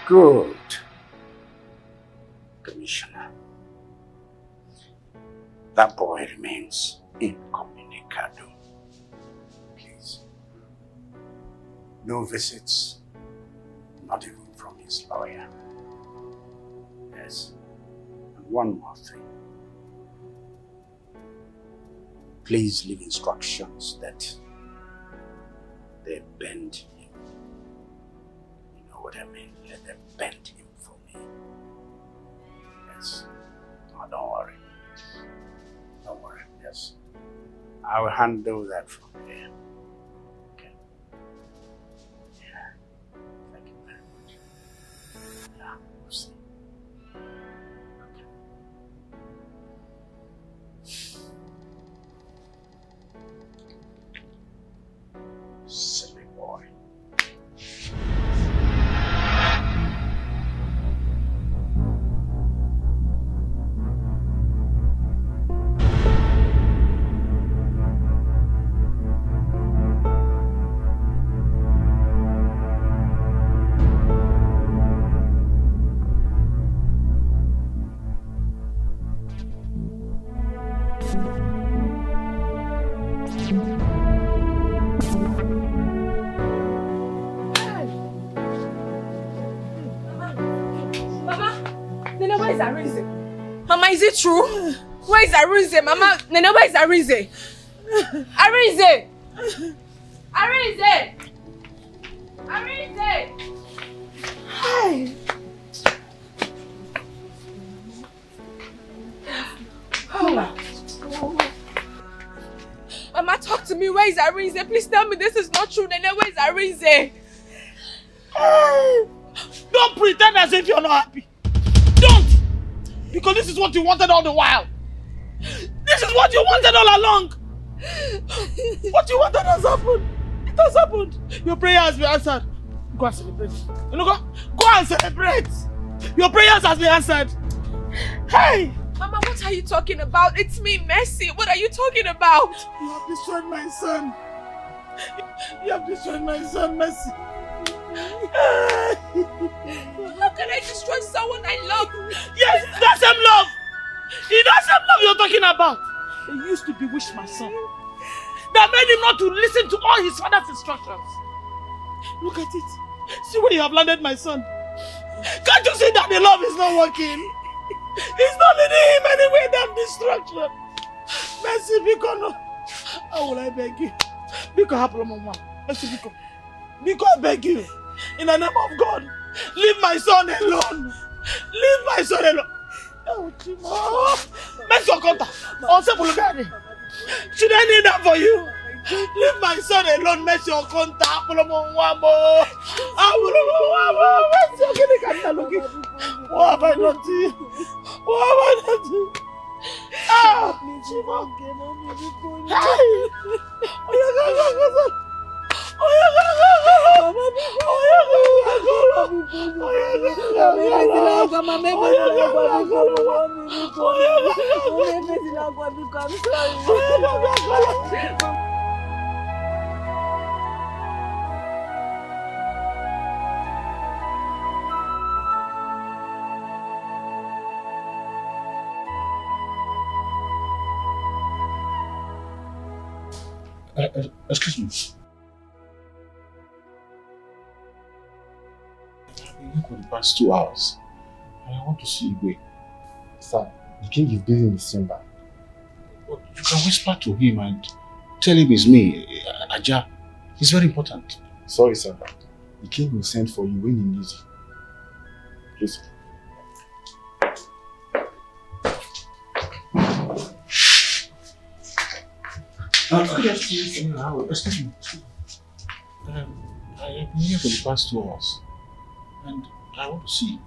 Good. Commissioner. That boy remains incommunicado. Please. No visits, not even from his lawyer. Yes. And one more thing. Please leave instructions that they bend him. You know what I mean? Let them bend him for me. Yes. No, don't worry. Don't worry. Yes. I will handle that from here. Okay. Yeah. Thank you very much. Yeah, we'll see. Silly boy. Mama, is it true? Where is Arinze? Mama, Nene, where is Arinze? Arinze! Arinze! Arinze! Hi. Mama, talk to me. Where is Arinze? Please tell me this is not true. Nene, where is Arinze? Don't pretend as if you're not happy. Don't! Because this is what you wanted all the while. This is what you wanted all along. What you wanted has happened. It has happened. Your prayer has been answered. Go and celebrate. You know, go and celebrate. Your prayers has been answered. Hey! Mama, what are you talking about? It's me, Mercy. What are you talking about? You have destroyed my son. You have destroyed my son, Mercy. How can I destroy someone I love? Yes, that's same love. It's that same love you're talking about. They used to bewitch my son. That made him not to listen to all his father's instructions. Look at it. See where you have landed my son. Can't you see that the love is not working? It's not leading him anywhere than destruction. Mercy, Biko, no. How will I beg you? Biko, happen, Mama. Mercy, Biko. Biko, I beg you. In the name of God, leave my son alone. Leave my son alone. Oh, Chimo. Make your contact. Should I need that for you? Leave my son alone. Make your contact. What have I done to you? What have I done to you? Ah, Chimo. Hey! Excuse me. I've been here for the past 2 hours. And I want to see Igwe. Sir, the king is busy in his chamber. But you can whisper to him and tell him it's me, Aja. It's very important. Sorry, sir. The king will send for you when he needs you. Please. Excuse me. I have been here for the past 2 hours. And I want to see you.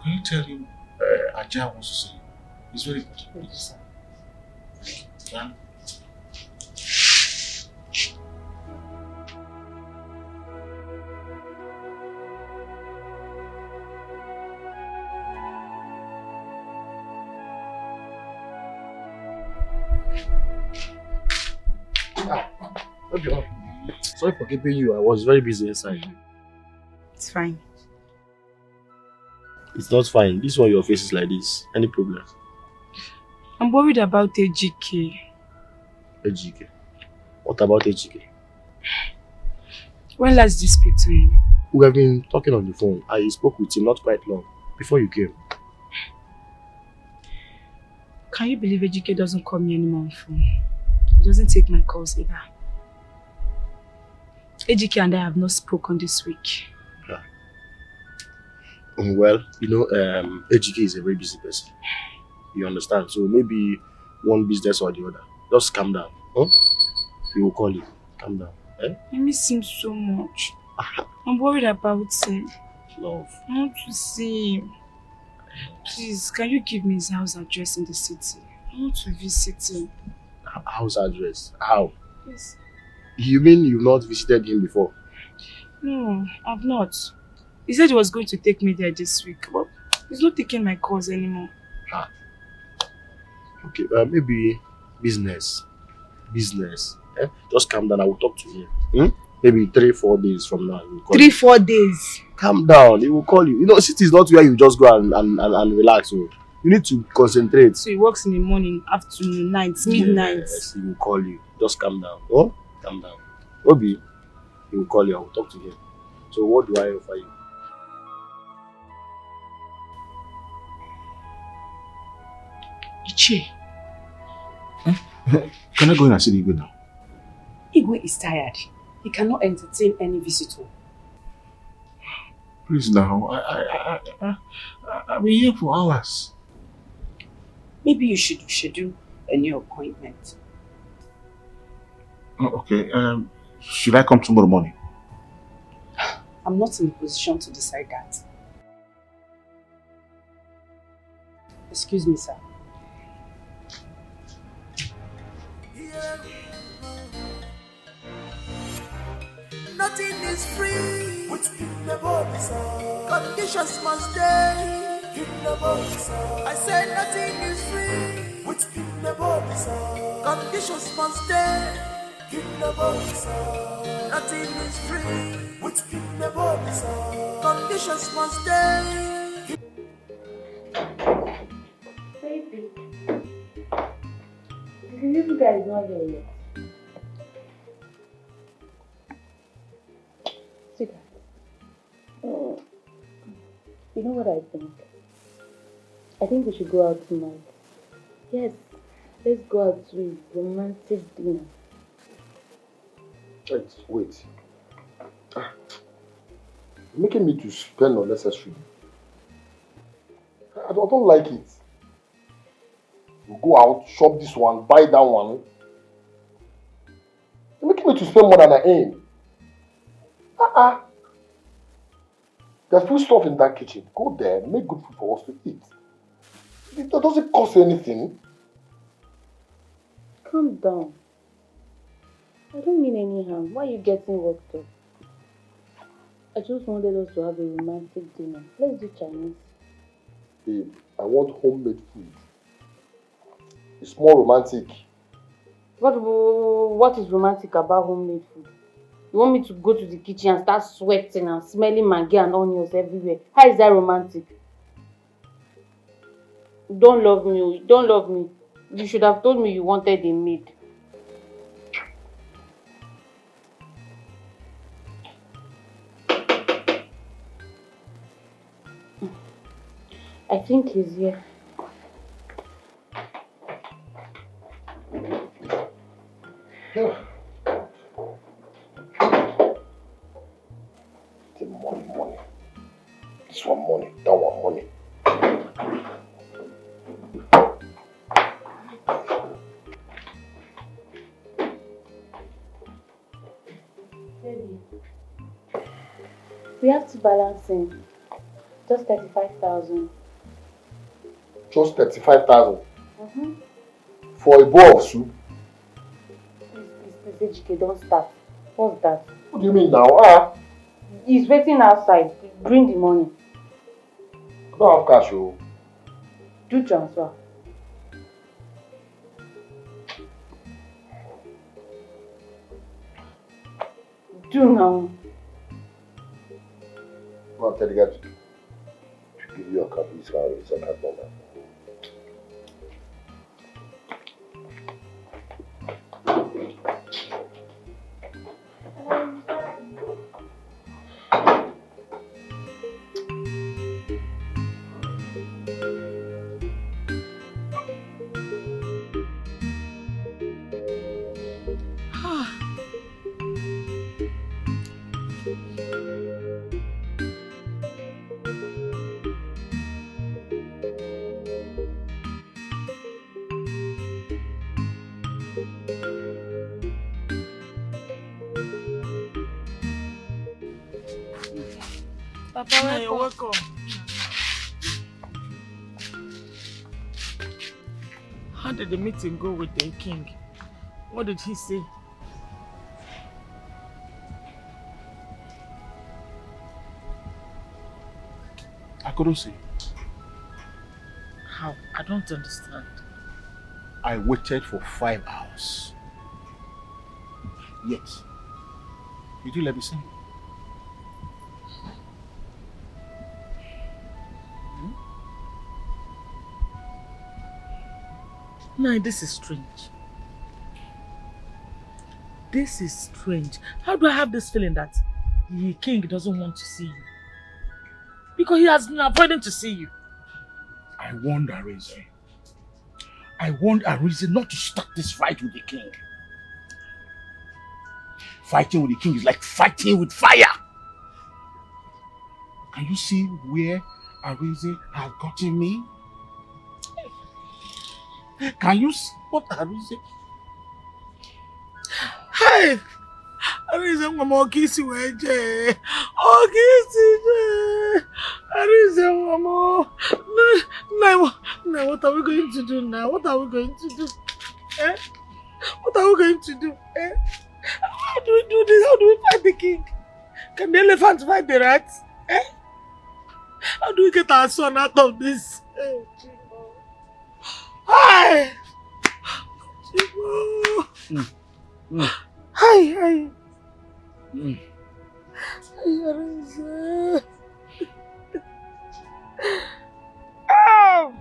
Can you tell him Aja wants to see you? It's very important. Yeah. Sorry for keeping you. I was very busy inside. It's fine. It's not fine. This one your face is like this. Any problem? I'm worried about AGK. AGK? What about AGK? When last did you speak to him? We have been talking on the phone. I spoke with him not quite long before you came. Can you believe AGK doesn't call me anymore on phone? He doesn't take my calls either. AGK and I have not spoken this week. Yeah. Well, you know, AGK is a very busy person. You understand? So maybe one business or the other. Just calm down. Huh? He will call you. Calm down. Eh? I miss him so much. I'm worried about him. Love. I want to see him. Please, can you give me his house address in the city? I want to visit him. House address? How? Yes. You mean you've not visited him before? No, I've not. He said he was going to take me there this week, but he's not taking my calls anymore. Ah. Okay, maybe business. Business. Eh? Just calm down, I will talk to him. Maybe 3-4 days from now. 3-4 days. Calm down, he will call you. You know, city is not where you just go and relax. So you need to concentrate. So he works in the morning, afternoon, night, midnight. Yes, he will call you. Just calm down. Oh? Calm down. Obi, he will call you. I will talk to him. So what do I offer you? Ichie. Can I go in and see the Igwe now? Igwe is tired. He cannot entertain any visitor. Please now. I've been here for hours. Maybe you should schedule a new appointment. Oh, okay. Should I come tomorrow morning? I'm not in a position to decide that. Excuse me, sir. Nothing is free. What's in the body, sir? Conditions must stay. In the body, sir. I said nothing is free. What's in the body, sir? Conditions must stay. In the body, sir. Nothing is free. What's in the body, sir? Conditions must stay. Baby, the little guy is not here yet. Sweetheart, you know what I think? I think we should go out tonight. Yes, let's go out to a romantic dinner. Wait. You're making me to spend unnecessarily. I don't like it. You go out, shop this one, buy that one. You're making me to spend more than I aim. There's food stuff in that kitchen. Go there, make good food for us to eat. It doesn't cost you anything. Calm down. I don't mean any harm. Why are you getting worked up? I just wanted us to have a romantic dinner. Let's do Chinese. Babe, I want homemade food. It's more romantic. What is romantic about homemade food? You want me to go to the kitchen and start sweating and smelling maggi and onions everywhere? How is that romantic? You don't love me. You don't love me. You should have told me you wanted a maid. I think he's here. The money. This one money, that one money. Baby, we have to balance in. Just 35,000. Just 35,000. For a bowl of soup? Please, HK, don't start. What's that? What do you mean now? He's waiting outside. Bring the money. I don't have cash, oh. Do transfer. Do now. Come on, tell the guy to give you a card. It's a card number. Papa, you're welcome. How did the meeting go with the king? What did he say? I couldn't see. How? I don't understand. I waited for 5 hours. Yet, you didn't let me see. No, this is strange. This is strange. How do I have this feeling that the king doesn't want to see you? Because he has been avoiding to see you. I warned Arinze. I warned Arinze not to start this fight with the king. Fighting with the king is like fighting with fire. Can you see where Arinze has gotten me? Can you see what Arinze? Hey! Arinze mama kisi weje. Oh kisi. Arinze mama. Now what are we going to do now? What are we going to do? Eh? What are we going to do? Eh? How do we do this? How do we fight the king? Can the elephant fight the rats? Eh? How do we get our son out of this? Eh? Hi! Hi! Arinze. Oh!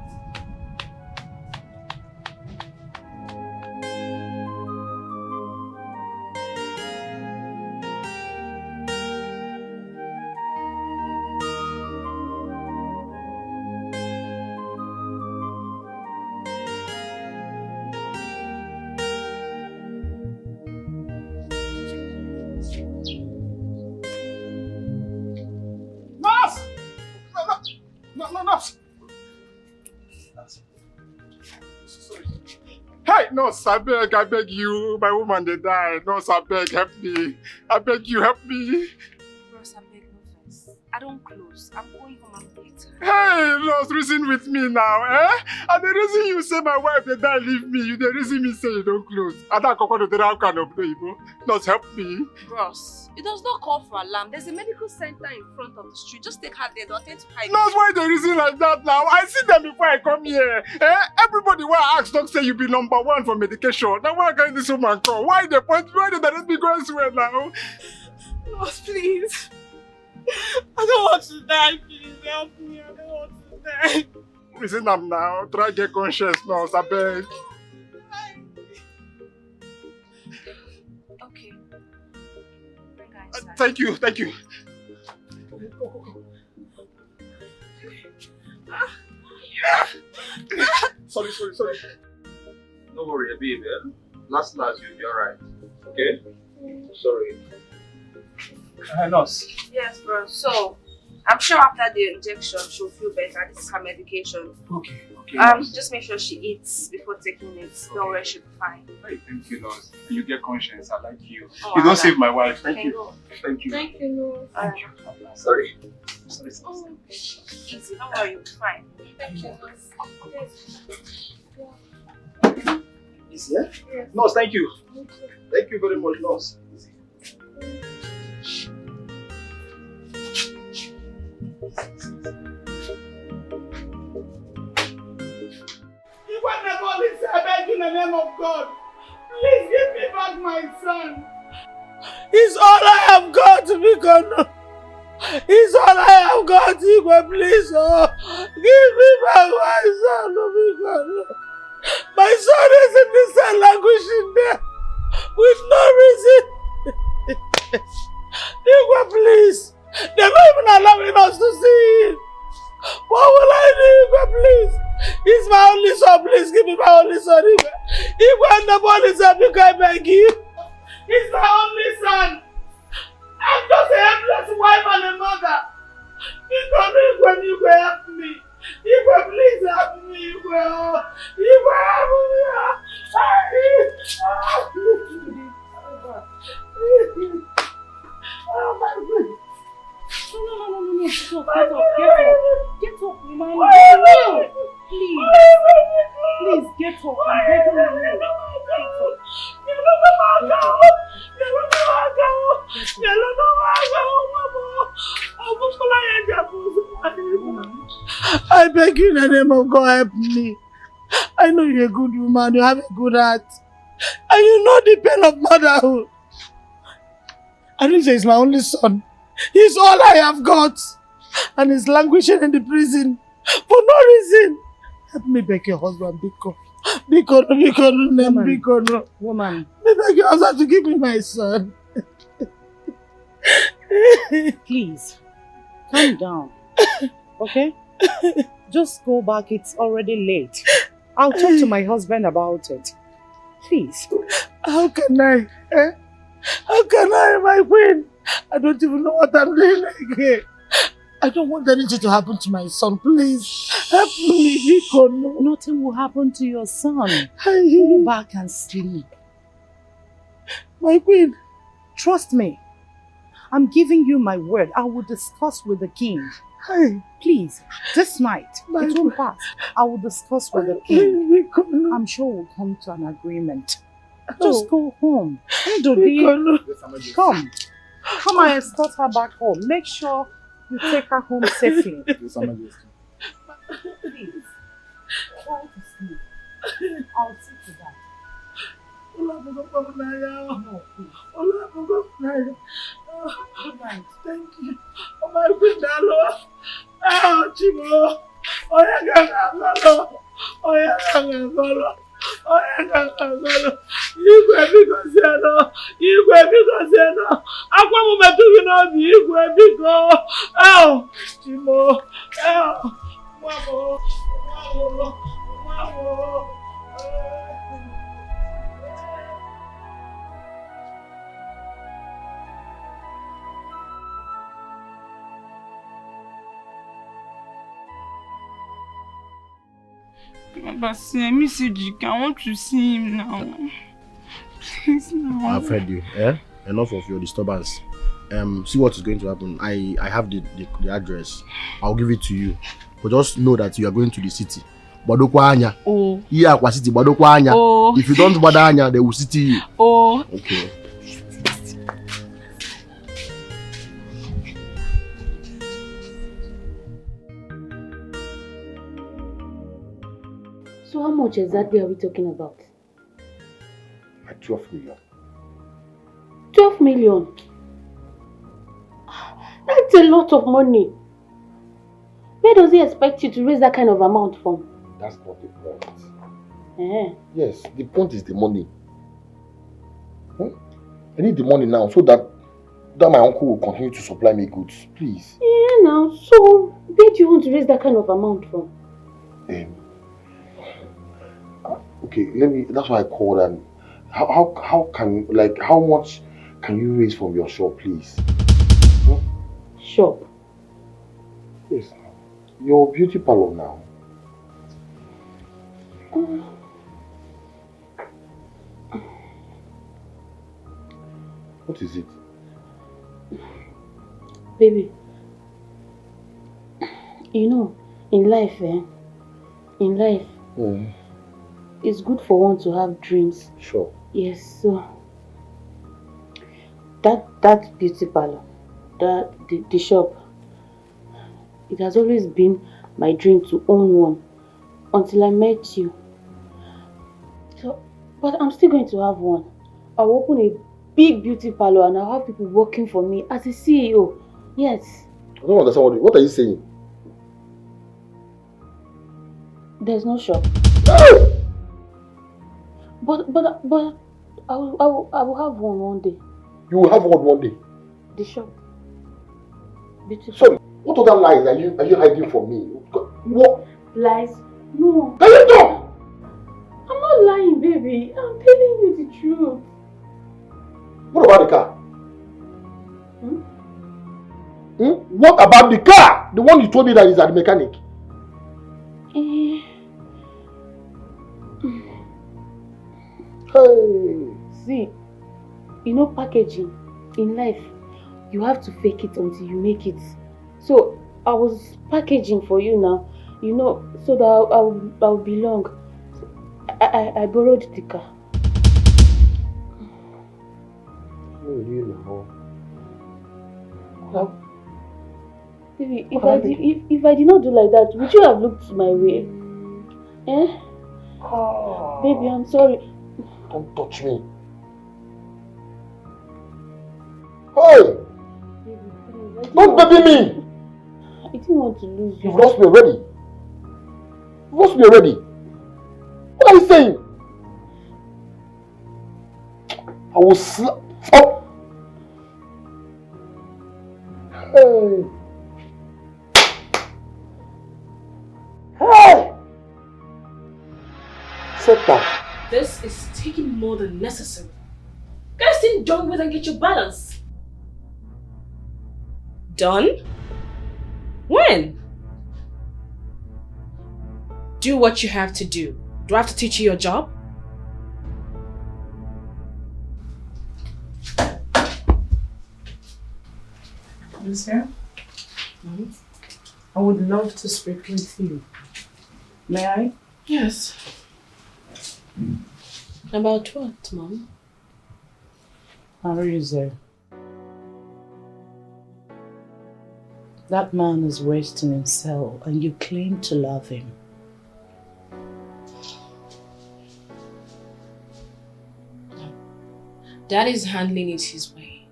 Hey, nurse, I beg you. My woman, they died. Nurse, I beg, help me. I beg you, help me. Bros, I beg no first. I don't close. I'm going home, I'm late. Hey, nurse, reason with me now, eh? And the reason you say my wife, they die, leave me, you the reason me say you don't close. I don't come to the kind of people. Nurse, help me. Bros, it does not call for alarm. There's a medical center in front of the street. Just take her there. Don't tend to hide. Nurse, why the reason like that now? I see them before I come here. Eh? Everybody will ask, don't say you be #1 for medication. Now why can't this woman come? Why the point? Why did that be going elsewhere now? Nurse, please. I don't want to die, please. Help me. I don't want to die. Reason I'm now. Try get conscious, nurse. I beg. Okay. Thank you. Sorry. No worry, baby. Last you'll be alright. Okay? Sorry. Nurse. Yes, bro. So, I'm sure after the injection, she'll feel better. This is her medication. Okay. Just make sure she eats before taking it. Don't worry, she'll be fine. Hey, thank you, nurse. You get conscience. I like you. Oh, You don't save my wife. Thank you. Thank you, Lord. Sorry. Oh, easy. Don't worry, you'll be fine. Thank you, Easy, eh? Yes. Nurse, thank you. Thank you very much, nurse. Even the police, I beg in the name of God, please give me back my son. He's all I have got, Bikono. He's all I have got, Igwe, please. Oh, give me back my son, Bikono. My son is in the cell languishing there with no reason. Igwe, please. They're not even allowing us to see him. What will I do, Igwe, please? He's my only son, please give me my only son, Igwe. Igwe and the police have you, I beg you. He's my only son. I'm just a helpless wife and a mother. Igwe, Igwe, help me. Igwe, please help me, Igwe. Igwe, help me. Oh my God. No. Get up, man. Please, get up. I'm begging you. I beg you in the name of God, help me. I know you're a good woman, you have a good heart. And you know the pain of motherhood. Arinze is my only son. He's all I have got. And he's languishing in the prison for no reason. Help me beg your husband, Biko. Biko. Woman. Me beg your husband to give me my son. Please, calm down. Okay? Just go back, it's already late. I'll talk to my husband about it. Please. How can I? How can I, my queen? I don't even know what I'm doing again. I don't want anything to happen to my son. Please, help me, Biko. Nothing will happen to your son. Go back and sleep. My queen. Trust me. I'm giving you my word. I will discuss with the king. Please, this night, it won't pass. I will discuss with the king. I'm sure we'll come to an agreement. Just go home. Come. Come and escort her back home. Make sure you take her home safely. Please. Try to sleep. I'll see to that. No, please. Good night. Thank you. Oh my goodness. Oh, Chimo. Oh, yeah, Igwe biko akwa mu metu gị n'obi Igwe biko Chimo Mwabo But I miss you, Jika. I want to see him now. Please, now. I've heard you. Enough of your disturbance. See what is going to happen. I have the address. I'll give it to you. But just know that you are going to the city. Badokwa Anya. Oh. Yeah, kwa city. Badokwa Anya. Oh. If you don't bother Anya, they will city you. Oh. Okay. So how much exactly are we talking about? 12 million. 12 million? That's a lot of money. Where does he expect you to raise that kind of amount from? That's not the point. Yes, the point is the money. I need the money now so that my uncle will continue to supply me goods. Please. Yeah, now, so where do you want to raise that kind of amount from? Okay, that's why I called. And how much can you raise from your shop, please? Shop? Yes, your beauty parlor now. What is it? Baby, you know, in life, it's good for one to have dreams. Sure. Yes, so that beauty parlor, the shop, it has always been my dream to own one until I met you. So, but I'm still going to have one. I'll open a big beauty parlor and I'll have people working for me as a CEO. Yes. I don't understand what are you saying? There's no shop. But I will have one day. You will have one day. The shop. Beautiful. So, what other lies are you hiding from me? What? Lies? No. Can you talk? I'm not lying, baby. I'm telling you the truth. What about the car? What about the car? The one you told me that is at the mechanic. Hey. See, you know packaging in life, you have to fake it until you make it. So I was packaging for you now, you know, so that I'll belong. I borrowed the car. Oh, you know. Well, baby, if I did not do like that, would you have looked my way? Eh? Oh. Baby, I'm sorry. Don't touch me. Hey! Baby, don't baby me! I didn't want to lose you. You've lost me already. You've lost me already. What are you saying? I will slap. Oh! Hey! Hey! Sit down. This is taking more than necessary. Guys, sit down with and get your balance. Done? When? Do what you have to do. Do I have to teach you your job? Lucia, I would love to speak with you. May I? Yes. About what, Mom? Arize. That man is wasting himself and you claim to love him. Dad is handling it his way.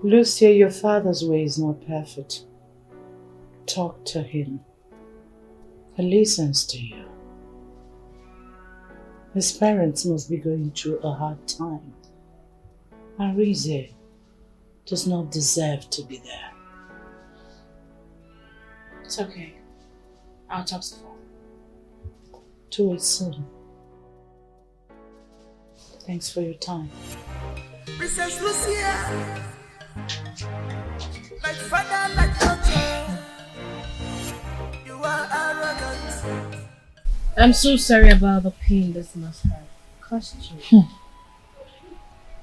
Lucia, your father's way is not perfect. Talk to him. He listens to you. His parents must be going through a hard time. Arize does not deserve to be there. It's okay. I'll talk to him. Do it soon. Thanks for your time. Princess Lucia, like Fada, like daughter, you are arrogant. I'm so sorry about the pain this must have cost you.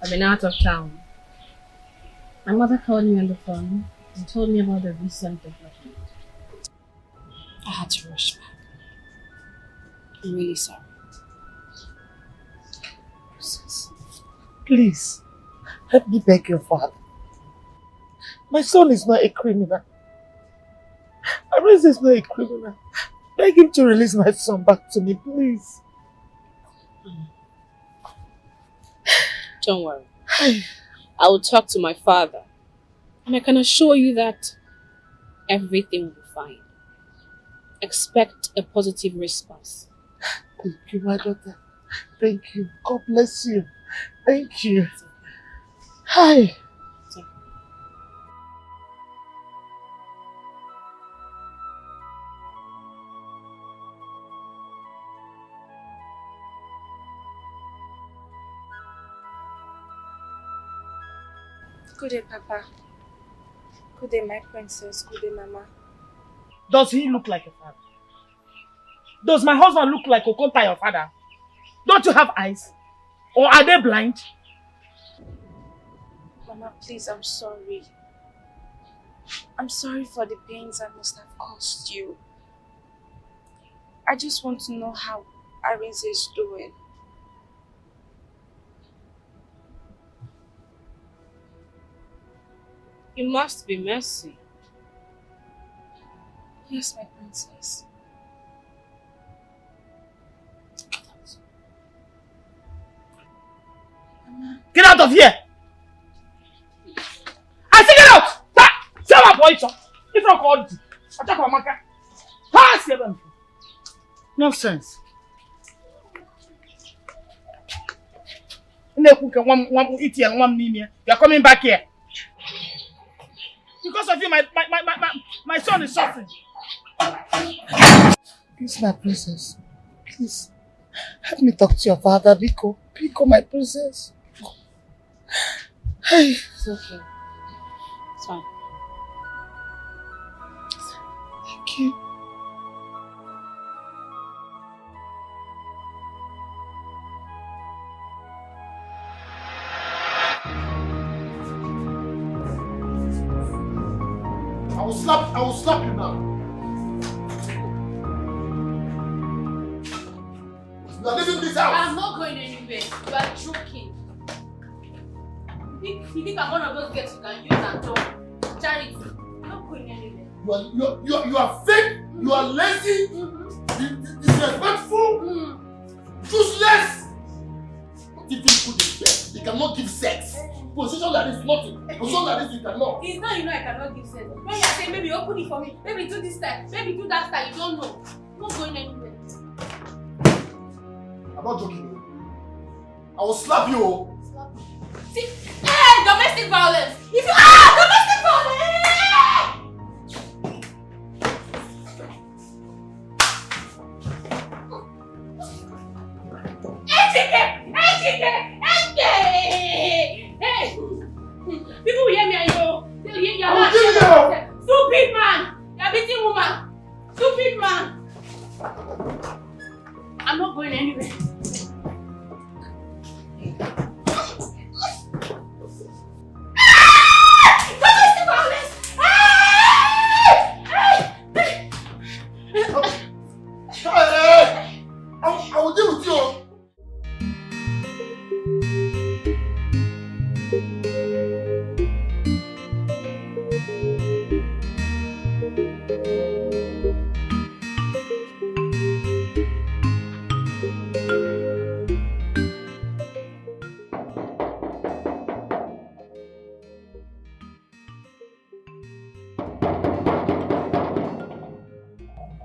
I've been out of town. My mother called me on the phone and told me about the recent development. I had to rush back. I'm really sorry. Please, help me beg your father. My son is not a criminal. Arize is not a criminal. Beg him to release my son back to me, please. Don't worry. I will talk to my father. And I can assure you that everything will be fine. Expect a positive response. Thank you, my daughter. Thank you. God bless you. Thank you. Hi. Good day, Papa. Good day, my princess. Good day, Mama. Does he look like a father? Does my husband look like Okonta, your father? Don't you have eyes? Or are they blind? Mama, please, I'm sorry. I'm sorry for the pains I must have caused you. I just want to know how Arinze is doing. You must be Mercy. Yes, my princess. Get out of here! I say get out! Say my boy, son. If not called, attack my maka. Pass them. Nonsense. You are coming back here. Because of you, my son is suffering. Please, my princess. Please. Help me talk to your father, Biko. Biko, my princess. Hey. It's okay. It's fine. Thank you. I will slap you now. You are leaving this house. I'm not going anywhere. You are joking. You think I'm one of those girls you can use and talk? Charity. I'm not going anywhere. You are fake. You are lazy. Disrespectful. Useless. Not even good in bed. They cannot give sex. Position like this, nothing. Position like this, you cannot. It's not I cannot give sex. When you are saying maybe open it for me, maybe do this time, maybe do that time, you don't know. I'm not going anywhere. I'm not joking. I will slap you. Slap you. See, hey, domestic violence. If you domestic violence. Hey! People will hear me and they'll hear your stupid man! You're beating woman! Stupid man! I'm not going anywhere. Domestic violence! I will deal with you.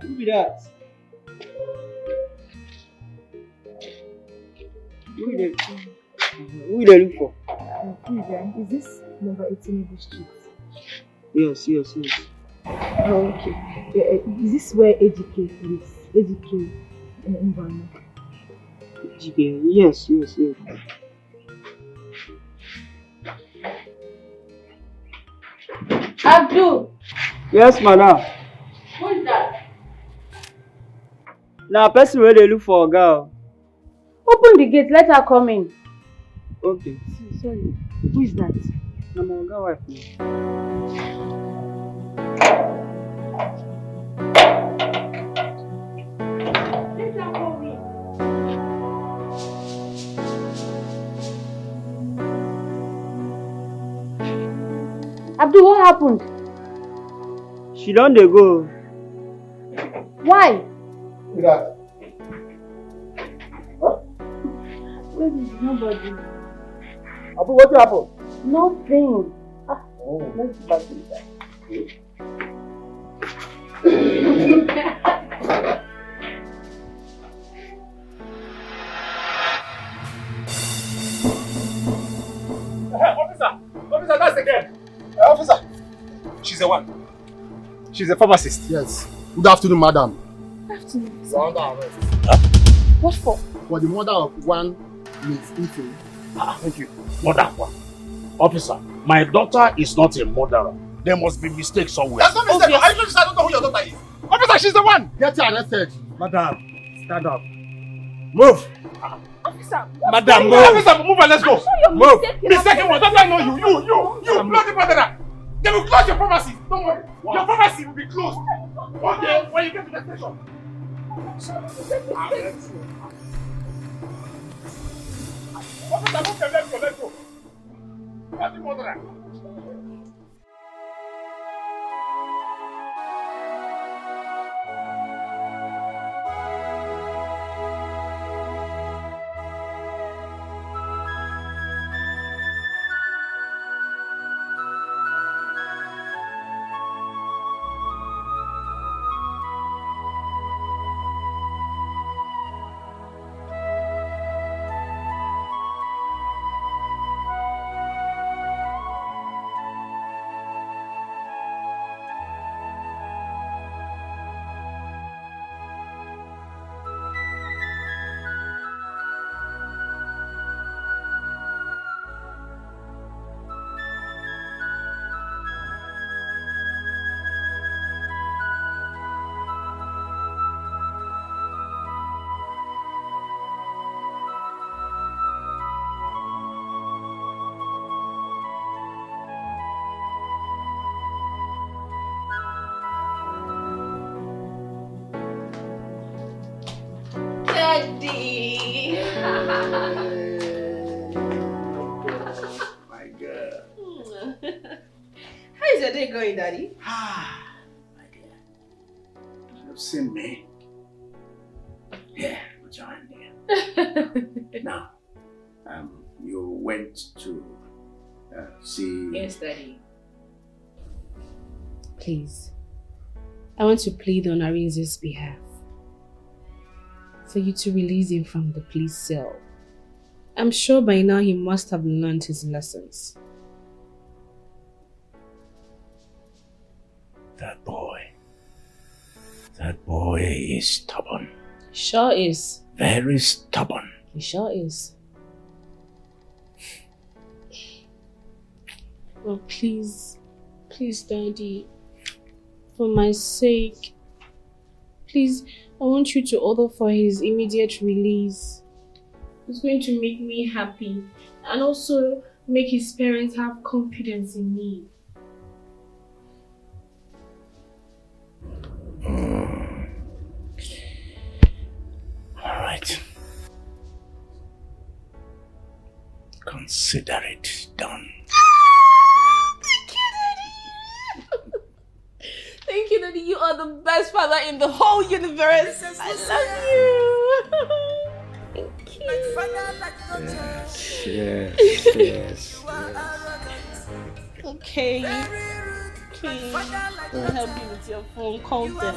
Who be that? Who you look for? Is this number 18 Eagle Street? Yes. Oh, okay. Is this where AGK lives? AGK environment? AGK, yes. Abdul! Yes, madam. Who is that? Now, person where they look for a girl. Open the gate, let her come in. Okay. Sorry, who is that? I'm my girl wife. Let her come in. Abdul, what happened? She don't dey go. Why? Look at that. Baby, nobody. Abu, what happened? Nothing. Oh. Let's go back inside. Officer, that's the girl. Officer. She's the one. She's a pharmacist. Yes. Good afternoon, madam. Good afternoon. You are under arrest. What for? For the murder of one Miss Ife. Thank you. Murder one. Officer, my daughter is not a murderer. There must be mistake somewhere. There's no mistake. I don't know who your daughter is. Officer, she's the one. Get her arrested. Madam, stand up. Move. Officer, Madam, move. Officer, move and let's go. Move. Mistaken one. Don't I know you? You bloody murderer. They will close your pharmacy. Don't worry. Your pharmacy will be closed. Okay, when you get to the station. Let's go. Daddy. My girl. How is your day going, Daddy? My dear. You've seen me. Yeah, put your hand here. Now, you went to see... Yes, Daddy. Please, I want to plead on Arinze's behalf for you to release him from the police cell. I'm sure by now he must have learned his lessons. That boy is stubborn. Sure is. Very stubborn. He sure is. Well, please, Daddy, for my sake, please, I want you to order for his immediate release. It's going to make me happy and also make his parents have confidence in me. All right. Consider it done. Thank you, Daddy. You are the best father in the whole universe. I love you. Thank you. Yes. Okay. Please, I'll help you with your phone. Call them.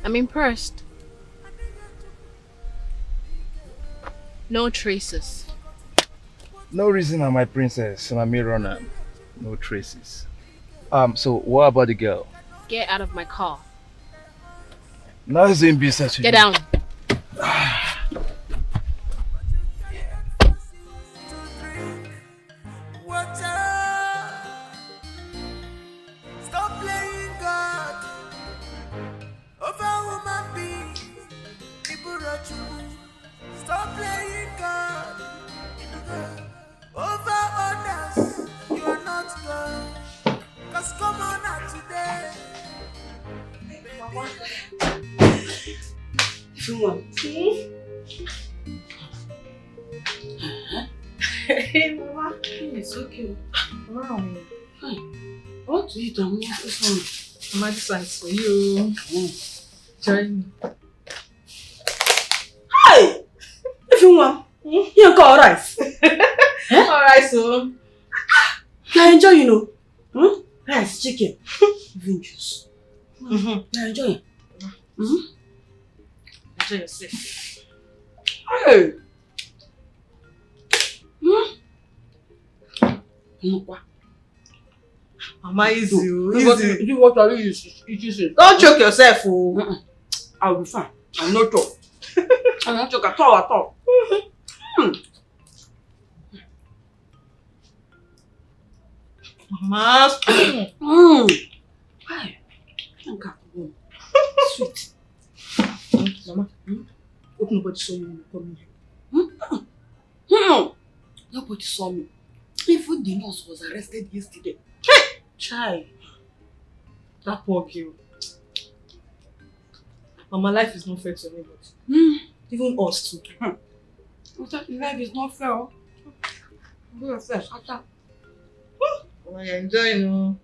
I'm impressed. No traces. No reason, my princess, my runner. No traces. So what about the girl? Get out of my car. Nothing business. Get down. Stop playing God over woman being. People rush you. Stop playing God over others. You are not God. Cause come on out today. Hey, Mama. It's okay. Wow. Hi. I want to eat this one. Mama, this one is for you. Join me. Hi! Everyone, you got rice. Alright, so. I enjoy, you know. Rice, chicken, even juice. I enjoy it. Enjoy yourself. Hey! Mama, easy. Easy. You what are you eating? Don't choke yourself. I'll be fine. I'm not talk. I'm not choke at all. Mama. Hi. Sweet. Mama. Hope nobody saw me when you come here. Nobody saw me. Even the nurse was arrested yesterday. Hey! Chai. That poor girl. Mama, life is not fair to anybody. Even us too. Life is not fair. You're fair, shut up. Oh, you're enjoying, no?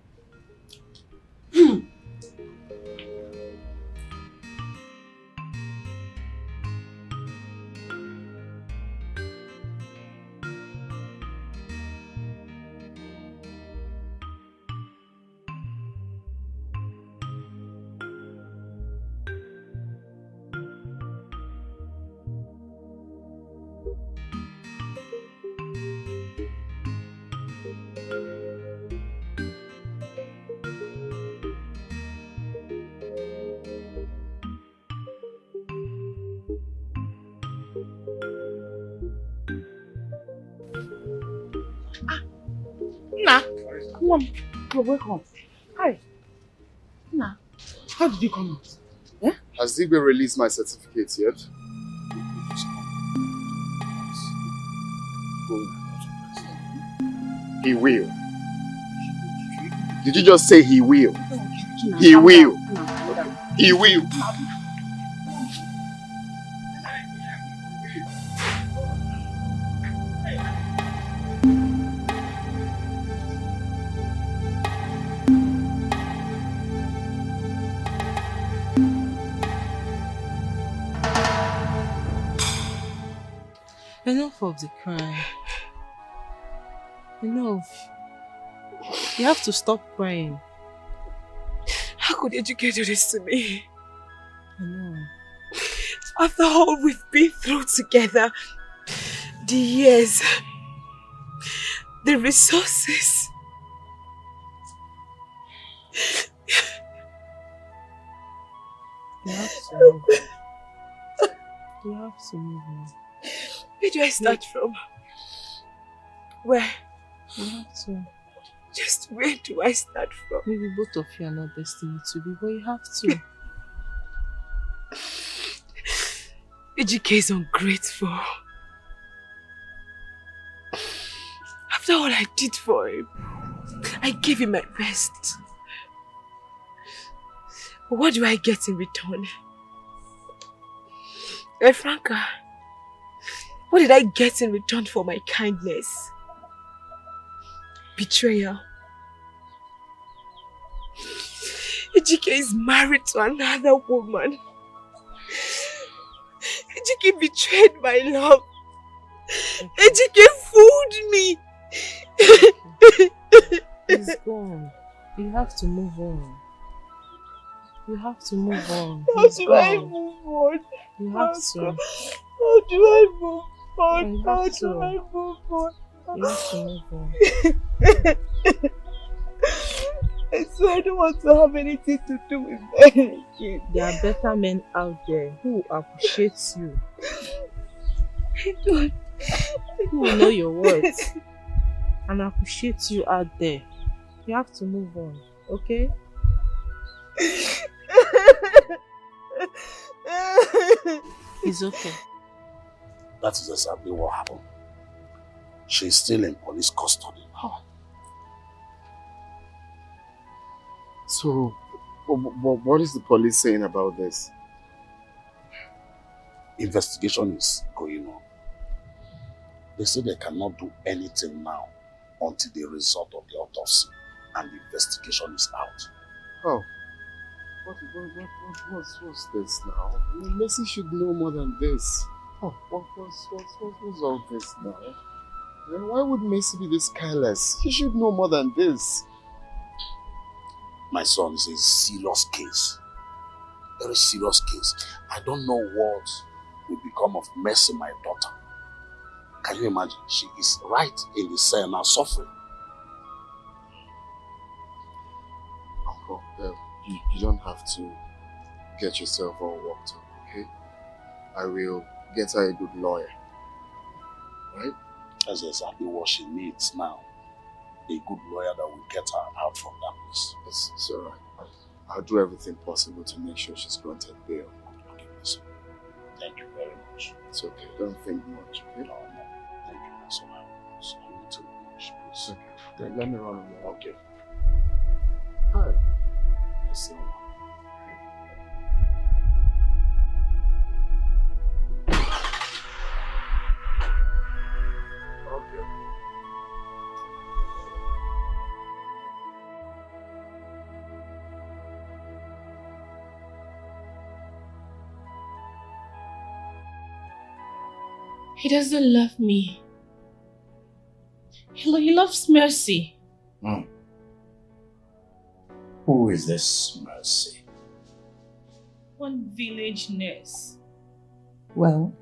Nah, come on. You're welcome. Hi. Nah, how did you come out? Yeah? Has Igwe released my certificate yet? He will. Did you just say he will? He will. He will. Enough of the crying. Enough. You have to stop crying. How could Ejike do this to me? I know. After all we've been through together, the years, the resources. You have to move on. You have to move on. Where do I start from? Where? You have to. Just where do I start from? Maybe both of you are not destined to be, but you have to. Ejike is ungrateful. After all I did for him, I gave him my best. But what do I get in return? Franca, what did I get in return for my kindness? Betrayal. Ejike is married to another woman. Ejike betrayed my love. Ejike fooled me. He's gone. You have to move on. You have to move on. How He's do I gone. move on? You have to. How do I move on? You How have do to. I move on? You have to move on. I swear I don't want to have anything to do with men again. There are better men out there who appreciate you. I don't. Who will know your worth and appreciate you out there. You have to move on, okay? It's okay. That is exactly what happened. She's still in police custody. So, what is the police saying about this? Investigation is going on. They say they cannot do anything now until the result of the autopsy and the investigation is out. Oh. What's this now? I mean, Mercy should know more than this. Oh, what's all this now? Why would Mercy be this careless? He should know more than this. My son, is a serious case. Very serious case. I don't know what will become of Mercy, my daughter. Can you imagine? She is right in the cell now suffering. Uncle, you don't have to get yourself all worked up, okay? I will get her a good lawyer. Right? That's exactly what she needs now. A good lawyer that will get her out from that place. It's alright. I'll do everything possible to make sure she's granted bail. Okay, listen. Thank you very much. It's okay. Don't think much, okay? No. Thank you. That's all I need to finish, please. Okay. Then let me run away. Okay. Hi. He doesn't love me. He loves Mercy. Who is this Mercy? One village nurse. Well,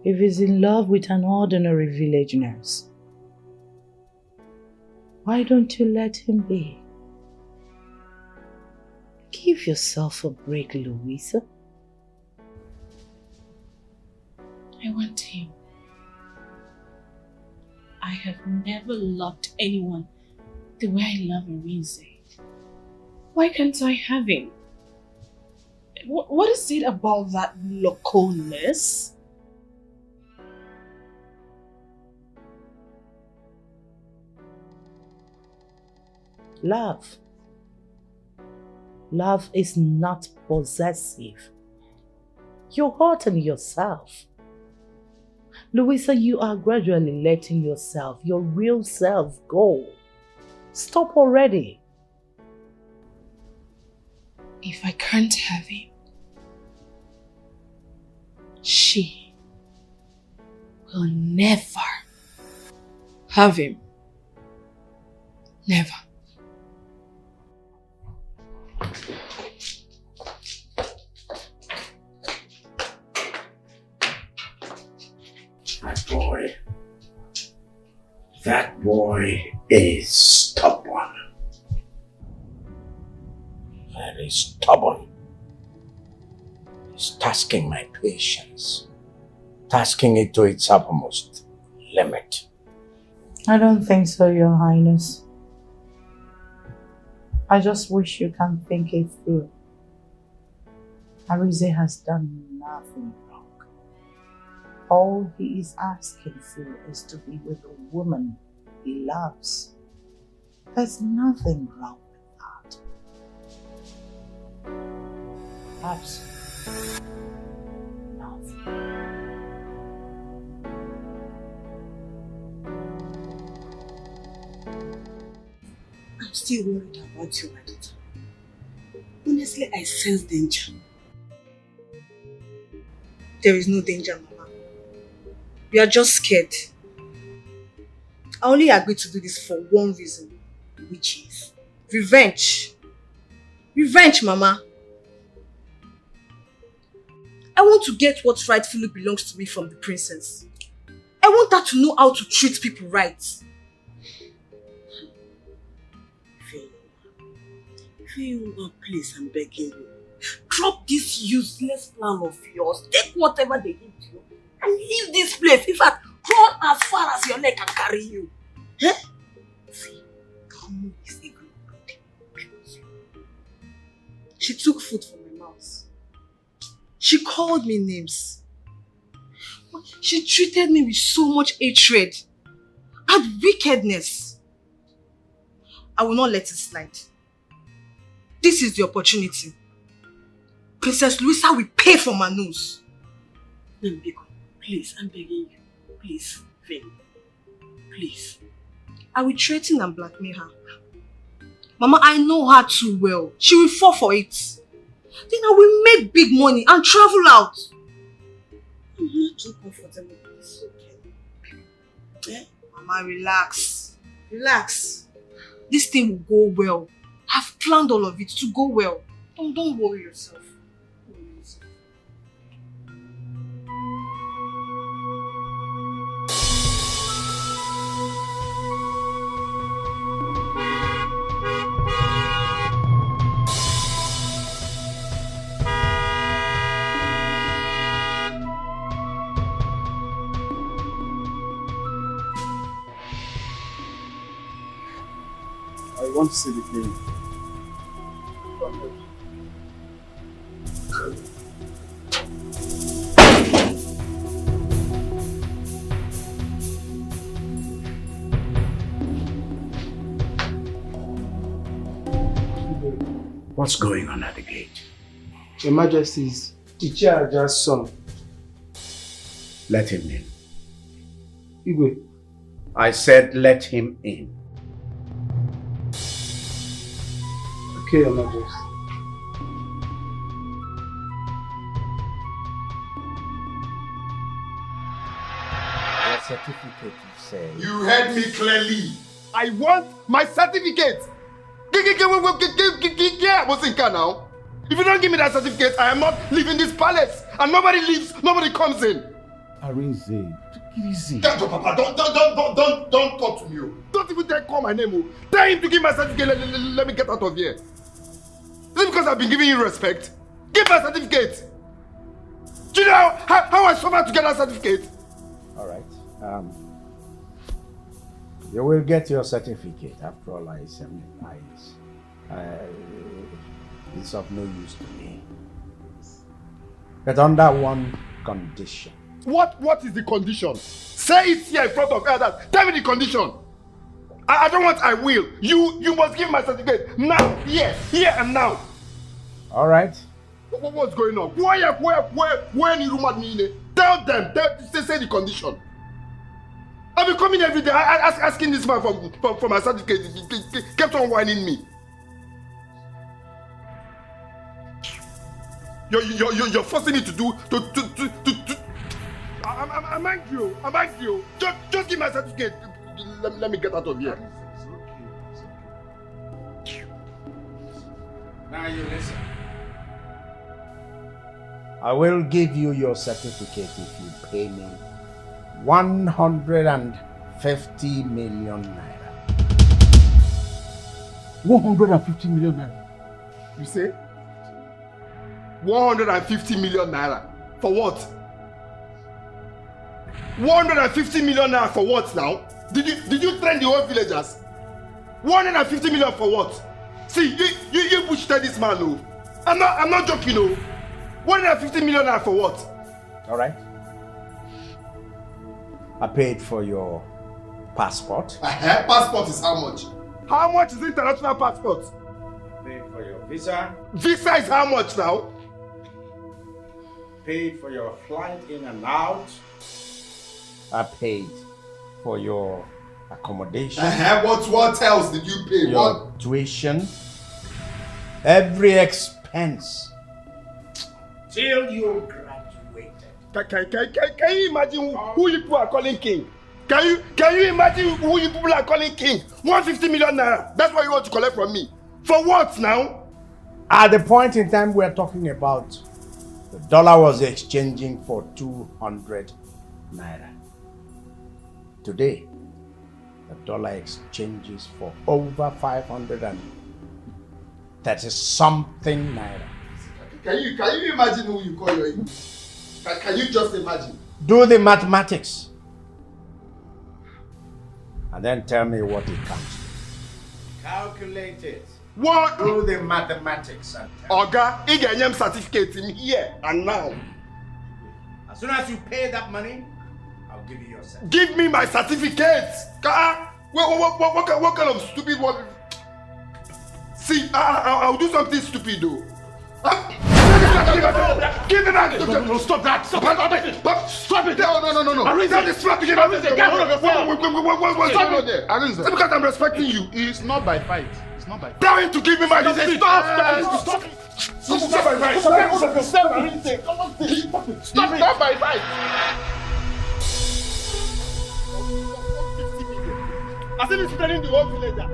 if he's in love with an ordinary village nurse, why don't you let him be? Give yourself a break, Louisa. I want him. I have never loved anyone the way I love Arinze. Why can't I have him? What is it about that localness? Love. Love is not possessive. You're hurting yourself. Louisa, you are gradually letting yourself, your real self, go. Stop already. If I can't have him, she will never have him. Never. That boy is stubborn. Very stubborn. He's tasking my patience. Tasking it to its utmost limit. I don't think so, Your Highness. I just wish you can think it through. Arinze has done nothing wrong. All he is asking for is to be with a woman he loves. There's nothing wrong with that. Absolutely nothing. I'm still worried about you, my daughter. Honestly, I sense danger. There is no danger, Mama. We are just scared. I only agreed to do this for one reason, which is revenge. Revenge, Mama. I want to get what rightfully belongs to me from the princess. I want her to know how to treat people right. Fiola, please, I'm begging you. Drop this useless plan of yours. Take whatever they give you and leave this place. In fact, run as far as your leg can carry you. Eh? See, Kamu is a good body. She took food from my mouth. She called me names. She treated me with so much hatred and wickedness. I will not let it slide. This is the opportunity. Princess Louisa will pay for my nose. Mbiko, please, I'm begging you. Please, Vin. Please. I will threaten and blackmail her. Mama, I know her too well. She will fall for it. Then I will make big money and travel out. I'm not too comfortable with this, okay? Eh? Mama, relax. Relax. This thing will go well. I've planned all of it to go well. Don't worry yourself. I want to see the clinic. What's going on at the gate? Your Majesty's Ichiaja's son. Let him in. Igwe. I said let him in. Okay, Your Majesty. certificate, you say? You heard me clearly. I want my certificate. Now. If you don't give me that certificate, I am not leaving this palace. And nobody leaves, nobody comes in. Arinze, take it easy. Papa, don't talk to me. Don't even call my name. Tell him to give my certificate. Let me get out of here. Is it because I've been giving you respect? Give my certificate. Do you know how I suffered to get that certificate? All right. You will get your certificate. After all, it's of no use to me. But under one condition. What is the condition? Say it here in front of others. Tell me the condition. I don't want I will. You must give my certificate now. Here and now. All right. What's going on? Where in room me? Tell them. Say the condition. I've been coming every day asking this man for my certificate. He kept on whining me. You're forcing me to do. I'm angry. I'm angry. Just give my certificate. Let me get out of here. It's okay. Now you listen. I will give you your certificate if you pay me 150 million naira. 150 million naira? You say? 150 million naira. For what? 150 million naira for what now? Did you train the whole villagers? 150 million for what? See, you bullshitted this man, no. I'm not joking, no. 150 million naira for what? All right. I paid for your passport. Passport is how much? How much is international passport? Paid for your visa. Visa is how much now? Paid for your flight in and out. I paid for your accommodation. What else did you pay? Your tuition. Every expense. Till you graduated. Can you imagine who you people are calling king? Can you imagine who you people are calling king? 150 million naira. That's what you want to collect from me. For what now? At the point in time we're talking about, the dollar was exchanging for 200 naira. Today, the dollar exchanges for over 530 something naira. Can you imagine who you call your king? Can you just imagine? Do the mathematics. And then tell me what it comes to. Calculate it. What? Do the mathematics and tell Oga, you get your certificate in here and now. As soon as you pay that money, I'll give you your certificate. Give me my certificate. What kind of stupid one? See, I'll do something stupid though. Give me that! No, stop that! Stop it! No. That is slapping him. What's going on there? It's because I'm respecting you. It's not by fight. Tell him to give me my certificate. Stop it! Stop my fight! Stop my fight! As if he's telling the whole village.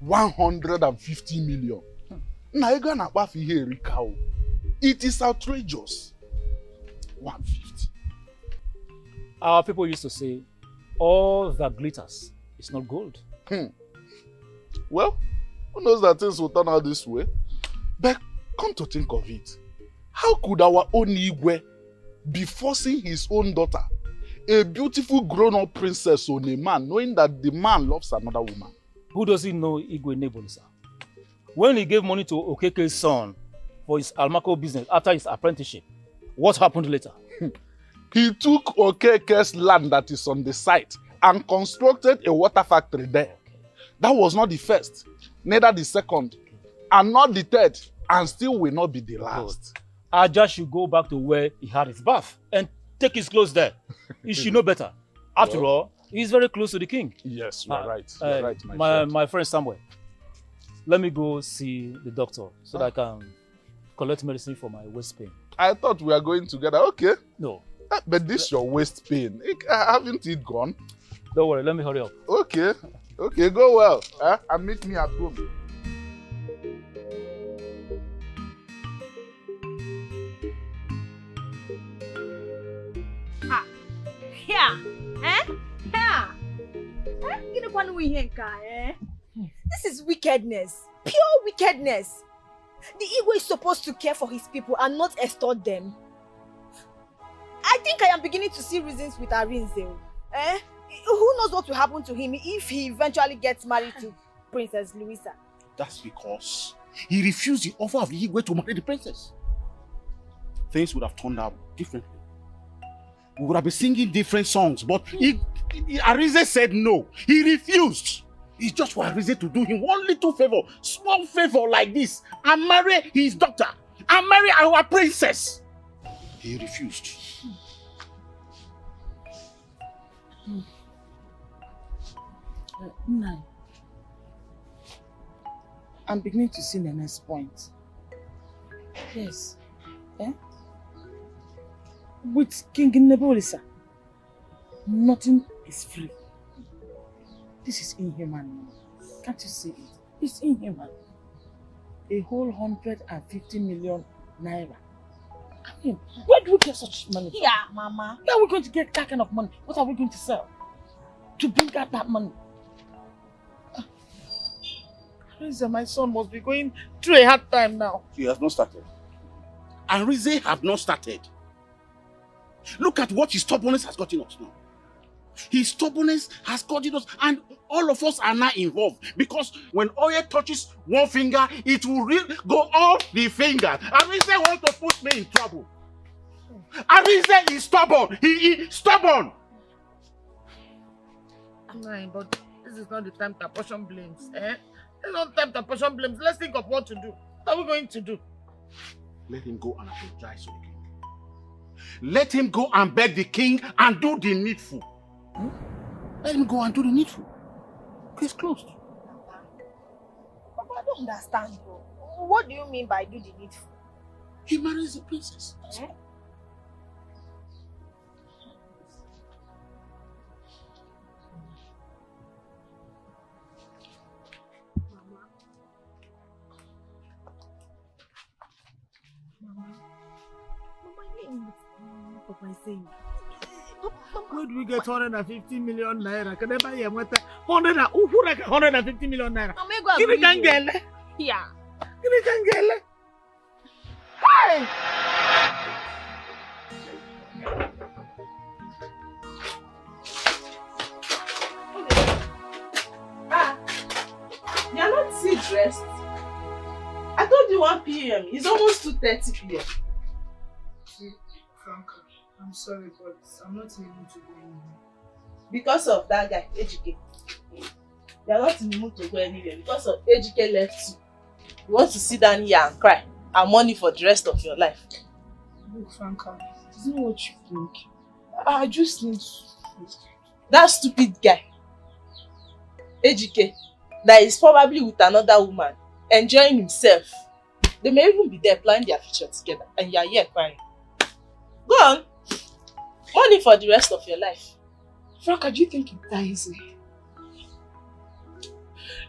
150 million. It is outrageous. 150. Our people used to say, all that glitters is not gold. Well, who knows that things will turn out this way? But come to think of it, how could our own Igwe be forcing his own daughter, a beautiful grown-up princess, on a man, knowing that the man loves another woman? Who doesn't know Igwe Nebulisa? When he gave money to Okeke's son for his Almaco business after his apprenticeship, what happened later? He took Okeke's land that is on the site and constructed a water factory there. That was not the first, neither the second, and not the third, and still will not be the last. Aja should go back to where he had his bath and take his clothes there. He should know better. After all, he's very close to the king. Yes, you're right. You're right, my friend Samuel. Let me go see the doctor so that I can collect medicine for my waist pain. I thought we were going together. Okay. No. But this your waist pain. Haven't it gone? Don't worry, let me hurry up. Okay. Okay, go well. And meet me at home. This is wickedness. Pure wickedness. The Igwe is supposed to care for his people and not extort them. I think I am beginning to see reasons with Arinze. Who knows what will happen to him if he eventually gets married to Princess Louisa? That's because he refused the offer of the Igwe to marry the princess. Things would have turned out differently. We would have been singing different songs, but Arinze said no. He refused. It's just for Arinze to do him one little favor, small favor like this, and marry his daughter, and marry our princess. He refused. Nai, I'm beginning to see the next point. Yes. With King Nebulisa, nothing is free. This is inhuman. Can't you see it? It's inhuman. A whole 150 million naira. I mean, where do we get such money from? Yeah, Mama. Where are we going to get that kind of money? What are we going to sell to bring out that money? Arinze, my son must be going through a hard time now. He has not started. Arinze have not started. Look at what his stubbornness has gotten us now. His stubbornnness has gotten us, and all of us are now involved, because when oil touches one finger, it will really go off the finger. Arinze wants to put me in trouble. Arinze is stubborn. He is stubborn. No, but this is not the time to apportion blames. It's not the time to apportion blames. Let's think of what to do. What are we going to do? Let him go and apologize to the king. Let him go and beg the king and do the needful. Let him go and do the needful. Case closed. Papa, I don't understand, bro. What do you mean by do the needful? He marries the princess. Papa is saying. Where do we get 150 million naira? Can I buy a 150 million naira? Give me Kangele. Yeah. Give me Kangele. Hey! You're not still dressed. I told you 1 p.m. It's almost 2:30 p.m. Franca, I'm sorry, but I'm not in the mood to go anywhere. Because of that guy, Ejike. You're not in the mood to go anywhere. Because of Ejike left you. You want to sit down here and cry and money for the rest of your life. Look, Franca, it's not what you think. I just need that stupid guy, Ejike, that is probably with another woman, enjoying himself. They may even be there planning their future together, and you are here crying. Go on. Money for the rest of your life. Franca, do you think it's that easy?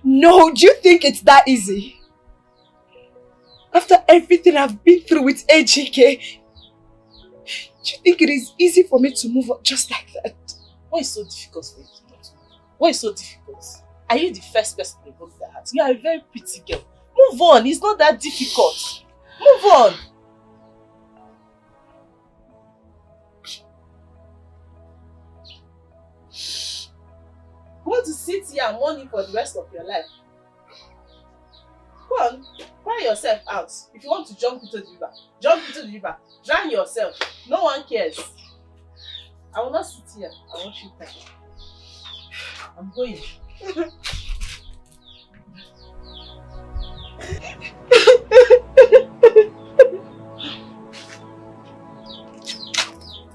No, do you think it's that easy? After everything I've been through with AJK, do you think it is easy for me to move on just like that? What is so difficult for you to move? What is so difficult? Are you the first person to broke their heart? You are a very pretty girl. Move on. It's not that difficult. Move on. You want to sit here and mourn for the rest of your life? Go on, cry yourself out. If you want to jump into the river, jump into the river. Drown yourself. No one cares. I will not sit here. I want you back. I'm going.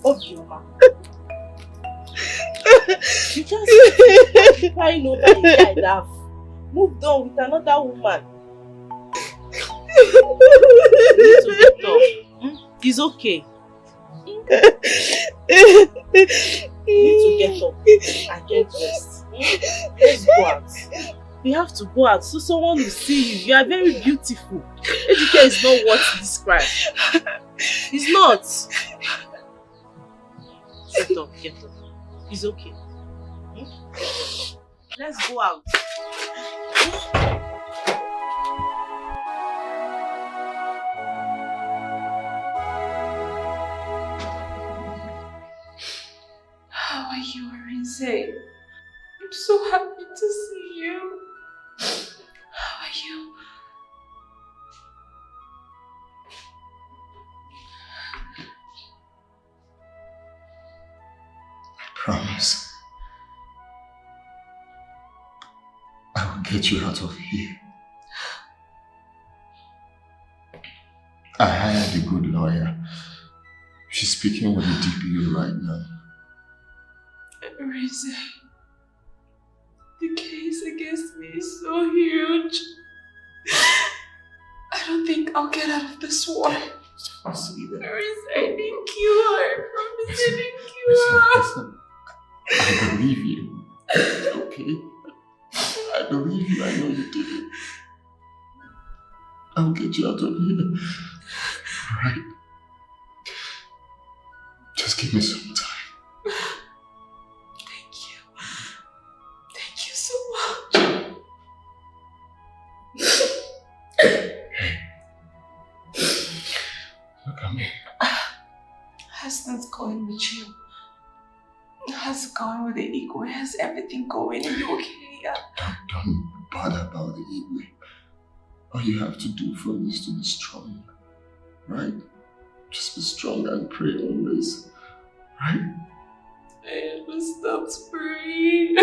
Obioma. You just crying over a guy that have moved on with another woman. You need to get up. It's okay. You need to get up and get dressed. Let's go out. We have to go out so someone will see you. You are very beautiful. Ejike is not what to describe. It's not. Get up, get up. It's okay. Let's go out. How are you, Arinze? I'm so happy to see you. How are you? I promise. I will get you out of here. I hired a good lawyer. She's speaking with the DPO right now. Arinze, the case against me is so huge. I don't think I'll get out of this one. Sweetheart. Arinze, I think you are. I promise I think you are. Listen. I believe you. Okay? I believe you. I know you did it. I'll get you out of here. Alright? Just give me some time. Thank you so much. Look at me. How's that going with you? How's it going with the ego? How's everything going? Are you okay? Don't bother about the ego. All you have to do for me is to be strong. Right? Just be strong and pray always. Right? I never stopped praying.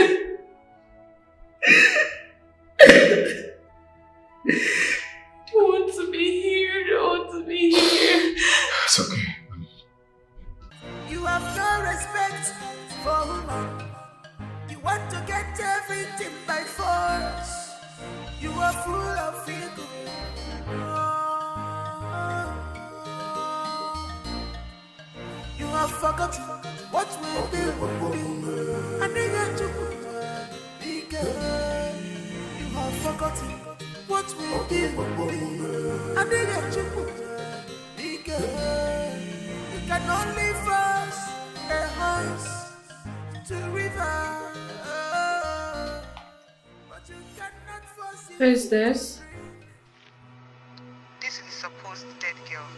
Don't want to be here. Don't want to be here. It's okay. You have no respect for woman. You want to get everything by force. You are full of ego. You have forgotten what will be. And they got to be good. You have forgotten what will be. And they got to be good. You can only force a horse to river. But you cannot force it. Who is this? This is the supposed dead girl.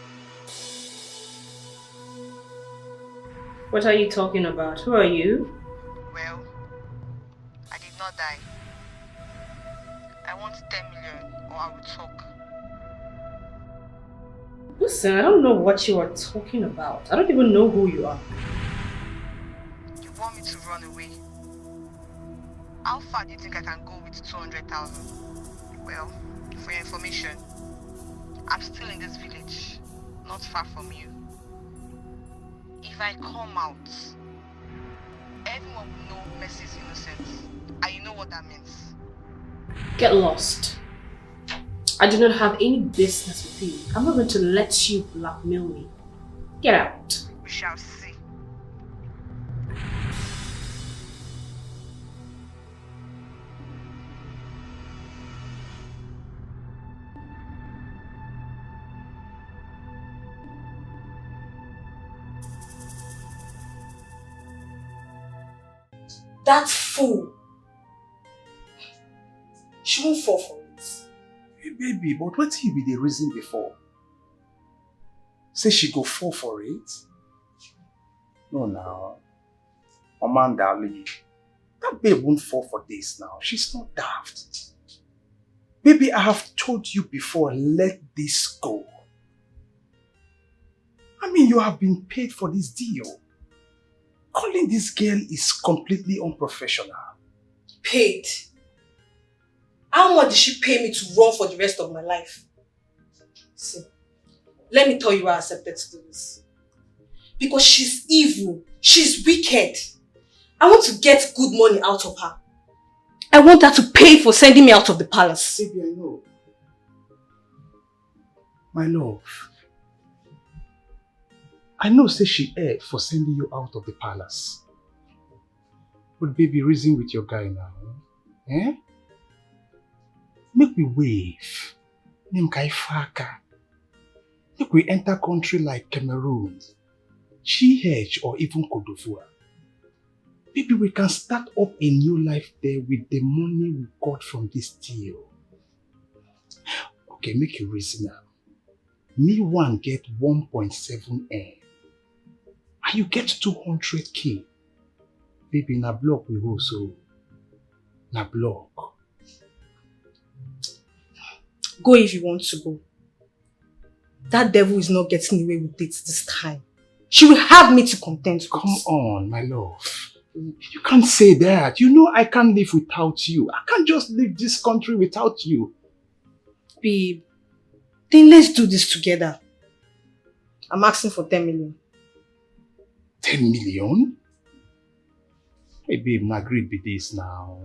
What are you talking about? Who are you? Well, I did not die. I want 10 million or I will talk. Listen, I don't know what you are talking about. I don't even know who you are. You want me to run away? How far do you think I can go with 200,000? Well, for your information, I'm still in this village, not far from you. If I come out, everyone will know Mercy is innocent. And you know what that means. Get lost. I do not have any business with you. I'm not going to let you blackmail me. Get out. We shall see. That fool. She won't fall for it. Hey, baby, but what you be the reason before? Say she go fall for it? No, now. Amanda, darling, that babe won't fall for this now. She's not daft. Baby, I have told you before, let this go. I mean, you have been paid for this deal. Calling this girl is completely unprofessional. Paid? How much did she pay me to run for the rest of my life? See, let me tell you why I accepted to do this. Because she's evil. She's wicked. I want to get good money out of her. I want her to pay for sending me out of the palace. Baby, I know. My love. I know say she erred for sending you out of the palace. But baby, reason with your guy now. Eh? Make we wave. Name Kai Faka. Make we enter country like Cameroon, GH or even Cote d'Ivoire. Maybe we can start up a new life there with the money we got from this deal. Okay, make you reason now. Me one get 1.7 M. And you get 200K. Baby, na block we go so. Na block. Go if you want to go. That devil is not getting away with it this time. She will have me to content with. Come on, my love. You can't say that. You know I can't live without you. I can't just leave this country without you. Babe, then let's do this together. I'm asking for 10 million. 10 million? Hey babe, na agreed with this now.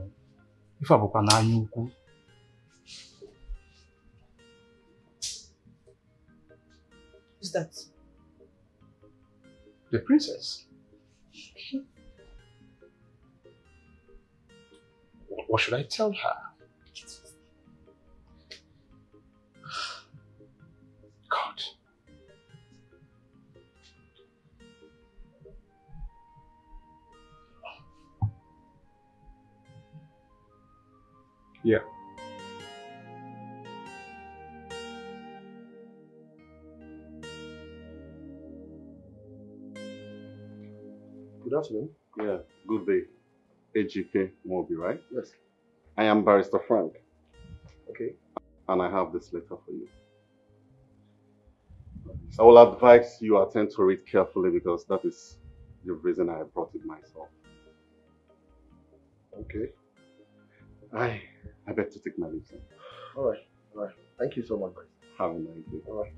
If I book an annual. Who's that? The princess. What should I tell her? God. Yeah. Good afternoon. Yeah, good day. AGK Moby, right? Yes. I am Barrister Frank. Okay. And I have this letter for you. I will advise you attend to it carefully because that is the reason I brought it myself. Okay. I beg to take my leave, sir. All right. Thank you so much. Have a nice day. All right.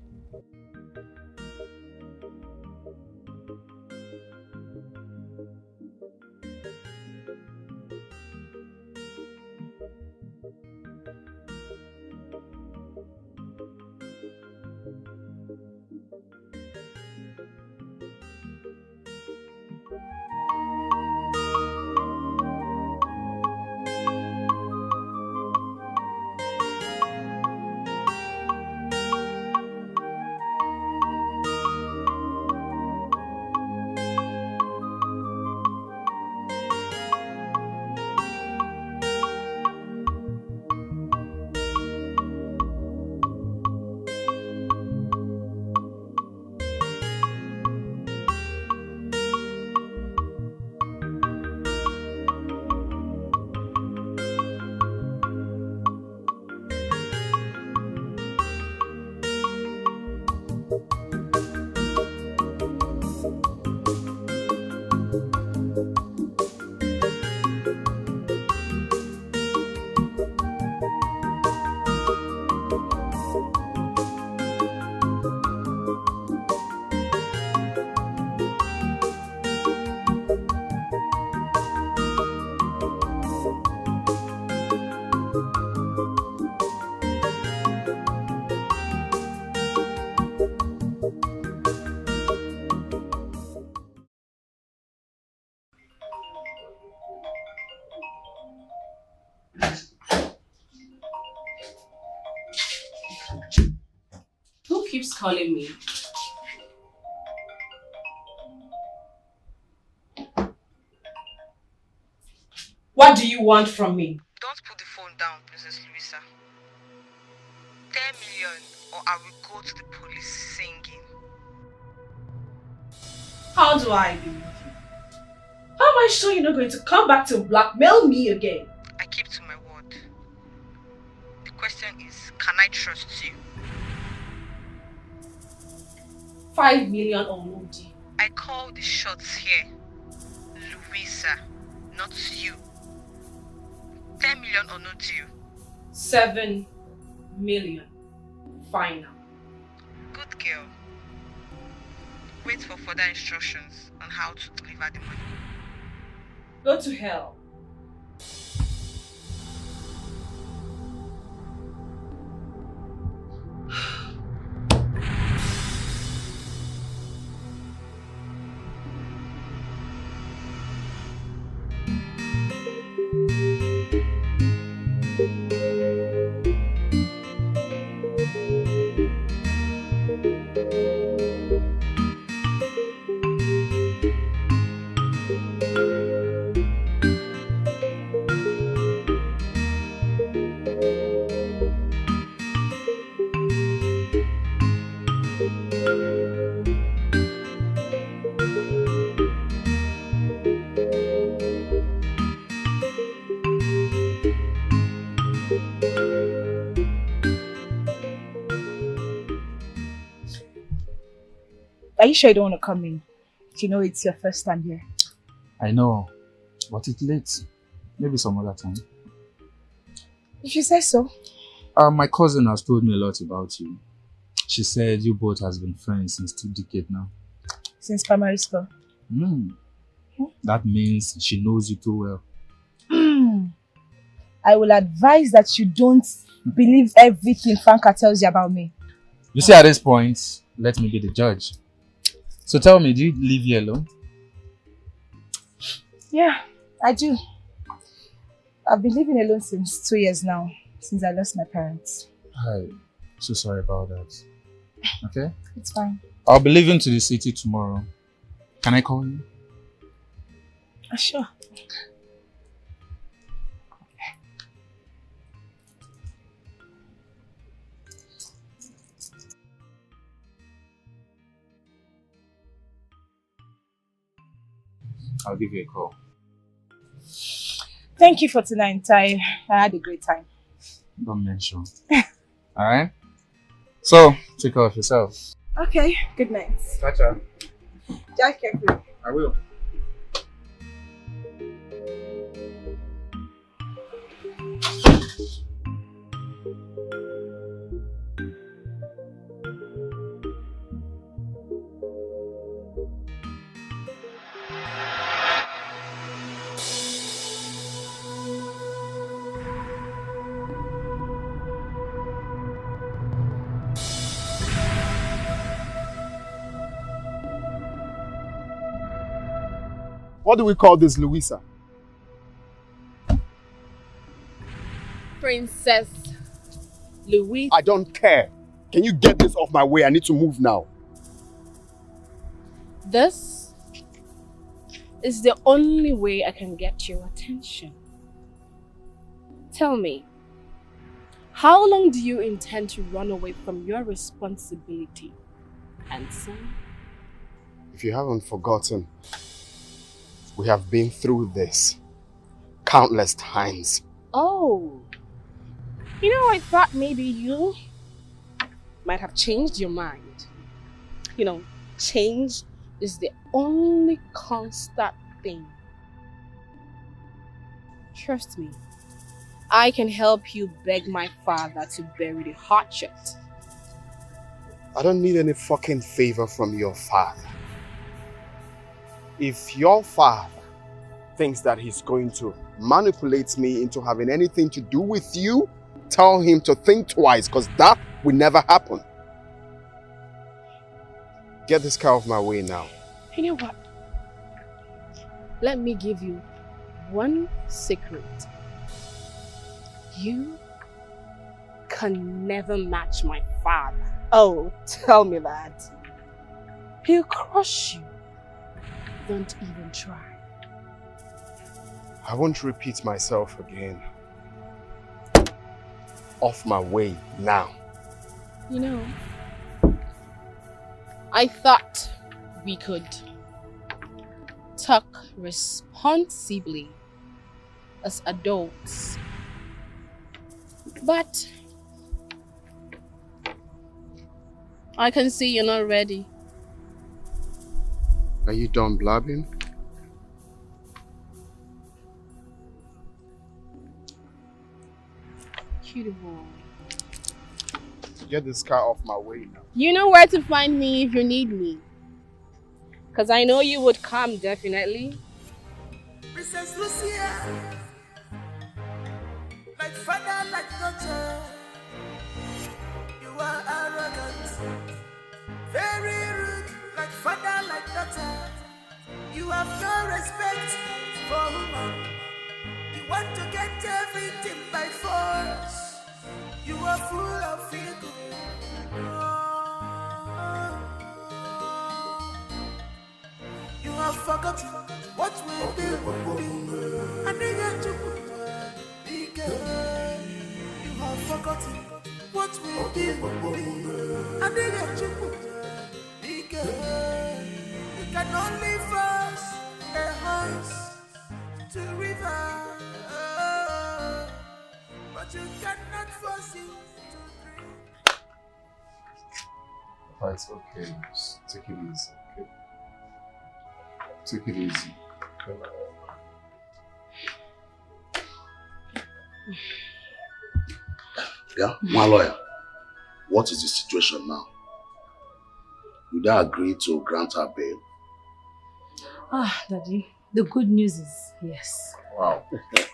Who keeps calling me? What do you want from me? Don't put the phone down, Princess Louisa. 10 million or I will go to the police singing. How do I believe you? How am I sure you're not going to come back to blackmail me again? I keep to my word. The question is, can I trust you? 5 million or no deal. I call the shots here. We, sir. Not you. 10 million or no deal. 7 million. Final. Good girl. Wait for further instructions on how to deliver the money. Go to hell. Are you sure you don't want to come in? You know it's your first time here. I know, but it's late. Maybe some other time. If you say so. My cousin has told me a lot about you. She said you both has been friends since 2 decades now. Since primary school. That means she knows you too well. I will advise that you don't believe everything Franca tells you about me. You see, at this point, let me be the judge. So tell me, do you live here alone? Yeah, I do. I've been living alone since 2 years now, since I lost my parents. I'm so sorry about that. Okay? It's fine. I'll be leaving to the city tomorrow. Can I call you? Sure. I'll give you a call. Thank you for tonight. I had a great time. Don't mention. Alright? So, take care of yourself. Okay, good night. Gotcha. Drive carefully. I will. What do we call this, Louisa? Princess Louise. I don't care. Can you get this off my way? I need to move now. This is the only way I can get your attention. Tell me, how long do you intend to run away from your responsibility, handsome? If you haven't forgotten, we have been through this countless times. Oh, you know, I thought maybe you might have changed your mind. You know, change is the only constant thing. Trust me, I can help you beg my father to bury the hatchet. I don't need any fucking favor from your father. If your father thinks that he's going to manipulate me into having anything to do with you, tell him to think twice, because that will never happen. Get this car off my way now. You know what? Let me give you one secret. You can never match my father. Oh, tell me that. He'll crush you. Don't even try. I won't repeat myself again. Off my way now. You know, I thought we could talk responsibly as adults. But I can see you're not ready. Are you done blabbing? beautiful. Get this car off my way now. You know where to find me if you need me. Because I know you would come, definitely. Princess Lucia, like Fada, like daughter. You are arrogant, very rude, like Fada, like daughter. You have no respect for woman. You want to get everything by force. You are full of ego. You have forgotten what will be. And they get to put you have forgotten what will be. And they get to put you can only force a horse to river, but you cannot force it to drink. Oh, it's okay. Just take it easy, okay? Take it easy. Okay? Yeah, my lawyer. What is the situation now? Did they agree to grant her bail? Ah, Daddy, the good news is yes. Wow.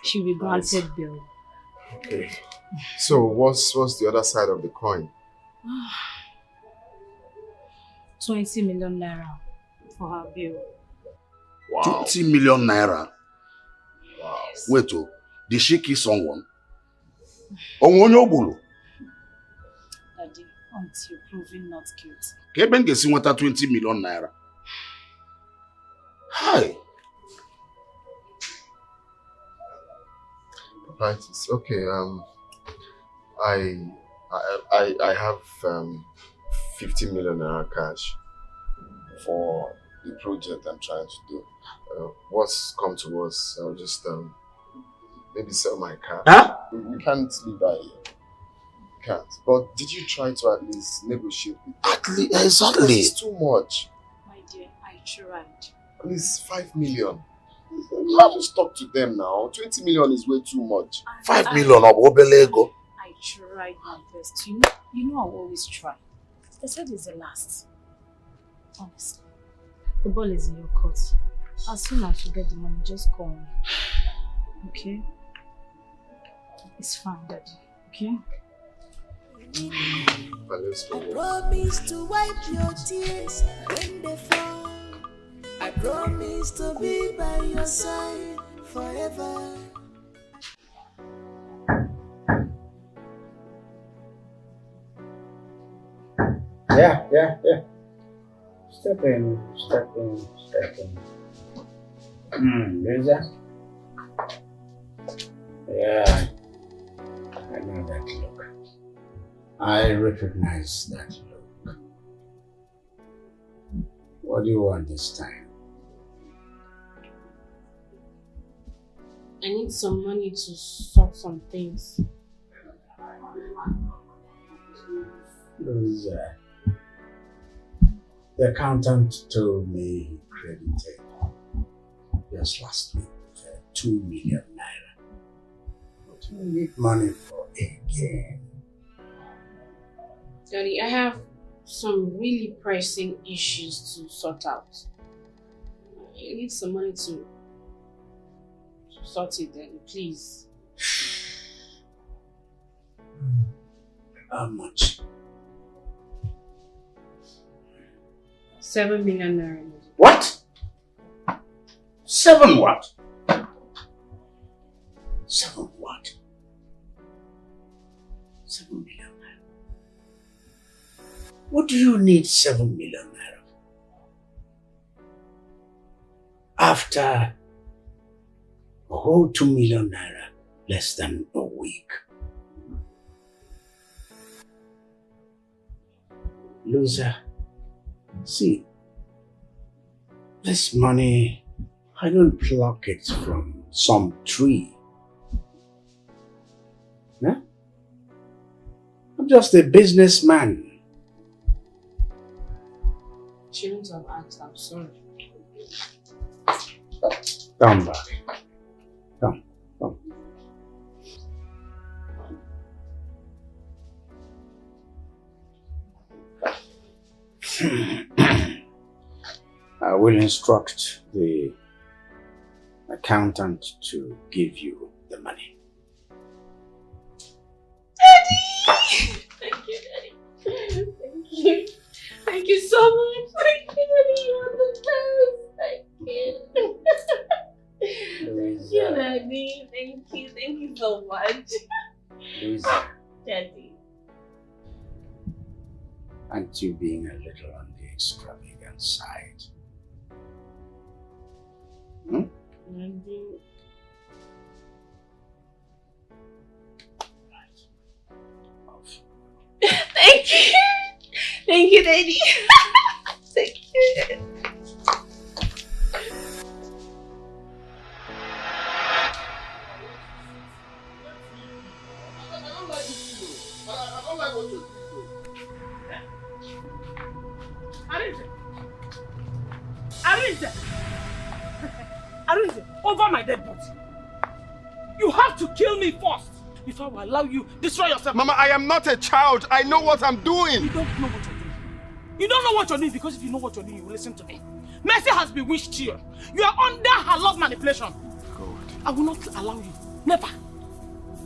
She'll be granted bail. Okay. So what's the other side of the coin? 20 million naira for her bail. Wow. 20 million naira? Wow. Wait, oh, did she kill someone? Daddy, until proven not guilty. Keben gesi wanta 20 million naira. Hi. Right, it's okay. I have 50 million naira cash for the project I'm trying to do. What's come to us, I'll just maybe sell my car. Huh? We can't leave her here. We can't. But did you try to at least negotiate with them? At least, exactly. It's too much. My dear, I tried. At least 5 million. You have to talk to them now. 20 million is way too much. 5 million of Obelego. I tried my best. You know I always try. They said it's the last. Honestly. The ball is in your court. As soon as you get the money, just call me. Okay? It's fine, Daddy. Okay? I promise to wipe your tears when they fall. I promise to be by your side forever. Yeah. Step in. Lisa? Yeah, I know that look. I recognize that look. What do you want this time? I need some money to sort some things. Lisa, the accountant told me he credited just last week 2 million naira. What do you need money for again? Daddy, I have some really pressing issues to sort out. I need some money to sort it, Daddy, please. How much? 7 million naira. What? 7 what? 7 what? 7 million naira. What do you need 7 million naira? After a whole 2 million naira less than a week. Loser, see, this money, I don't pluck it from some tree. Huh? I'm just a businessman. Shouldn't have asked, I'm sorry. Come back. Come. I will instruct the accountant to give you the money. Daddy! Thank you, Daddy. Thank you. Thank you so much. Thank you, Daddy. You are the best. Thank you. Thank you, Daddy. Thank you. Thank you so much. Louisa, Daddy. aren't you being a little on the extravagant side? Daddy. Thank you. Thank you, Daddy. Thank you. Arinze, over my dead body. You have to kill me first before I will allow you destroy yourself. Mama, I am not a child. I know what I'm doing. You don't know what you're doing. You don't know what you're doing because if you know what you're doing, you will listen to me. Mercy has bewitched you. You are under her love manipulation. God. I will not allow you. Never.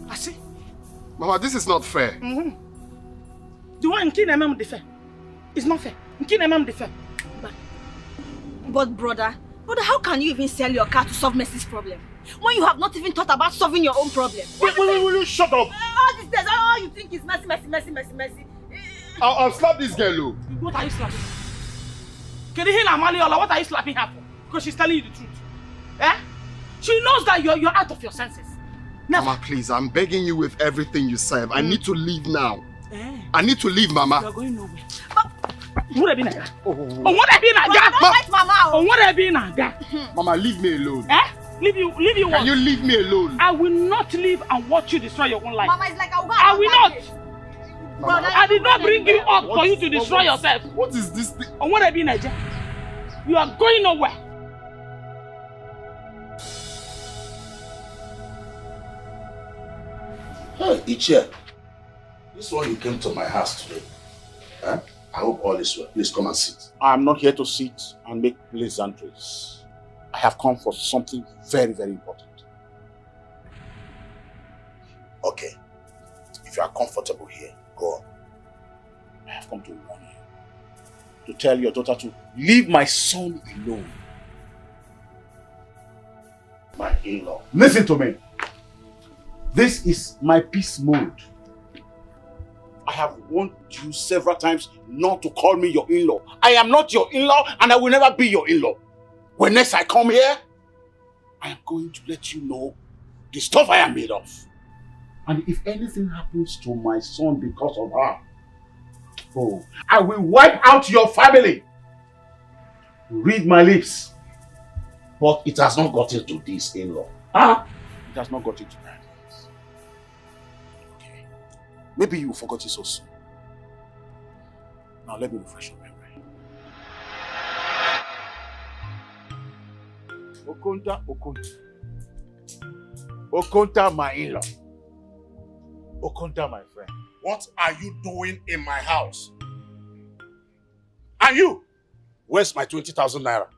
I see. Mama, this is not fair. The one in Kinemem the fair. It's not fair. In Kinemem the fair. But brother, how can you even sell your car to solve Mercy's problem? When you have not even thought about solving your own problem. Will you shut up? All these days, all you think is Mercy. I'll slap this girl, Lou. What are you slapping? What are you slapping her for? Because she's telling you the truth. Eh? She knows that you're out of your senses. Never. Mama, please, I'm begging you with everything you said. I need to leave now. Eh? I need to leave, Mama. You're going nowhere. Mama, leave me alone. Eh? Leave you what? Can you leave me alone? I will not leave and watch you destroy your own life. Mama, it's like I will not. Mama, I did not bring you up for you to destroy yourself. What is this thing? You are going nowhere. Hey, Ichie. This one you came to my house today. Huh? I hope all is well. Please come and sit. I'm not here to sit and make pleasantries. I have come for something very, very important. Okay. If you are comfortable here, go on. I have come to warn you. To tell your daughter to leave my son alone. My in-law. Listen to me. This is my peace mode. I have warned you several times not to call me your in-law. I am not your in-law and I will never be your in-law. When next I come here, I am going to let you know the stuff I am made of. And if anything happens to my son because of her, oh, I will wipe out your family. Read my lips. But it has not gotten to this in-law. It has not gotten to that. Okay. Maybe you forgot it so soon. Now let me refresh your memory. Okonta, my in-law. Okonta, my friend. What are you doing in my house? And you? Where's my 20,000 naira?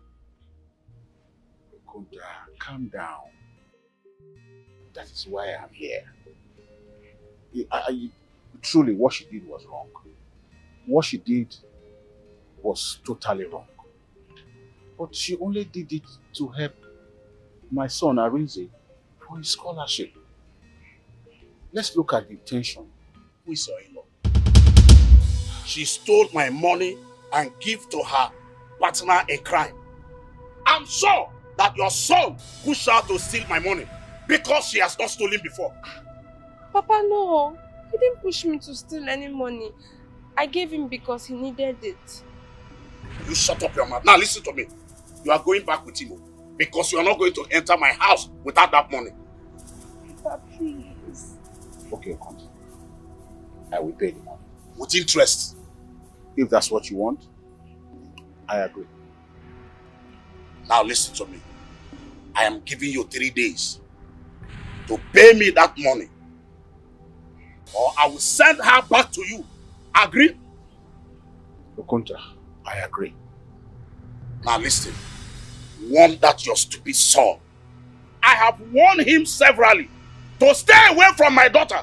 Okonta, calm down. That is why I'm here. Truly, what she did was wrong. What she did was totally wrong. But she only did it to help my son Arinze for his scholarship. Let's look at the intention. Who is your in-law? She stole my money and gave to her partner in crime. I'm sure that your son pushed her to steal my money because she has not stolen before. Papa, no. He didn't push me to steal any money. I gave him because he needed it. You shut up your mouth. Now listen to me. You are going back with him because you are not going to enter my house without that money. Papa, please. Okay, come. I will pay the money. With interest. If that's what you want, I agree. Now listen to me. I am giving you 3 days to pay me that money. Or I will send her back to you. Agree? Okonta, I agree. Now listen, warn that your stupid son. I have warned him severally to stay away from my daughter,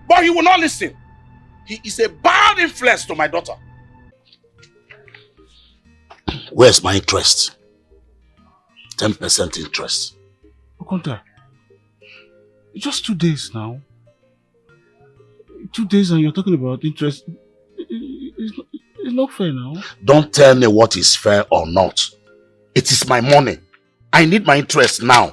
but he will not listen. He is a bad influence to my daughter. Where's my interest? 10% interest. Okonta, it's just 2 days now. 2 days and you're talking about interest. It's not fair now. Don't tell me what is fair or not. It is my money. I need my interest now.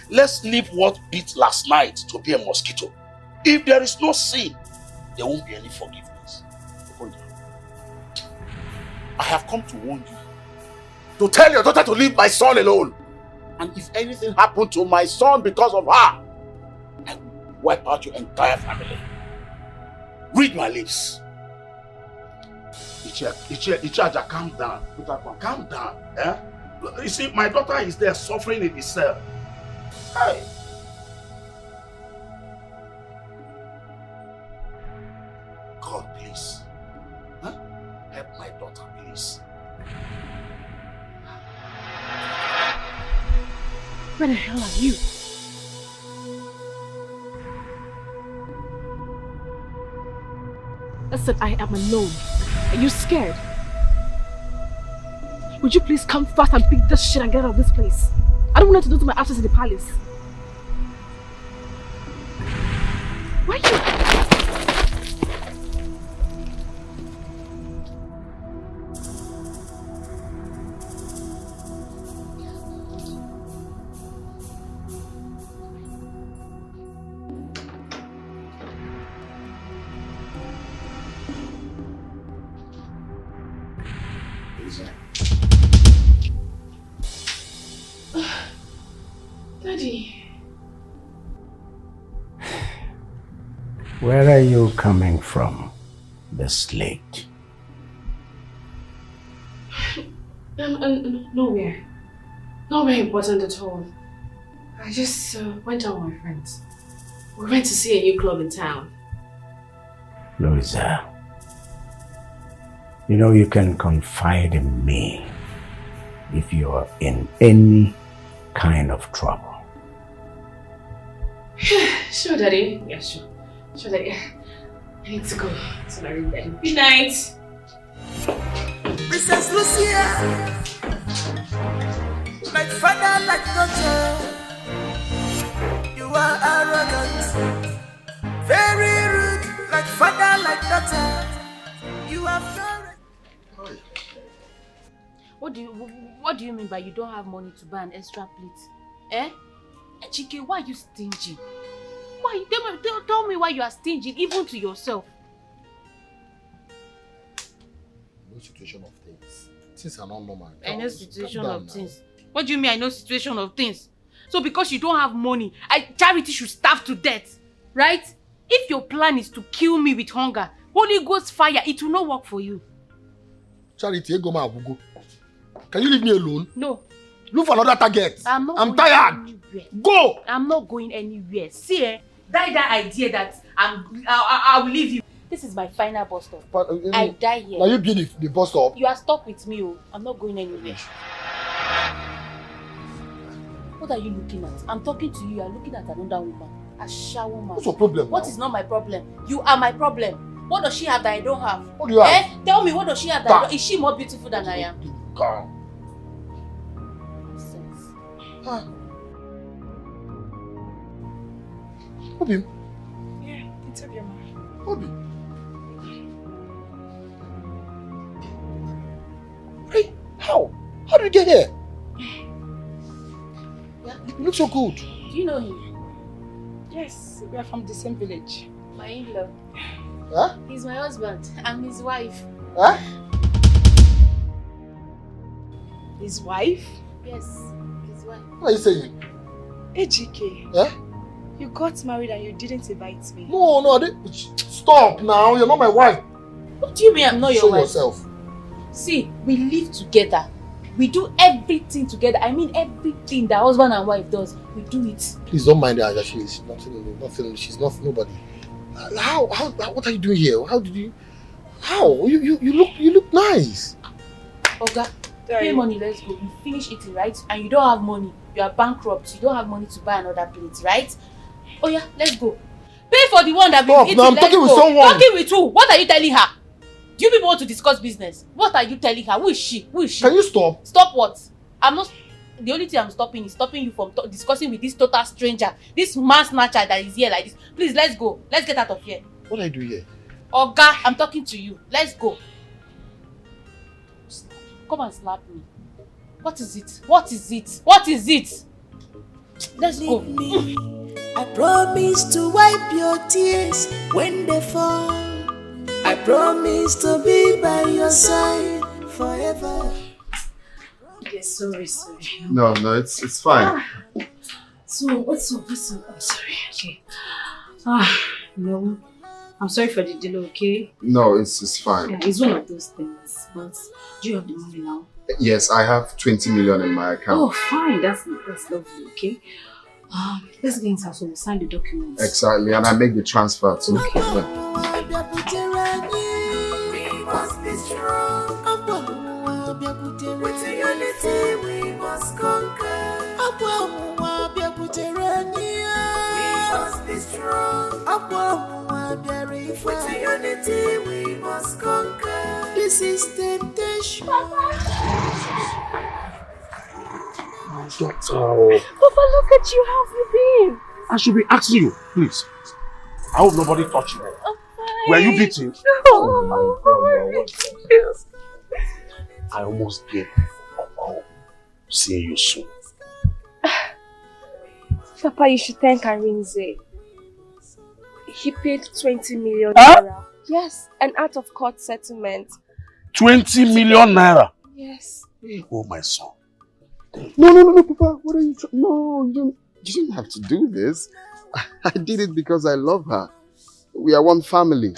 Let's leave what beat last night to be a mosquito. If there is no sin, there won't be any forgiveness. I have come to warn you, to tell your daughter to leave my son alone. And if anything happened to my son because of her, I will wipe out your entire family. Read my lips. Ichaja, calm down. Calm down. Eh? You see, my daughter is there suffering in itself. Hey. God, please. Huh? Help my daughter, please. Where the hell are you? I said I am alone. Are you scared? Would you please come fast and pick this shit and get out of this place? I don't want to do to my absence in the palace. Why are you? Daddy. Where are you coming from this late? Nowhere. Nowhere important at all. I just went out with my friends. We went to see a new club in town. Louisa, you know you can confide in me if you are in any kind of trouble. Sure, Daddy. Yeah, sure. Sure, Daddy. I need to go to my room, Daddy. Good night. Princess Lucia, like Fada, like daughter. You are arrogant, very rude, like Fada, like daughter. You have no. What do you mean by you don't have money to buy an extra plate? Eh? Chike, why are you stingy? Why? Tell me why you are stingy, even to yourself. No situation of things. Things are not normal. I know situation of things. What do you mean I know situation of things? So because you don't have money, charity should starve to death, right? If your plan is to kill me with hunger, Holy Ghost fire, it will not work for you. Charity, go. Can you leave me alone? No. Look for another target. I'm tired. Anywhere. Go! I'm not going anywhere. See, that idea that I will leave you. This is my final bus stop. But, I die here. Now you be the bus stop. You are stuck with me. Oh. I'm not going anywhere. What are you looking at? I'm talking to you. You are looking at another woman. A shower woman. What's your problem? What is not my problem? You are my problem. What does she have that I don't have? What do you have? Tell me, what does she have that I don't? Is she more beautiful than I am? God. Obi. Yeah, it's okay, ma. Obi. Hey, how? How did you get here? You look so good. Do you know him? Yes, we are from the same village. My in-law. Huh? He's my husband. I'm his wife. Huh? His wife? Yes, his wife. What are you saying? Ejike. Yeah? You got married and you didn't invite me. No, I didn't. Stop now. You're not my wife. What do you mean I'm not your Show wife? yourself. See, we live together. We do everything together. I mean everything that husband and wife does. We do it. Please don't mind her. She's nothing. She's not nobody. How? What are you doing here? How did you? How? You look nice. Oga, pay money, let's go. You finish eating, right? And you don't have money. You are bankrupt. You don't have money to buy another plate, right? Oh yeah, let's go. Pay for the one that we've eaten. No, I'm talking with someone. Talking with who? What are you telling her? Do you people want to discuss business? What are you telling her? Who is she? Who is she? Can you stop? Stop what? I'm not. The only thing I'm stopping is stopping you from discussing with this total stranger, this man snatcher that is here like this. Please, let's go. Let's get out of here. What are you doing here? Oga, I'm talking to you. Let's go. Come and slap me. What is it? What is it? What is it? Let's go. Me. I promise to wipe your tears when they fall. I promise to be by your side forever. Yes, sorry. No, it's fine. So, what's up? I'm sorry, okay. No. I'm sorry for the delay, okay? No, it's fine. Yeah, it's one of those things. But do you have the money now? Yes, I have 20 million in my account. Oh, fine. That's lovely, okay? Let's get inside so we'll sign the documents. Exactly, and I make the transfer too. Okay. We must be strong. With unity we must conquer. We must be strong. With unity we must conquer. This is temptation. Doctor. Papa, look at you. How have you been? I should be asking you, please. I hope nobody touched you. Were you beaten? No. Oh my God, Yes. I almost gave up hope. Seeing you soon. Papa, you should thank Arinze. He paid 20 million naira. Yes, an out of court settlement. 20 million naira? Yes. Oh, my son. No, Papa. What are you trying? No, you don't have to do this. I did it because I love her. We are one family.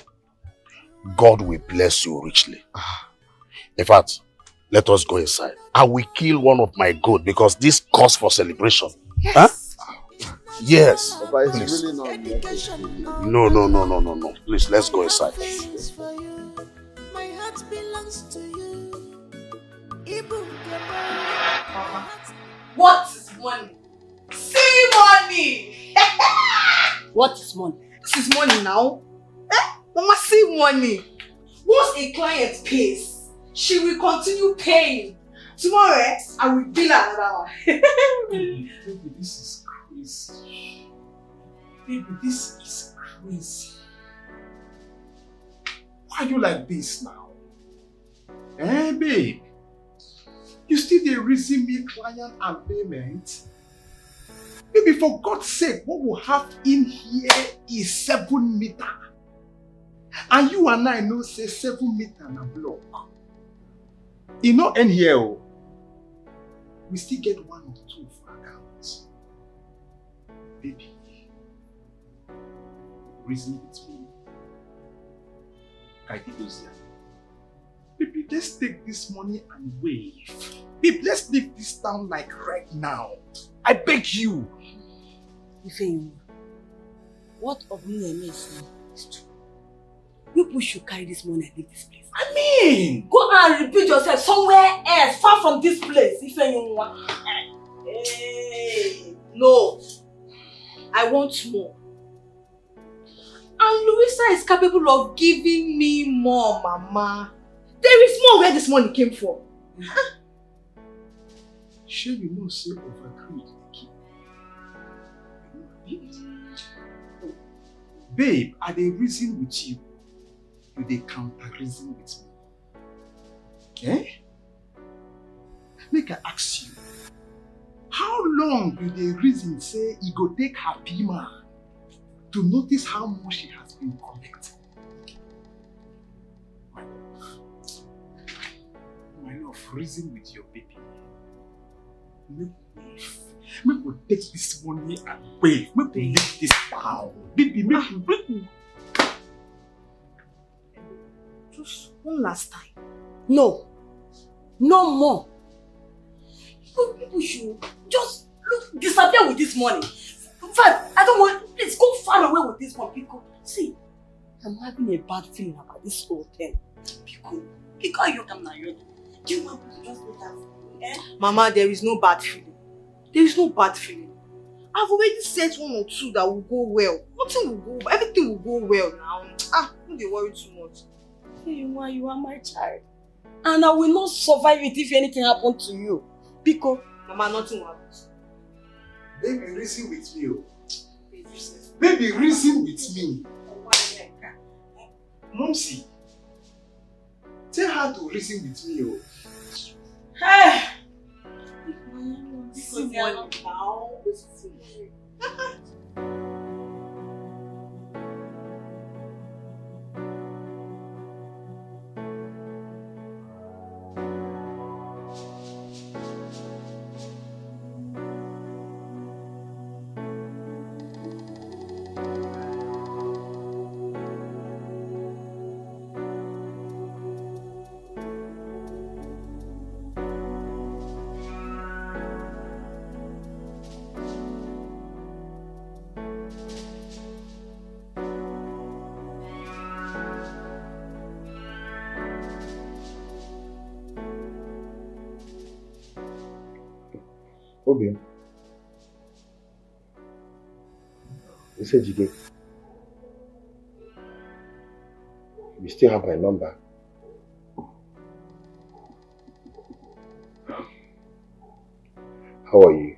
God will bless you richly. In fact, let us go inside. I will kill one of my goats because this calls for celebration. Yes. Huh? Yes. Papa, it's Please. really not. No. Please, let's go inside. My heart belongs to you. What is money? See money! What is money? This is money now. Mama, see money. Once a client pays, she will continue paying. Tomorrow, I will bill another one. Baby, this is crazy. Baby, this is crazy. Why are you like this now? Eh, babe? You still dey reason me client and payment? Baby, for God's sake, what we have in here is 7 meter. And you and I know say 7 meter na block. E no end here. Oh. We still get 1 or 2 for account. Baby, reason with me. Baby, let's take this money and wave. Babe, let's leave this town like right now. I beg you. Ifeanyi, what of me and me is true. You people should carry this money and leave this place. I mean, go and repeat yourself somewhere else, far from this place. Ifeanyi, hey, no. I want more. And Louisa is capable of giving me more, Mama. There is more where this money came from. Sure, you know, say overgreed. Babe, are they reason with you? Do they counter reason with me? Eh? Make I ask you, how long do they reason say he go take her pima to notice how much she has been collecting? My love, reason with your baby. Make we take this money away. Make we leave this town. Baby, make we. Just one last time. No. No more. People should just disappear with this money. In fact, I don't want. Please go far away with this money. Because see, I'm having a bad feeling about this whole thing. Because you come now, you want to just let that. Eh? Mama, there is no bad feeling. There is no bad feeling. I've already said one or two that will go well. Nothing will go. Everything will go well now. Don't be worried too much. You are my child. And I will not survive it if anything happens to you. Because, Mama, nothing will happen. Baby, reason with me. Baby, reason with me. Momsy, tell her to reason with me. Hey! Obi, you said you still have my number. How are you?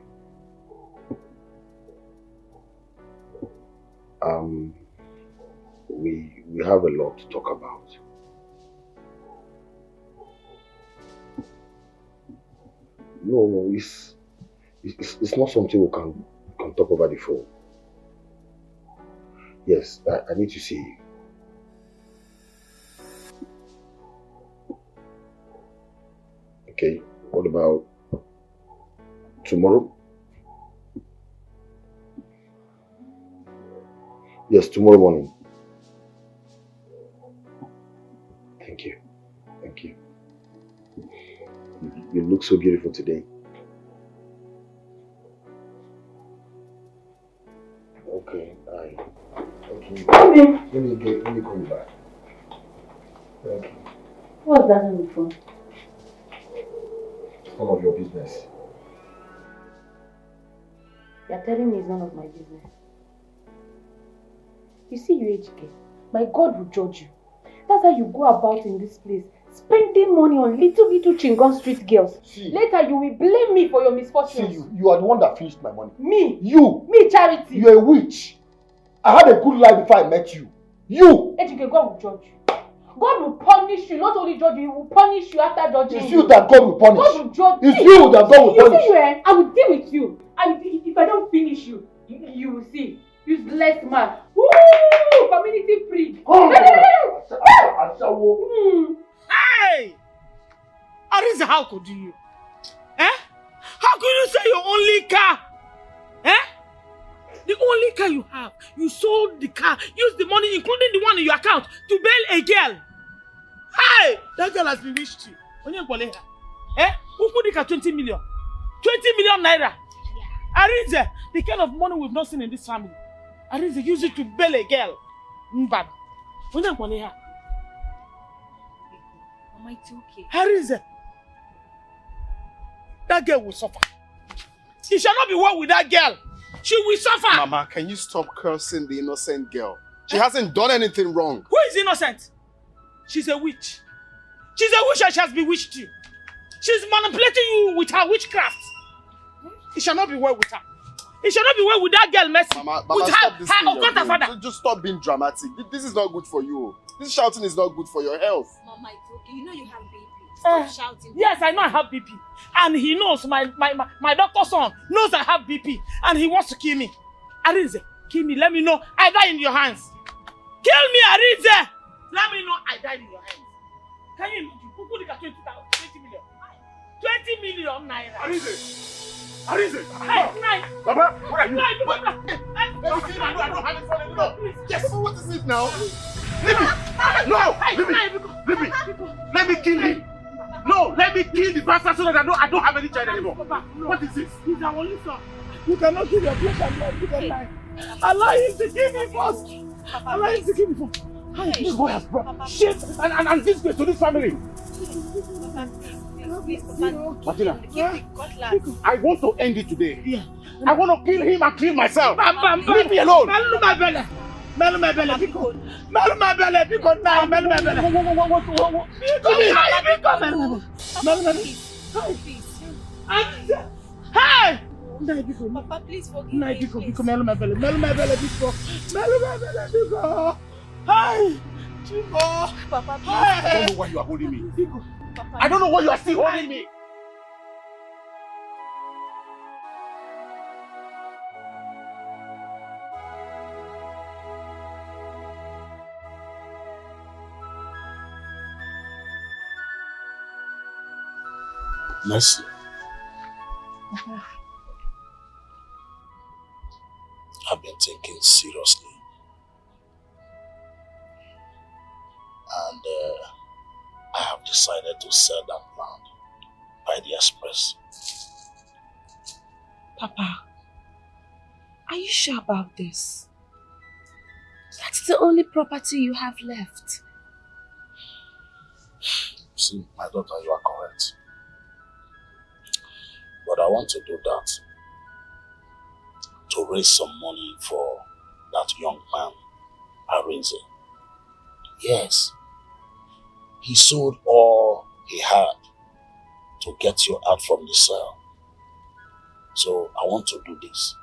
We have a lot to talk about. No, it's not something we can talk about the phone. Yes, I need to see you. Okay, what about tomorrow? Yes, tomorrow morning. Thank you. Thank you. You look so beautiful today. Okay, okay. Let me call you back. Thank you. What's that on the phone? It's none of your business. You're telling me it's none of my business. You see, you HK, my God will judge you. That's how you go about in this place, spending money on little Chingon street girls. See, later you will blame me for your misfortunes. See, you are the one that finished my money. Me? You! Me, Charity! You're a witch! I had a good life before I met you. You! HK, God will judge you. God will punish you, not only judge you, he will punish you after judging you. It's you that God will punish. God will judge you. It's you that God will punish. You see, I will deal with you. If I don't finish you, you will see. Useless man. Woo! Community prig. Hey! Arisa, how could you? Eh? How could you say your only car? Eh? The only car you have, you sold the car, used the money, including the one in your account, to bail a girl. Hey! That girl has bewitched you. Eh? Who put the 20 million? 20 million naira. Arisa, the kind of money we've not seen in this family. Arisa, use it to bail a girl. Mbad. Mama, it's okay. Arisa, that girl will suffer. It shall not be well with that girl. She will suffer. Mama, can you stop cursing the innocent girl? She hasn't done anything wrong. Who is innocent? She's a witch. She's a witch and she has bewitched you. She's manipulating you with her witchcraft. It shall not be well with her. It shall not be well with that girl, Mercy. Mama, with stop her, this her thing you're Okanta doing. father. Just stop being dramatic. This is not good for you. This shouting is not good for your health. Mama, it's okay. You know you have baby. Stop shouting. Yes, I know I have BP. And he knows, my doctor's son knows I have BP. And he wants to kill me. Arinze, kill me. Let me know I die in your hands. Kill me, Arinze. Let me know I died in your hands. Can you imagine? Who could get 20 million? 20 million naira. Arinze! Hey, Baba, where are you? I don't have it for you. Yes, what is it now? Leave me! No! Leave me! Let me kill him! No! Let me kill the bastard so that I don't have any child anymore. What is this? He's our only son. You cannot kill your flesh and blood. You can die. Allow him to kill me first. Allow him to kill me first. This boy has brought shit and disgrace to this family. Martina, I want to end it today. Yeah. I want to kill him and kill myself. Leave me alone. Melu my belly. Melu my belly. Melu my belly. Because now Melu my belly. Hey! Papa, please forgive me. Melu my belly. Melu my belly. Melu my belly. Hey! Papa, please. I don't know why you are holding me. I don't know why you are still holding me. Mercy. I've been thinking seriously. And I have decided to sell that land by the express. Papa, are you sure about this? That's the only property you have left. See, my daughter, you are correct. But I want to do that to raise some money for that young man, Arinze. Yes. He sold all he had to get you out from the cell. So I want to do this.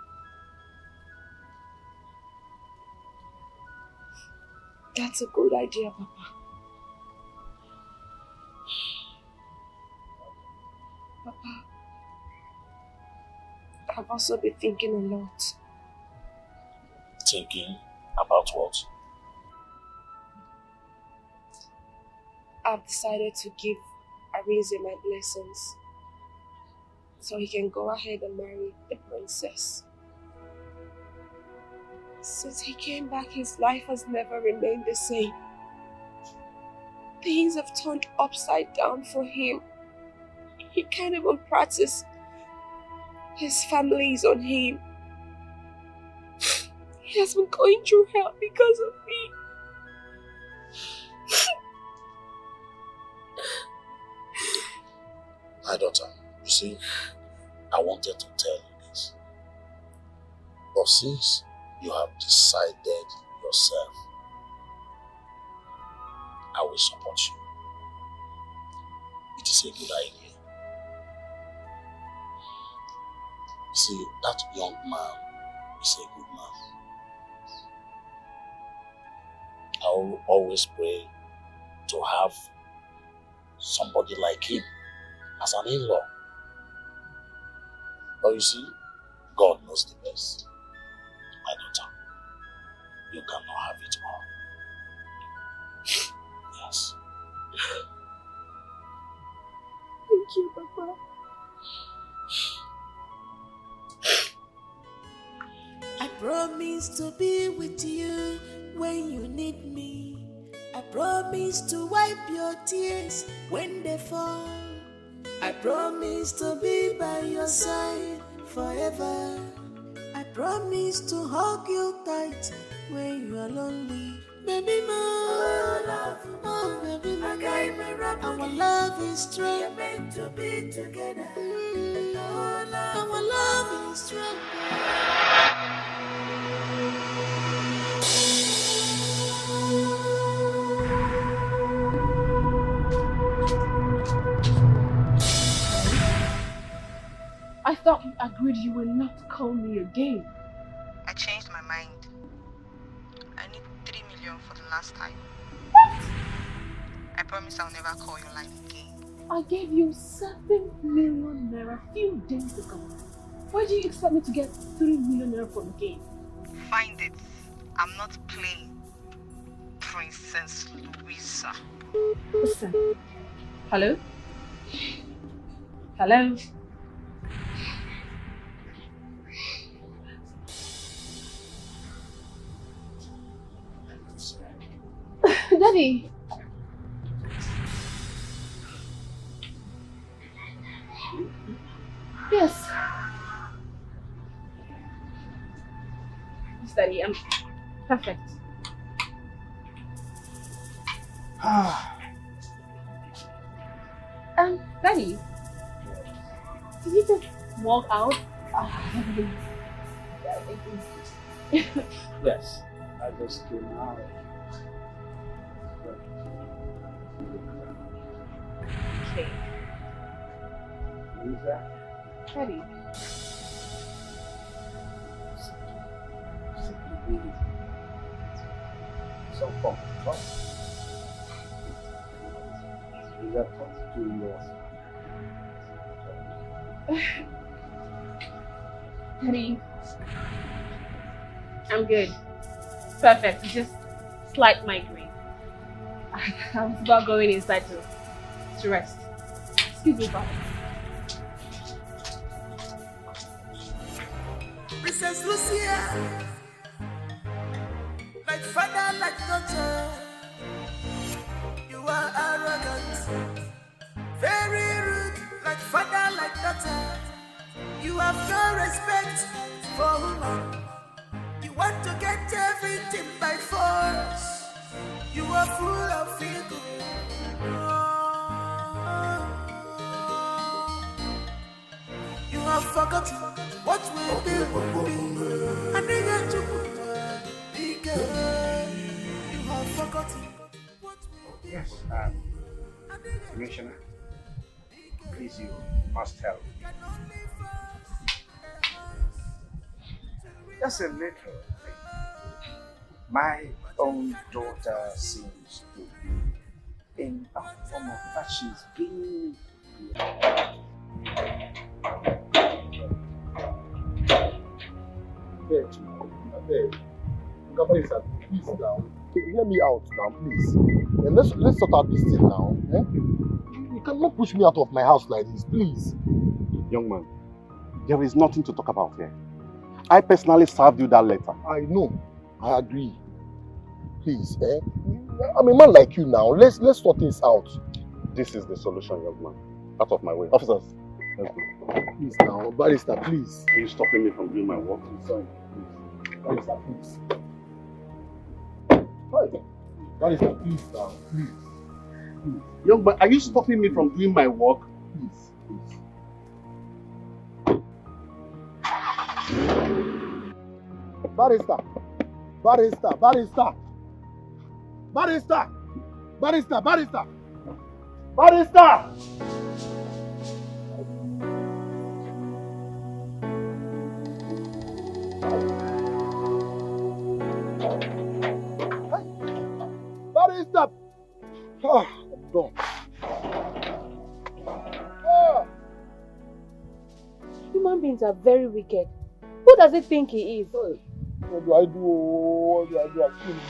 That's a good idea, Papa. Papa, I've also been thinking a lot. Thinking about what? I've decided to give Arinze my blessings so he can go ahead and marry the princess. Since he came back, his life has never remained the same. Things have turned upside down for him. He can't even practice. His family is on him. He has been going through hell because of me. My daughter, you see, I wanted to tell you this. But since you have decided yourself, I will support you. It is a good idea. See, that young man is a good man. I will always pray to have somebody like him as an in-law. But you see, God knows the best. My daughter, you cannot have it all. Yes. Thank you, Papa. I promise to be with you when you need me. I promise to wipe your tears when they fall. I promise to be by your side forever. I promise to hug you tight when you are lonely. Baby, my love, oh baby, our love is strong. We're meant to be together. Our love is strong. I thought you agreed you will not call me again. I changed my mind. I need 3 million for the last time. What? I promise I'll never call your line again. I gave you 7 million naira a few days ago. Why do you expect me to get 3 million naira for the game? Find it. I'm not playing. Princess Louisa. Listen. Hello? Hello? Daddy. Yes. Yes, Daddy, I'm perfect. Daddy, did you just walk out? Yes, I just came out. Okay. Lisa? Daddy. So far, Lisa, talk to yours. Daddy, I'm good. Perfect. Just slight migraine. I was about going inside to rest. Excuse me, Father. Princess Lucia, like Fada, like daughter. You are arrogant, very rude, like Fada, like daughter. You have no respect for woman. You want to get everything by force. You are full of ego. You have forgotten what will be. And they got to put you have forgotten what will be. Yes, Commissioner, please, you must help. Just a little thing. My own daughter seems to be in a form of that she's being. Please now. Hear me out now, please. And let's sort out this thing now. Eh? You cannot push me out of my house like this, please. Young man, there is nothing to talk about here. I personally served you that letter. I know. I agree. Please, eh? I'm a man like you now. Let's sort things out. This is the solution, young man. Out of my way. Officers, let's go. Please now, Barrister, please. Are you stopping me from doing my work? Sorry, please. Barrister, please. Hi. Barrister, please now. Please. Young man, are you stopping me from doing my work? Please, please. Barrister! Barrister! Barrister! Barrister! Barrister! Barrister! Barrister! Barrister! Ah, I'm done. Ah. Human beings are very wicked. Who does it think he is? What do I do? What do I do? I kill him.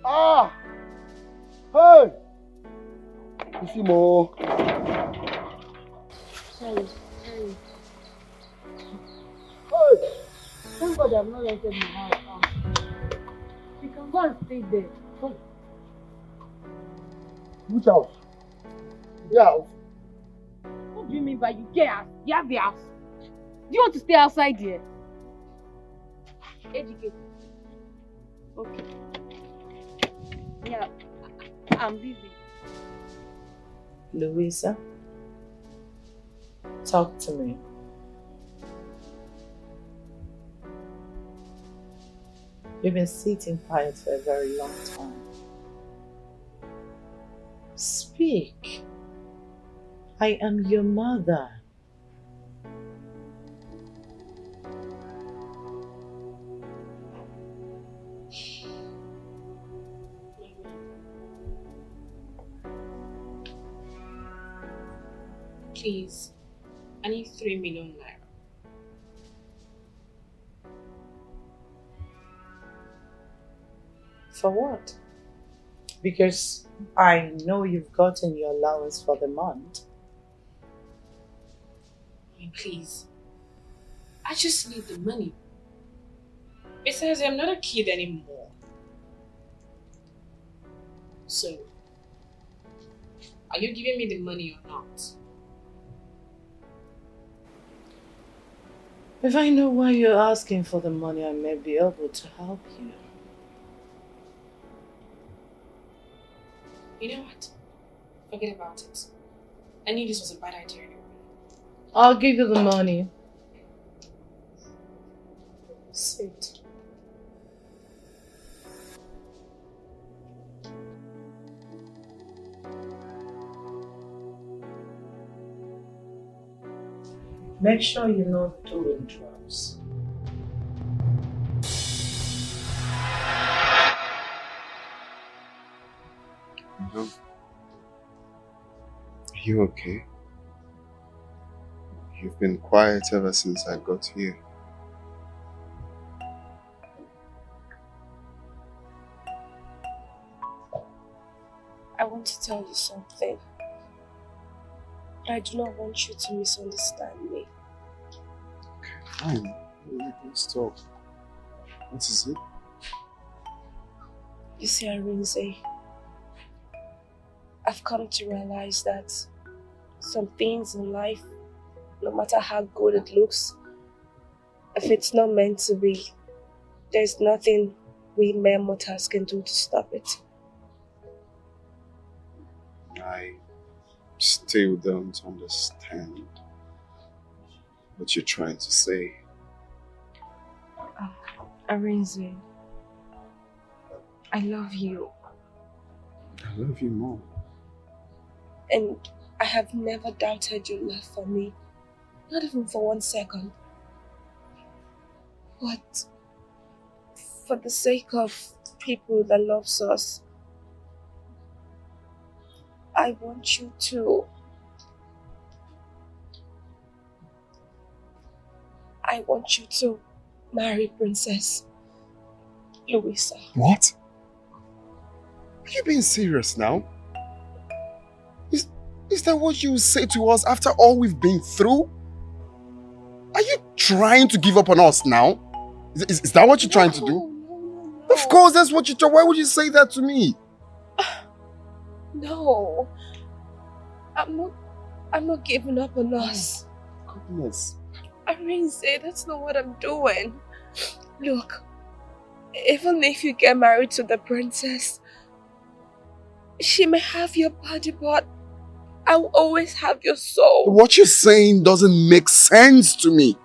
Ah! Hey! You see more? Sorry. Hey! Thank God I've not rented my house. You can go and stay there. Which house? The house? What do you mean by you get house? You have the house. Do you want to stay outside here? Educate. Okay. Yeah, I'm busy. Louisa, talk to me. You've been sitting quiet for a very long time. Speak. I am your mother. Please, I need 3 million naira. For what? Because I know you've gotten your allowance for the month. Please. I just need the money. Besides, I'm not a kid anymore. So, are you giving me the money or not? If I know why you're asking for the money, I may be able to help you. You know what? Forget about it. I knew this was a bad idea anyway. I'll give you the money. Sit. Make sure you're not doing drugs. Are you okay? You've been quiet ever since I got here. I want to tell you something. I do not want you to misunderstand me. Fine, let's talk. What is it? You see, Arinze, I've come to realize that some things in life, no matter how good it looks, if it's not meant to be, there's nothing we mere mortals can do to stop it. I still don't understand what you're trying to say. Arinze, I love you. I love you more. And I have never doubted your love for me. Not even for 1 second. But for the sake of people that loves us, I want you to... I want you to marry Princess Louisa. What? Are you being serious now? Is that what you say to us after all we've been through? Are you trying to give up on us now? Is that what you're trying to do? No. Of course, that's what you're trying. Why would you say that to me? No. I'm not giving up on us. Goodness. Arinze, that's not what I'm doing. Look, even if you get married to the princess, she may have your body, but I'll always have your soul. What you're saying doesn't make sense to me.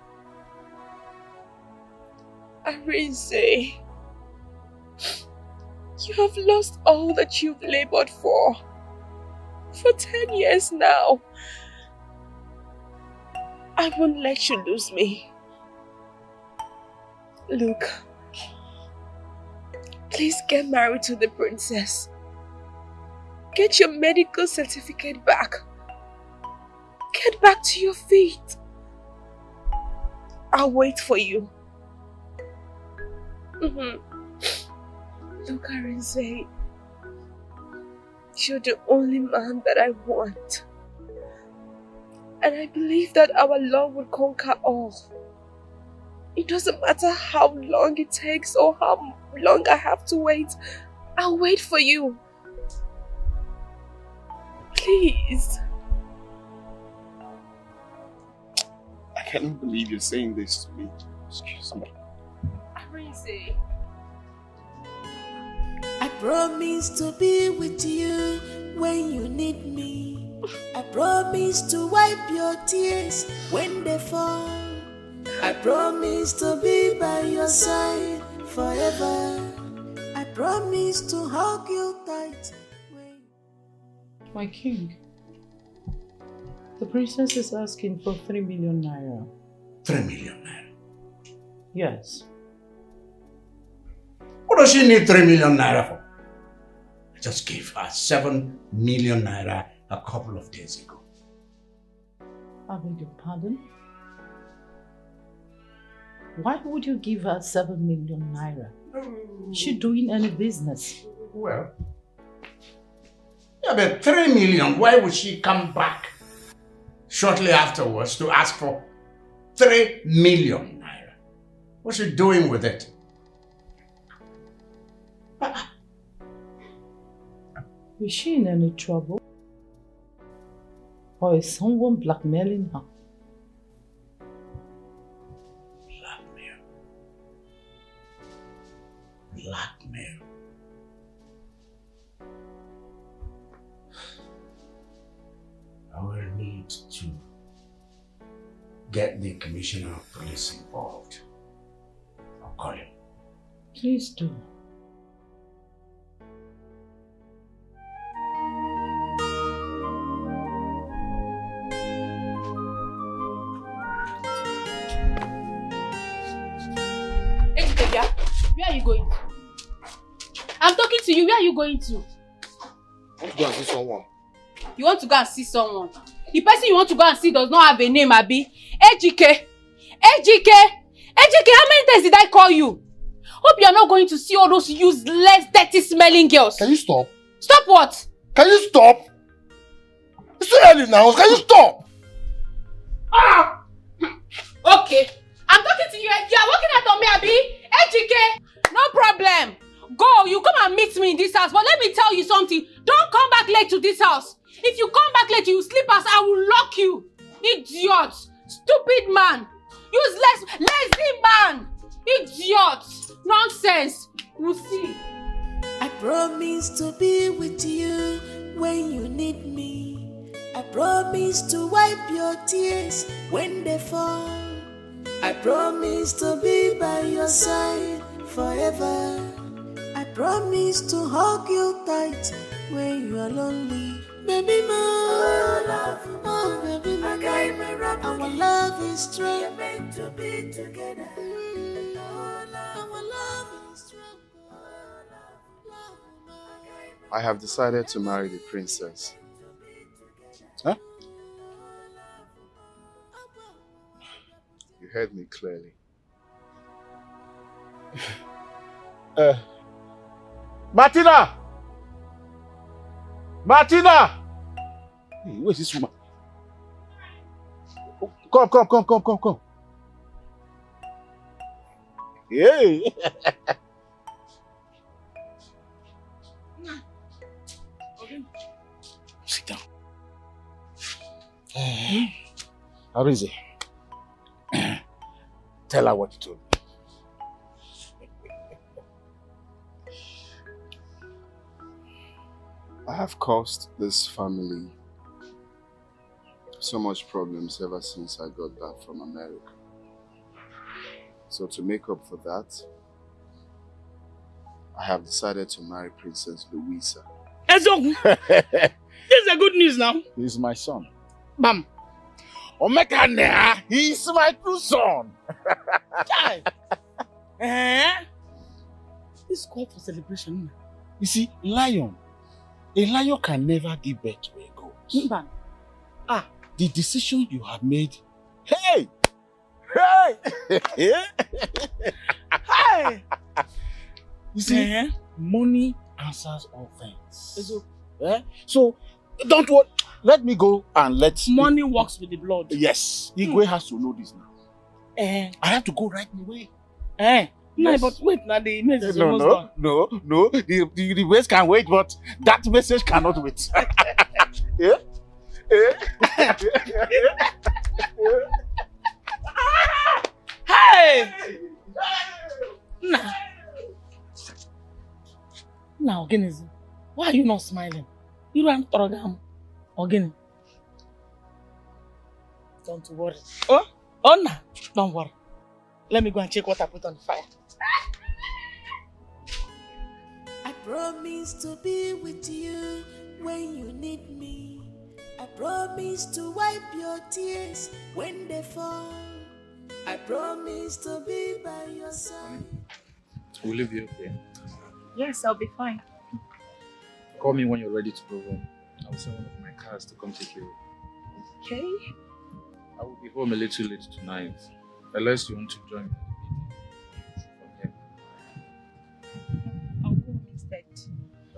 Arinze, you have lost all that you've labored for 10 years now. I won't let you lose me. Look, please get married to the princess. Get your medical certificate back. Get back to your feet. I'll wait for you. Look, Arinze, you're the only man that I want. And I believe that our love will conquer all. It doesn't matter how long it takes or how long I have to wait. I'll wait for you. Please. I cannot believe you're saying this to me. Excuse me. Arinze. I promise to be with you when you need me. I promise to wipe your tears when they fall. I promise to be by your side forever. I promise to hug you tight. My king, the princess is asking for 3 million naira. 3 million naira? Yes. What does she need 3 million naira for? I just gave her 7 million naira a couple of days ago. I beg your pardon? Why would you give her 7 million naira? Is she doing any business? Well, yeah, but 3 million, why would she come back shortly afterwards to ask for 3 million naira? What's she doing with it? Is she in any trouble? Or is someone blackmailing her? Blackmail. I will need to get the commissioner of police involved. I'll call him. Please do. Where are you going to? I'm talking to you. Where are you going to? I want to go and see someone. You want to go and see someone? The person you want to go and see does not have a name, Abi. Ejike! Ejike! Ejike, how many times did I call you? Hope you are not going to see all those useless, dirty smelling girls. Can you stop? Stop what? Can you stop? It's too early now. Can you stop? Ah! Okay. I'm talking to you. You are working out on me, Abi. Ejike! No problem. Go. You come and meet me in this house. But let me tell you something. Don't come back late to this house. If you come back late, you sleep as I will lock you. Idiot. Stupid man. Useless, lazy man. Idiot. Nonsense. We'll see. I promise to be with you when you need me. I promise to wipe your tears when they fall. I promise to be by your side forever. I promise to hug you tight when you are lonely. Baby, my love, oh baby, my our love is strong. We're meant to be together. Our love is strong. I have decided to marry the princess. Huh? You heard me clearly. Martina! Martina! Hey, where's this woman? Come. Hey! Sit down. Arinze, tell her what you told me. I have caused this family so much problems ever since I got back from America. So to make up for that, I have decided to marry Princess Louisa. Ezogu! This is a good news now. He's my son. Bam! Omekane, he's my true son. This call for celebration. You see, a lion can never give birth to a goat. Bam. The decision you have made, hey! You see, money answers all things. So, don't worry. Let me go and let... Money works with the blood. Yes. Igwe has to know this now. I have to go right away. Yes. No, but wait, now the message is almost done. No. The waste can wait, but that message cannot wait. Hey! Now, Genezi, why are you not smiling? You don't throw them. Again. Don't worry. Oh, no. Don't worry. Let me go and check what I put on the fire. I promise to be with you when you need me. I promise to wipe your tears when they fall. I promise to be by your side. Will you be okay? Yes, I'll be fine. Call me when you're ready to go home. I'll send one of my cars to come take you. Okay. I will be home a little late tonight. Unless you want to join me. I'll go home instead.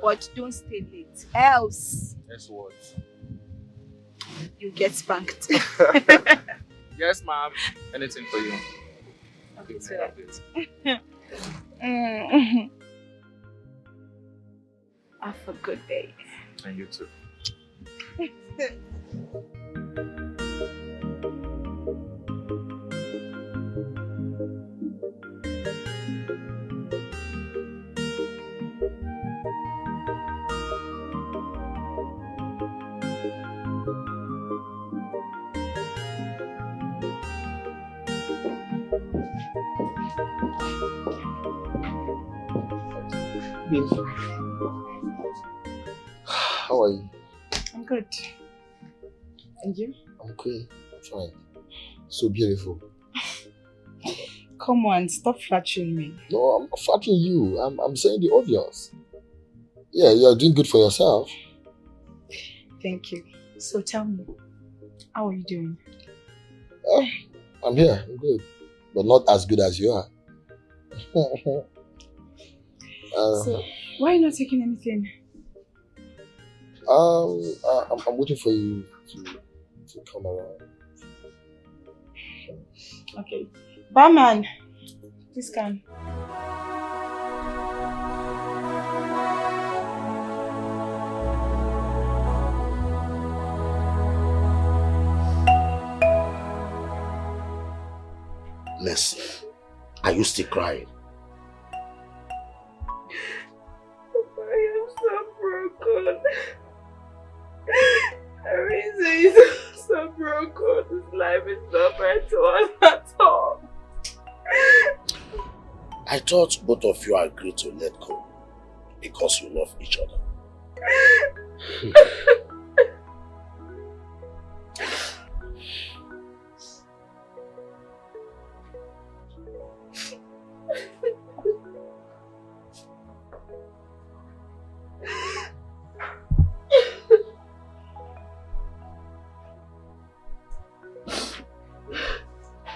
But don't stay late. Else, Guess what? you get spanked. Yes, ma'am. Anything for you. Okay, Give me an update. Have a good day. And you too. How are you? I'm good. And you? I'm okay. I'm fine. So beautiful. Come on, stop flattering me. No, I'm not flattering you. I'm saying the obvious. Yeah, you're doing good for yourself. Thank you. So tell me, how are you doing? I'm here. I'm good. But not as good as you are. So, why are you not taking anything? I'm waiting for you to come around. Okay. Barman, please come. Mercy, are you still crying? I am so broken. Everything is so broken. This life is not fair to us at all. I thought both of you agreed to let go because you love each other.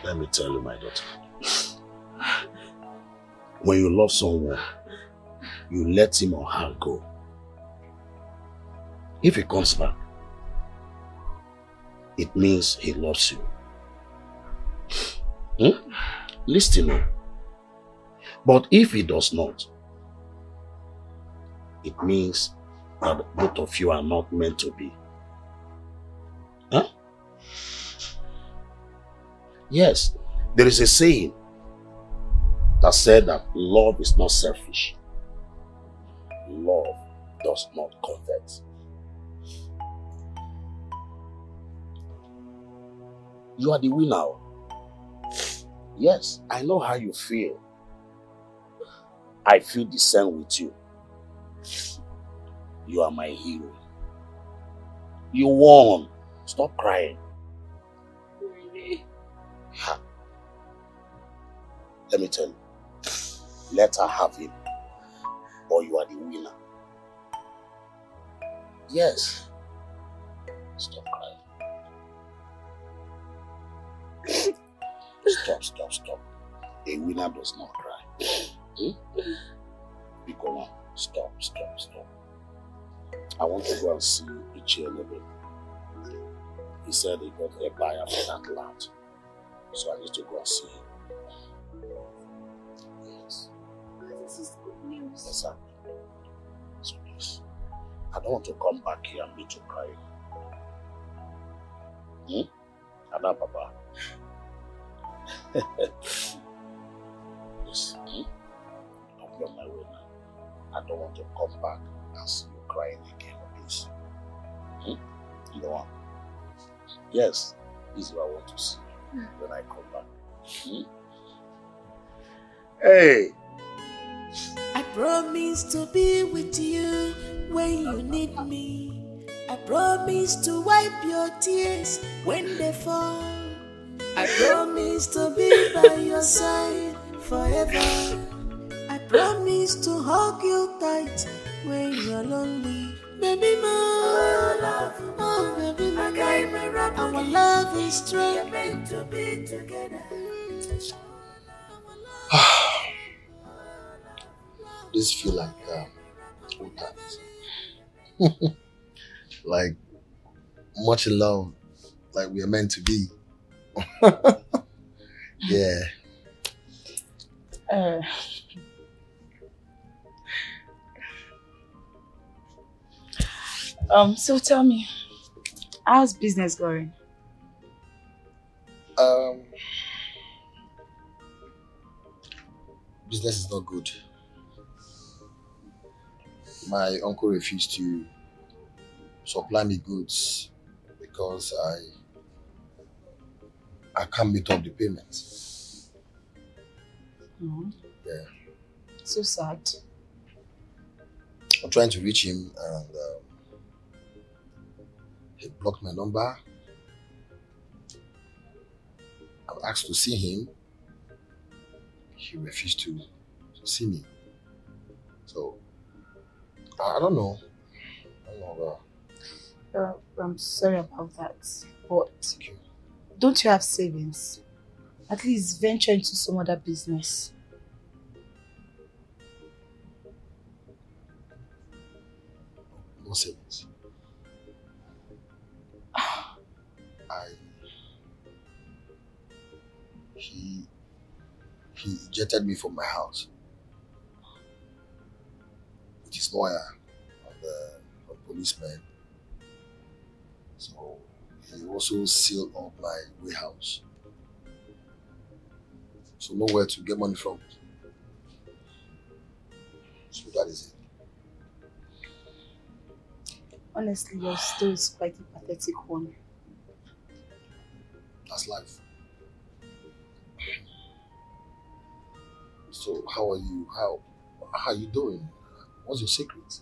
Let me tell you, my daughter. When you love someone, you let him or her go. If he comes back, it means he loves you. Listen up. But if he does not, it means that both of you are not meant to be. Huh? Yes, there is a saying that said that love is not selfish. Love does not covet. You are the winner. Yes, I know how you feel. I feel the same with you. You are my hero. You won. Stop crying. Really? Ha. Let me tell you. Let her have him, or you are the winner. Yes. Stop crying. Stop. A winner does not cry. Because stop. I want to go and see Ichielebe. He said he got a buyer for that land. So I need to go and see him. Yes. This is good news. Exactly. So please, I don't want to come back here and meet you crying. Ada Papa. Yes. I'll be on my way now. I don't want to come back and see you crying again, please. You know what? Yes, this is what I want to see when I come back. Hey! I promise to be with you when you need me. I promise to wipe your tears when they fall. I promise to be by your side forever. I promise to hug you tight when you're lonely. Baby, my love, oh, baby, my our love is strong. Meant to be together. This feel like old times. Like much in love, like we are meant to be. Yeah. So tell me, how's business going? Business is not good. My uncle refused to supply me goods because I can't meet up the payments. Oh, Yeah. so sad. I'm trying to reach him and he blocked my number. I've asked to see him. He refused to see me. So, I don't know. I don't know. I'm sorry about that, but don't you have savings? At least venture into some other business. No savings. He ejected me from my house with his lawyer and the policeman. So he also sealed up my warehouse. So nowhere to get money from. So that is it. Honestly, your story is quite a pathetic one. That's life. So how are you? How are you doing? What's your secret?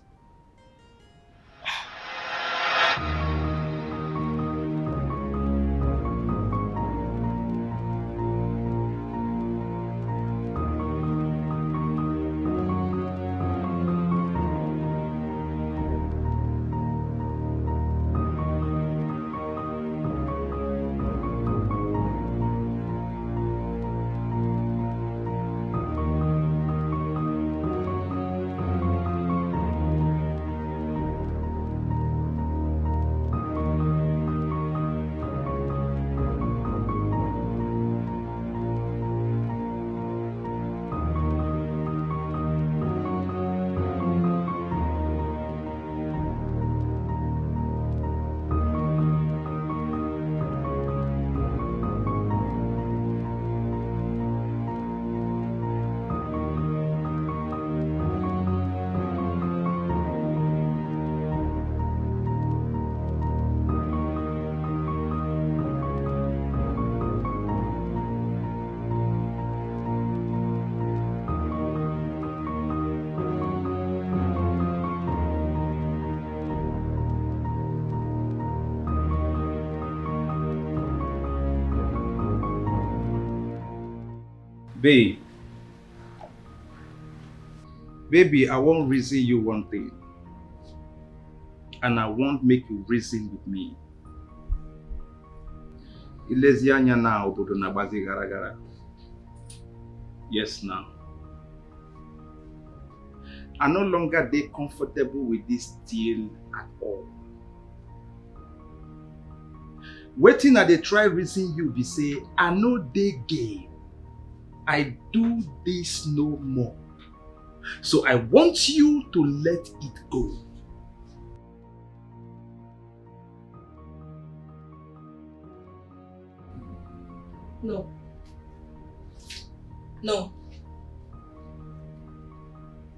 Babe. Baby, I won't reason you one thing. And I won't make you reason with me. Ilezi anya na obodo na gbazi gara gara. Yes, now. I no longer dey comfortable with this deal at all. Waiting at the try reason you be say, I know dey game. I do this no more. So I want you to let it go. No. No.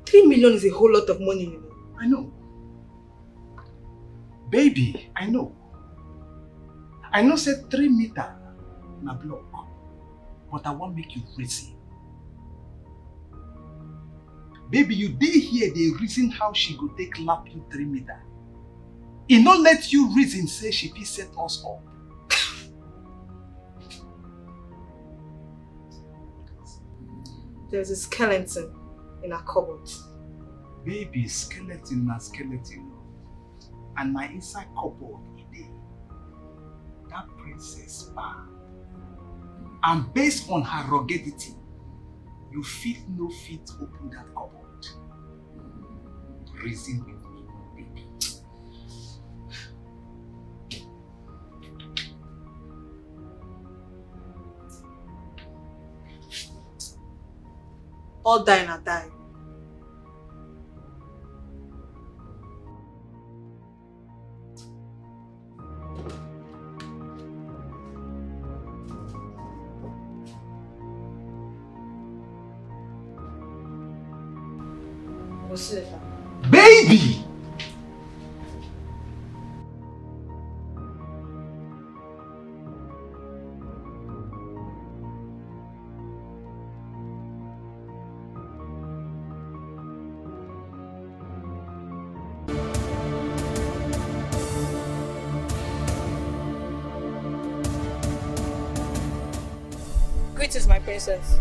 3 million is a whole lot of money, you know. I know. Baby, I know. I know say 3 meter na block. But I won't make you reason. Baby, you dey here, they reason how she go take lap you 3 meter. He not let you reason say she fit set us up. There's a skeleton in her cupboard. Baby, skeleton na skeleton. and my inside cupboard today, that princess bar. And based on her ruggedity, you feel no fit to open that cupboard. Reason with me, baby. All die and die. Baby! Greetings, my princess.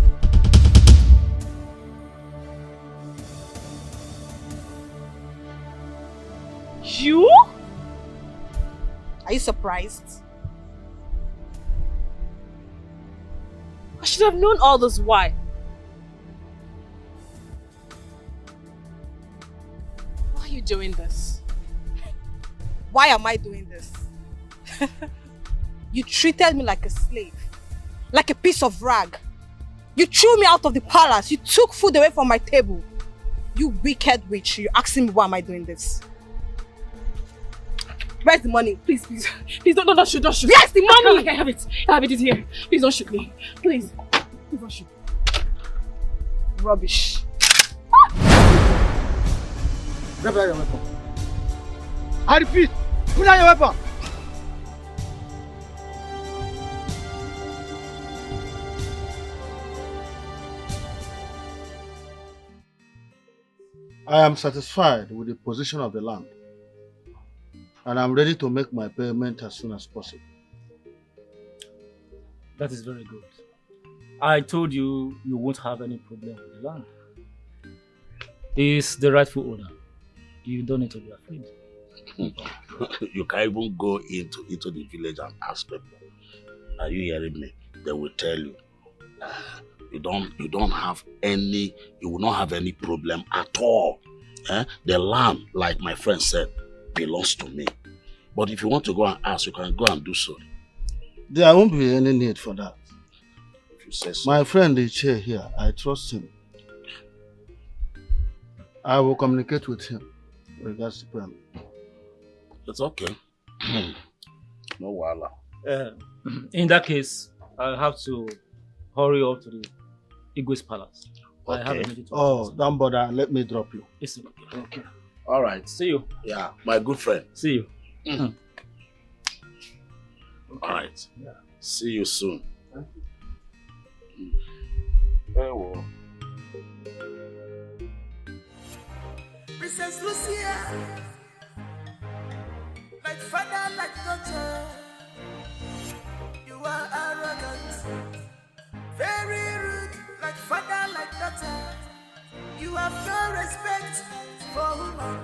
You? Are you surprised? I should have known all this. Why? Why are you doing this? Why am I doing this? You treated me like a slave, like a piece of rag. You threw me out of the palace. You took food away from my table. You wicked witch. You're asking me why am I doing this? Where's the money? Please, please. Please don't shoot, don't shoot. Where's the money? I have it. I have it, it's here. Please don't shoot me. Please. Please don't shoot. Rubbish. Grab your weapon. I repeat, put down your weapon. I am satisfied with the position of the land, and I'm ready to make my payment as soon as possible. That is very good. I told you you won't have any problem with the land. He's the rightful owner. You don't need to be afraid. You can even go into the village and ask people. Are you hearing me? They will tell you. You don't have any, you will not have any problem at all. The land, like my friend said, belongs to me. But if you want to go and ask, you can go and do so. There won't be any need for that. If you say so. My friend is here. I trust him. I will communicate with him with regards to payment. It's okay. No wala. In that case, I'll have to hurry up to the Igwe's palace. Okay. I have a meeting to Oh, don't bother. Let me drop you. It's okay. Okay. All right. See you. Yeah, my good friend. See you. Okay. All right. Yeah. See you soon. Very well. Princess Lucia, like Fada, like daughter, you are arrogant, very rude, like Fada, like daughter. You have no respect for woman.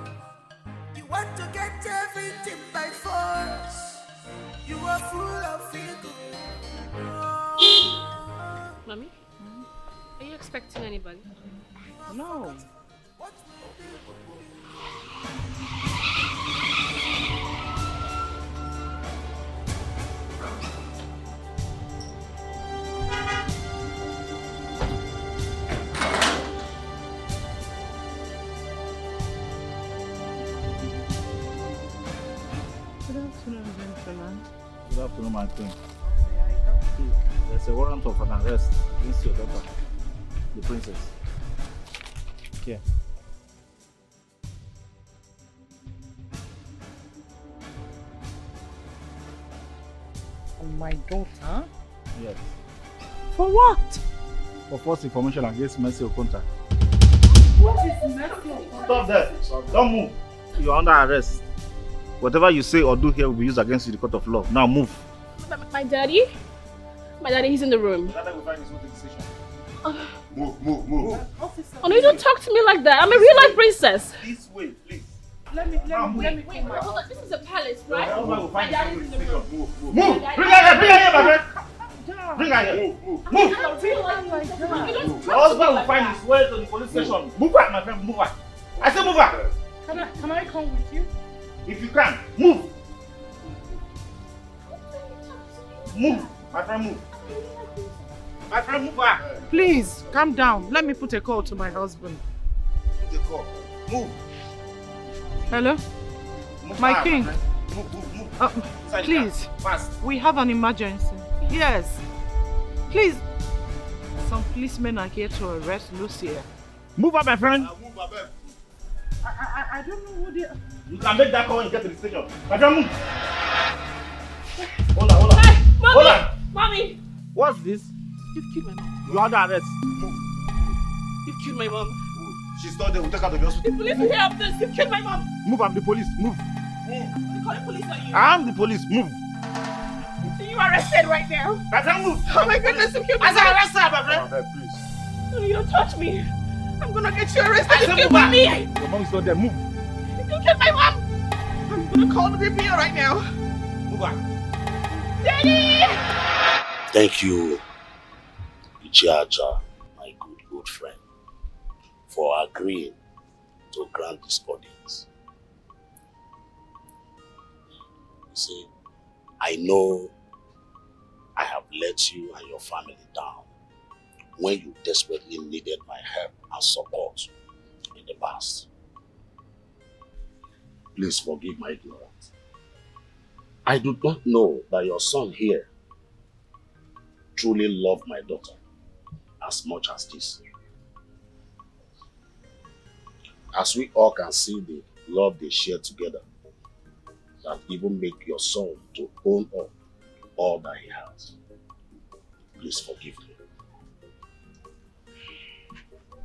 You want to get everything by force. You are full of ego. Mommy, are you expecting anybody? No. Good afternoon, gentlemen. Good afternoon, my queen. There's a warrant of an arrest against your daughter, the princess. Here. And my daughter? Yes. For what? For false information against Mercy Okonta. What is Mercy? Stop there. Don't move. You're under arrest. Whatever you say or do here will be used against you in the court of law. Now move. My daddy? My daddy, he's in the room. Move. Oh no, you don't talk to me like that. I'm a real life princess. This way, please. Let me Wait, hold on. This is a palace, right? My dad is in the room. Move! Bring her here, my friend! Bring her here! Move! Your husband will find his way to the police station. Move her, my friend, move her. I said move her! Can I come with you? If you can, move! Move! My friend, move! My friend, move her! Please, calm down. Let me put a call to my husband. Put a call. Move! Hello? Move My her, king. my friend. Move. Please. Fast. We have an emergency. Yes. Please. Some policemen are here to arrest Lucia. Move her, my friend. Move her, I don't know who they are. You can make that call and get to the station. My friend, move! Hold on. Hey, mommy! Hold on! Mommy! What's this? You've killed my mom. You are under arrest. Move. You've killed my mom. She's not there. We'll take her to the hospital. The police will hear of this. You've killed my mom. Move, I'm the police. Move. I'm calling police on you. I'm the police. Move. So you arrested right now? My friend, move. Oh my goodness, you killed my I said mom. arrest her, my friend. Please. No, you don't touch me. I'm gonna get you arrested. I You said killed move my me. her. Your mom's not there. Move. You killed my mom. I'm gonna call the BPO right now. Move her. Daddy! Thank you, Ichiaja, my good friend, for agreeing to grant this audience. You see, I know I have let you and your family down when you desperately needed my help and support in the past. Please forgive my ignorance. I do not know that your son here truly loved my daughter as much as this. As we all can see the love they share together, that even make your son to own up all that he has. Please forgive me.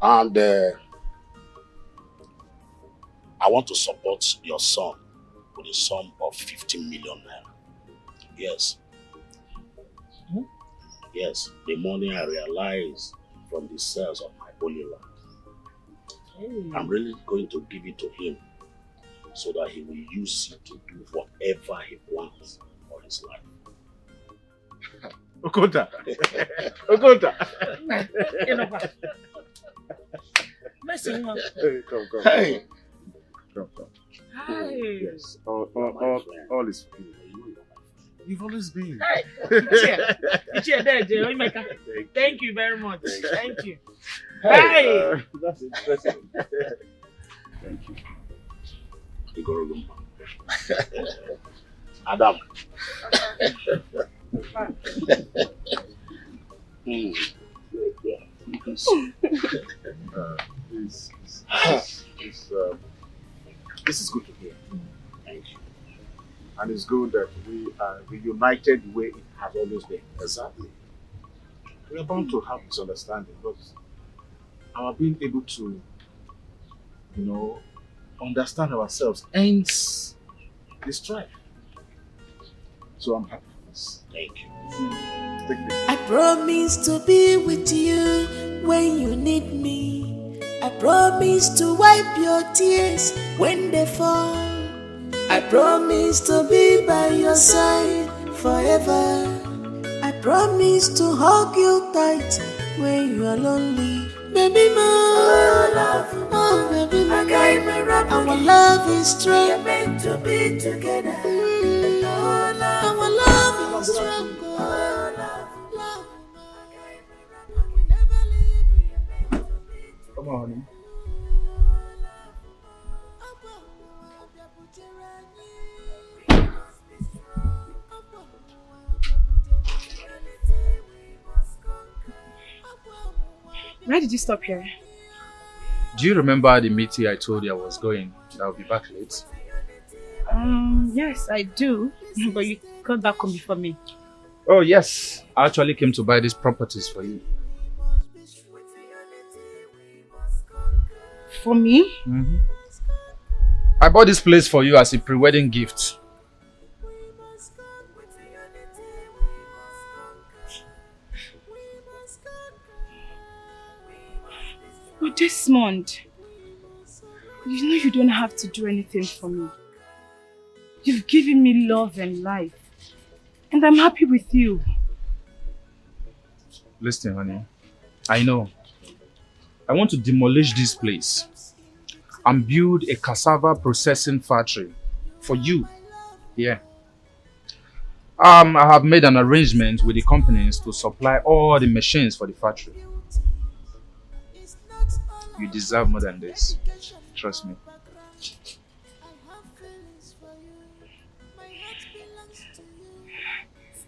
And I want to support your son with a sum of 50 million naira. Yes. Yes, the money I realized from the sales of my holy land. I'm really going to give it to him so that he will use it to do whatever he wants for his life. Okonta. Okonta. Hey, come. Hey. Come. Hi. Yes, all is fine. You've always been. Thank you very much. Thank you. Hey, Hi. that's interesting. Thank you. Adam. This is good to hear. Thank you. And it's good that we are reunited the way it has always been. Exactly. We are bound to have misunderstanding, but our being able to, understand ourselves ends the strife. So I'm happy for this. Thank you. I promise to be with you when you need me. I promise to wipe your tears when they fall. I promise to be by your side forever. I promise to hug you tight when you are lonely. Baby, my love, oh baby, my our love is strong. We're meant to be together. Our love is strong. Come on, honey. Why did you stop here? Do you remember the meeting I told you I was going? That I'll be back late. Yes, I do. But you got back home before me. Oh yes, I actually came to buy these properties for you. For me? Mm-hmm. I bought this place for you as a pre-wedding gift. But Desmond, You know you don't have to do anything for me. You've given me love and life. And I'm happy with you. Listen, honey. I know. I want to demolish this place and build a cassava processing factory for you. Yeah. I have made an arrangement with the companies to supply all the machines for the factory. You deserve more than this. Trust me.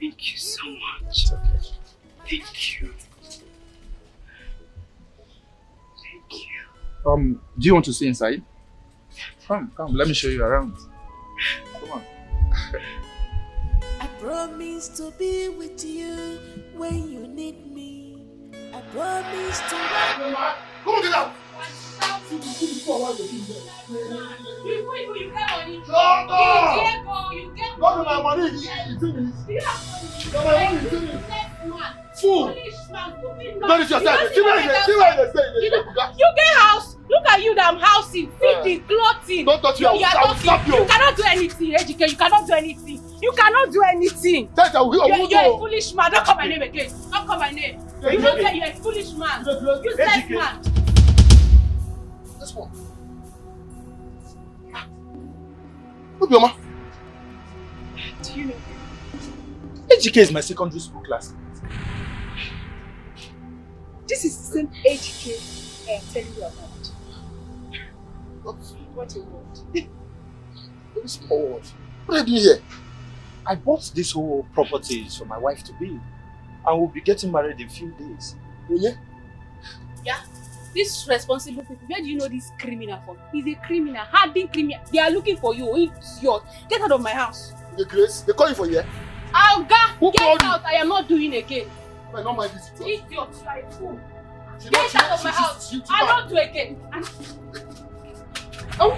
Thank you so much. Thank you. Thank you. Do you want to see inside? Come, let me show you around. Come on. I promise to be with you when you need me. I promise to. Come on, get out! You get money. Shut up! You get Go to my money. You finish. My money is finished. Fool! You don't need yourself. See where you stay. You get house. Look at you, damn housing, feeding, clothing. Don't touch your house. I will slap you. You cannot do anything, Ejike. You cannot do anything. You cannot do anything. You're a foolish man. Don't call my name again. Don't call my name. You don't say you're a foolish man. Useless man. This one. Look, Mama. Do you know? Ejike is my secondary school classmate. This is the same Ejike I am telling you about. What a word. Very small word. What are you doing here? I bought this whole property for my wife to be. And we'll be getting married in a few days. Oh, yeah? Yeah. These responsible people, where do you know this criminal from? He's a criminal, hardened criminal. They are looking for you. It's yours. Get out of my house. The Grace, they call you for here. Alga, get out. I am not doing again. I don't mind this. Idiot, you are a fool. Get out of my house. I'll not do again. Oh!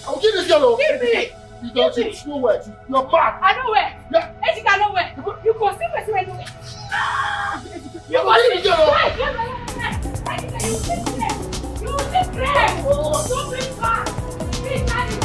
I'll give this girl. Give me! You don't know nowhere. You're bad. I know where. Yeah. Ejike, I know where. You go see person where nowhere. You go give this girl. Ejike, you sit there. You sit there. Don't bring back. Please, daddy.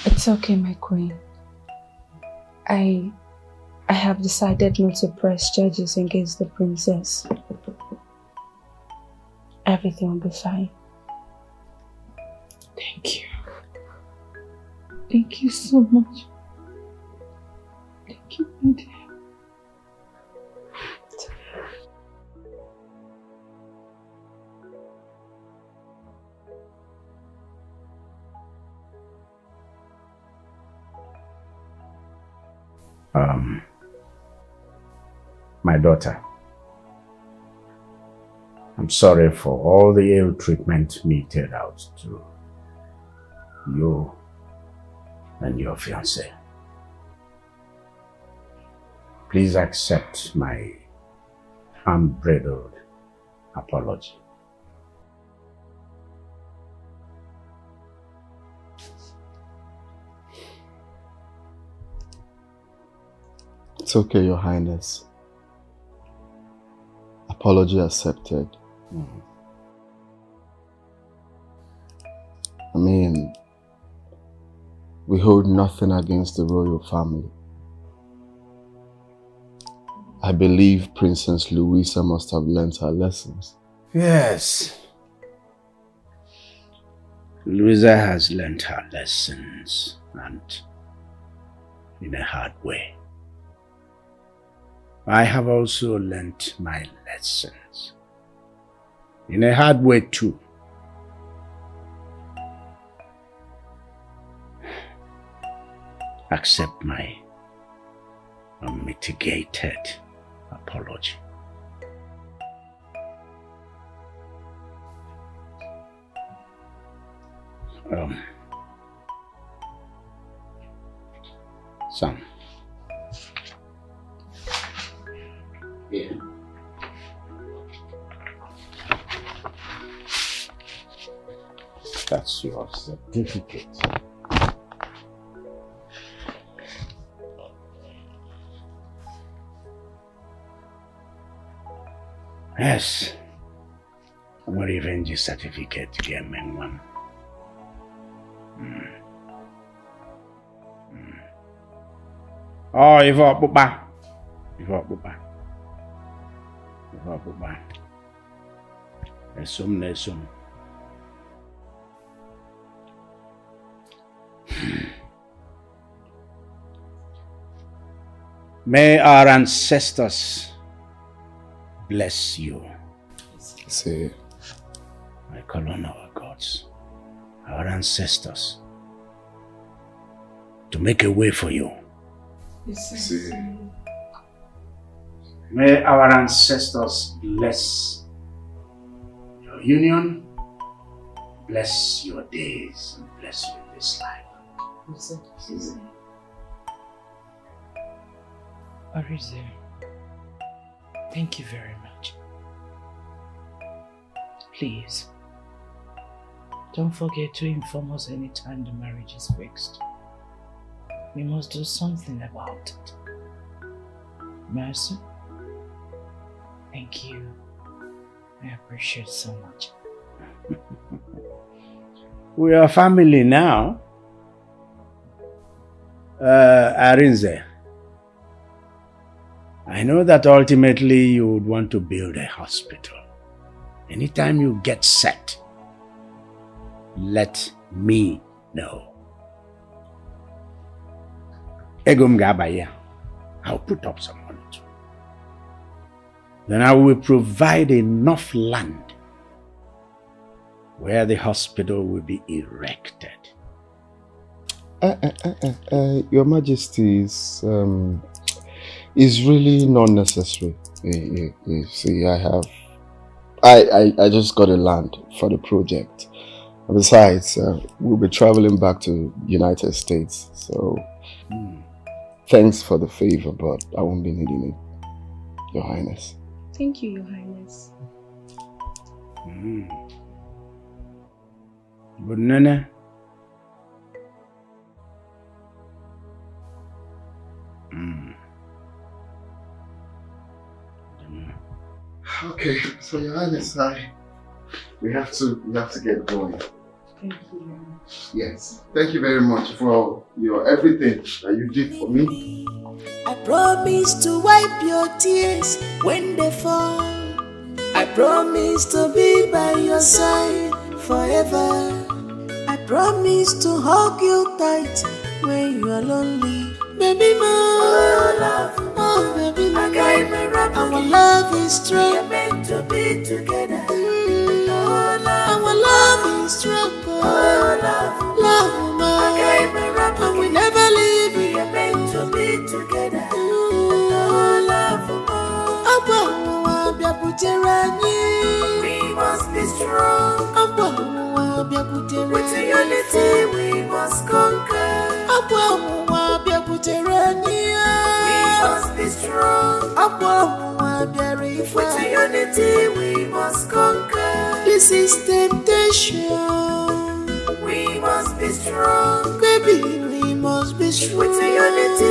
It's okay, my queen. I have decided not to press charges against the princess. Everything will be fine. Thank you. Thank you so much. Thank you, my dear. My daughter, I'm sorry for all the ill treatment meted out to you and your fiancé. Please accept my unbridled apology. It's okay, Your Highness. Apology accepted. I mean, we hold nothing against the royal family. I believe Princess Louisa must have learnt her lessons. Yes. Louisa has learnt her lessons, and in a hard way. I have also learnt my lessons. In a hard way too. accept my unmitigated apology. Son. Here. That's your certificate. Yes. I'm a revenge certificate to get me one. Oh, if I put back. Nesum. May our ancestors bless you. See. I call on our gods, our ancestors, to make a way for you. See. May our ancestors bless your union, bless your days, and bless you in this life. Arize, thank you very much. Please, don't forget to inform us anytime the marriage is fixed. We must do something about it. Mercy, thank you. I appreciate so much. We are family now. Arinze, I know that ultimately you would want to build a hospital. Anytime you get set, let me know. Egum Gabaya, I'll put up some money too. Then I will provide enough land where the hospital will be erected. Your Majesty is really not necessary. You see, I just got a land for the project. Besides, we'll be traveling back to United States, so thanks for the favor, but I won't be needing it, Your Highness. Thank you, Your Highness. But Nene, Okay, so Your Highness, we have to get going. Thank you. Yes, thank you very much for your everything that you did for me. I promise to wipe your tears when they fall. I promise to be by your side forever. I promise to hug you tight when you are lonely. Baby, my love, oh baby, my our love is strong. We're meant to be together. Our love is strong. Oh, love, my and we never leave. We're meant to be together. Oh, love, we must be strong. With unity we must conquer. We must be strong. With unity we must conquer. This is temptation. We must be strong. Baby, we must be strong. With unity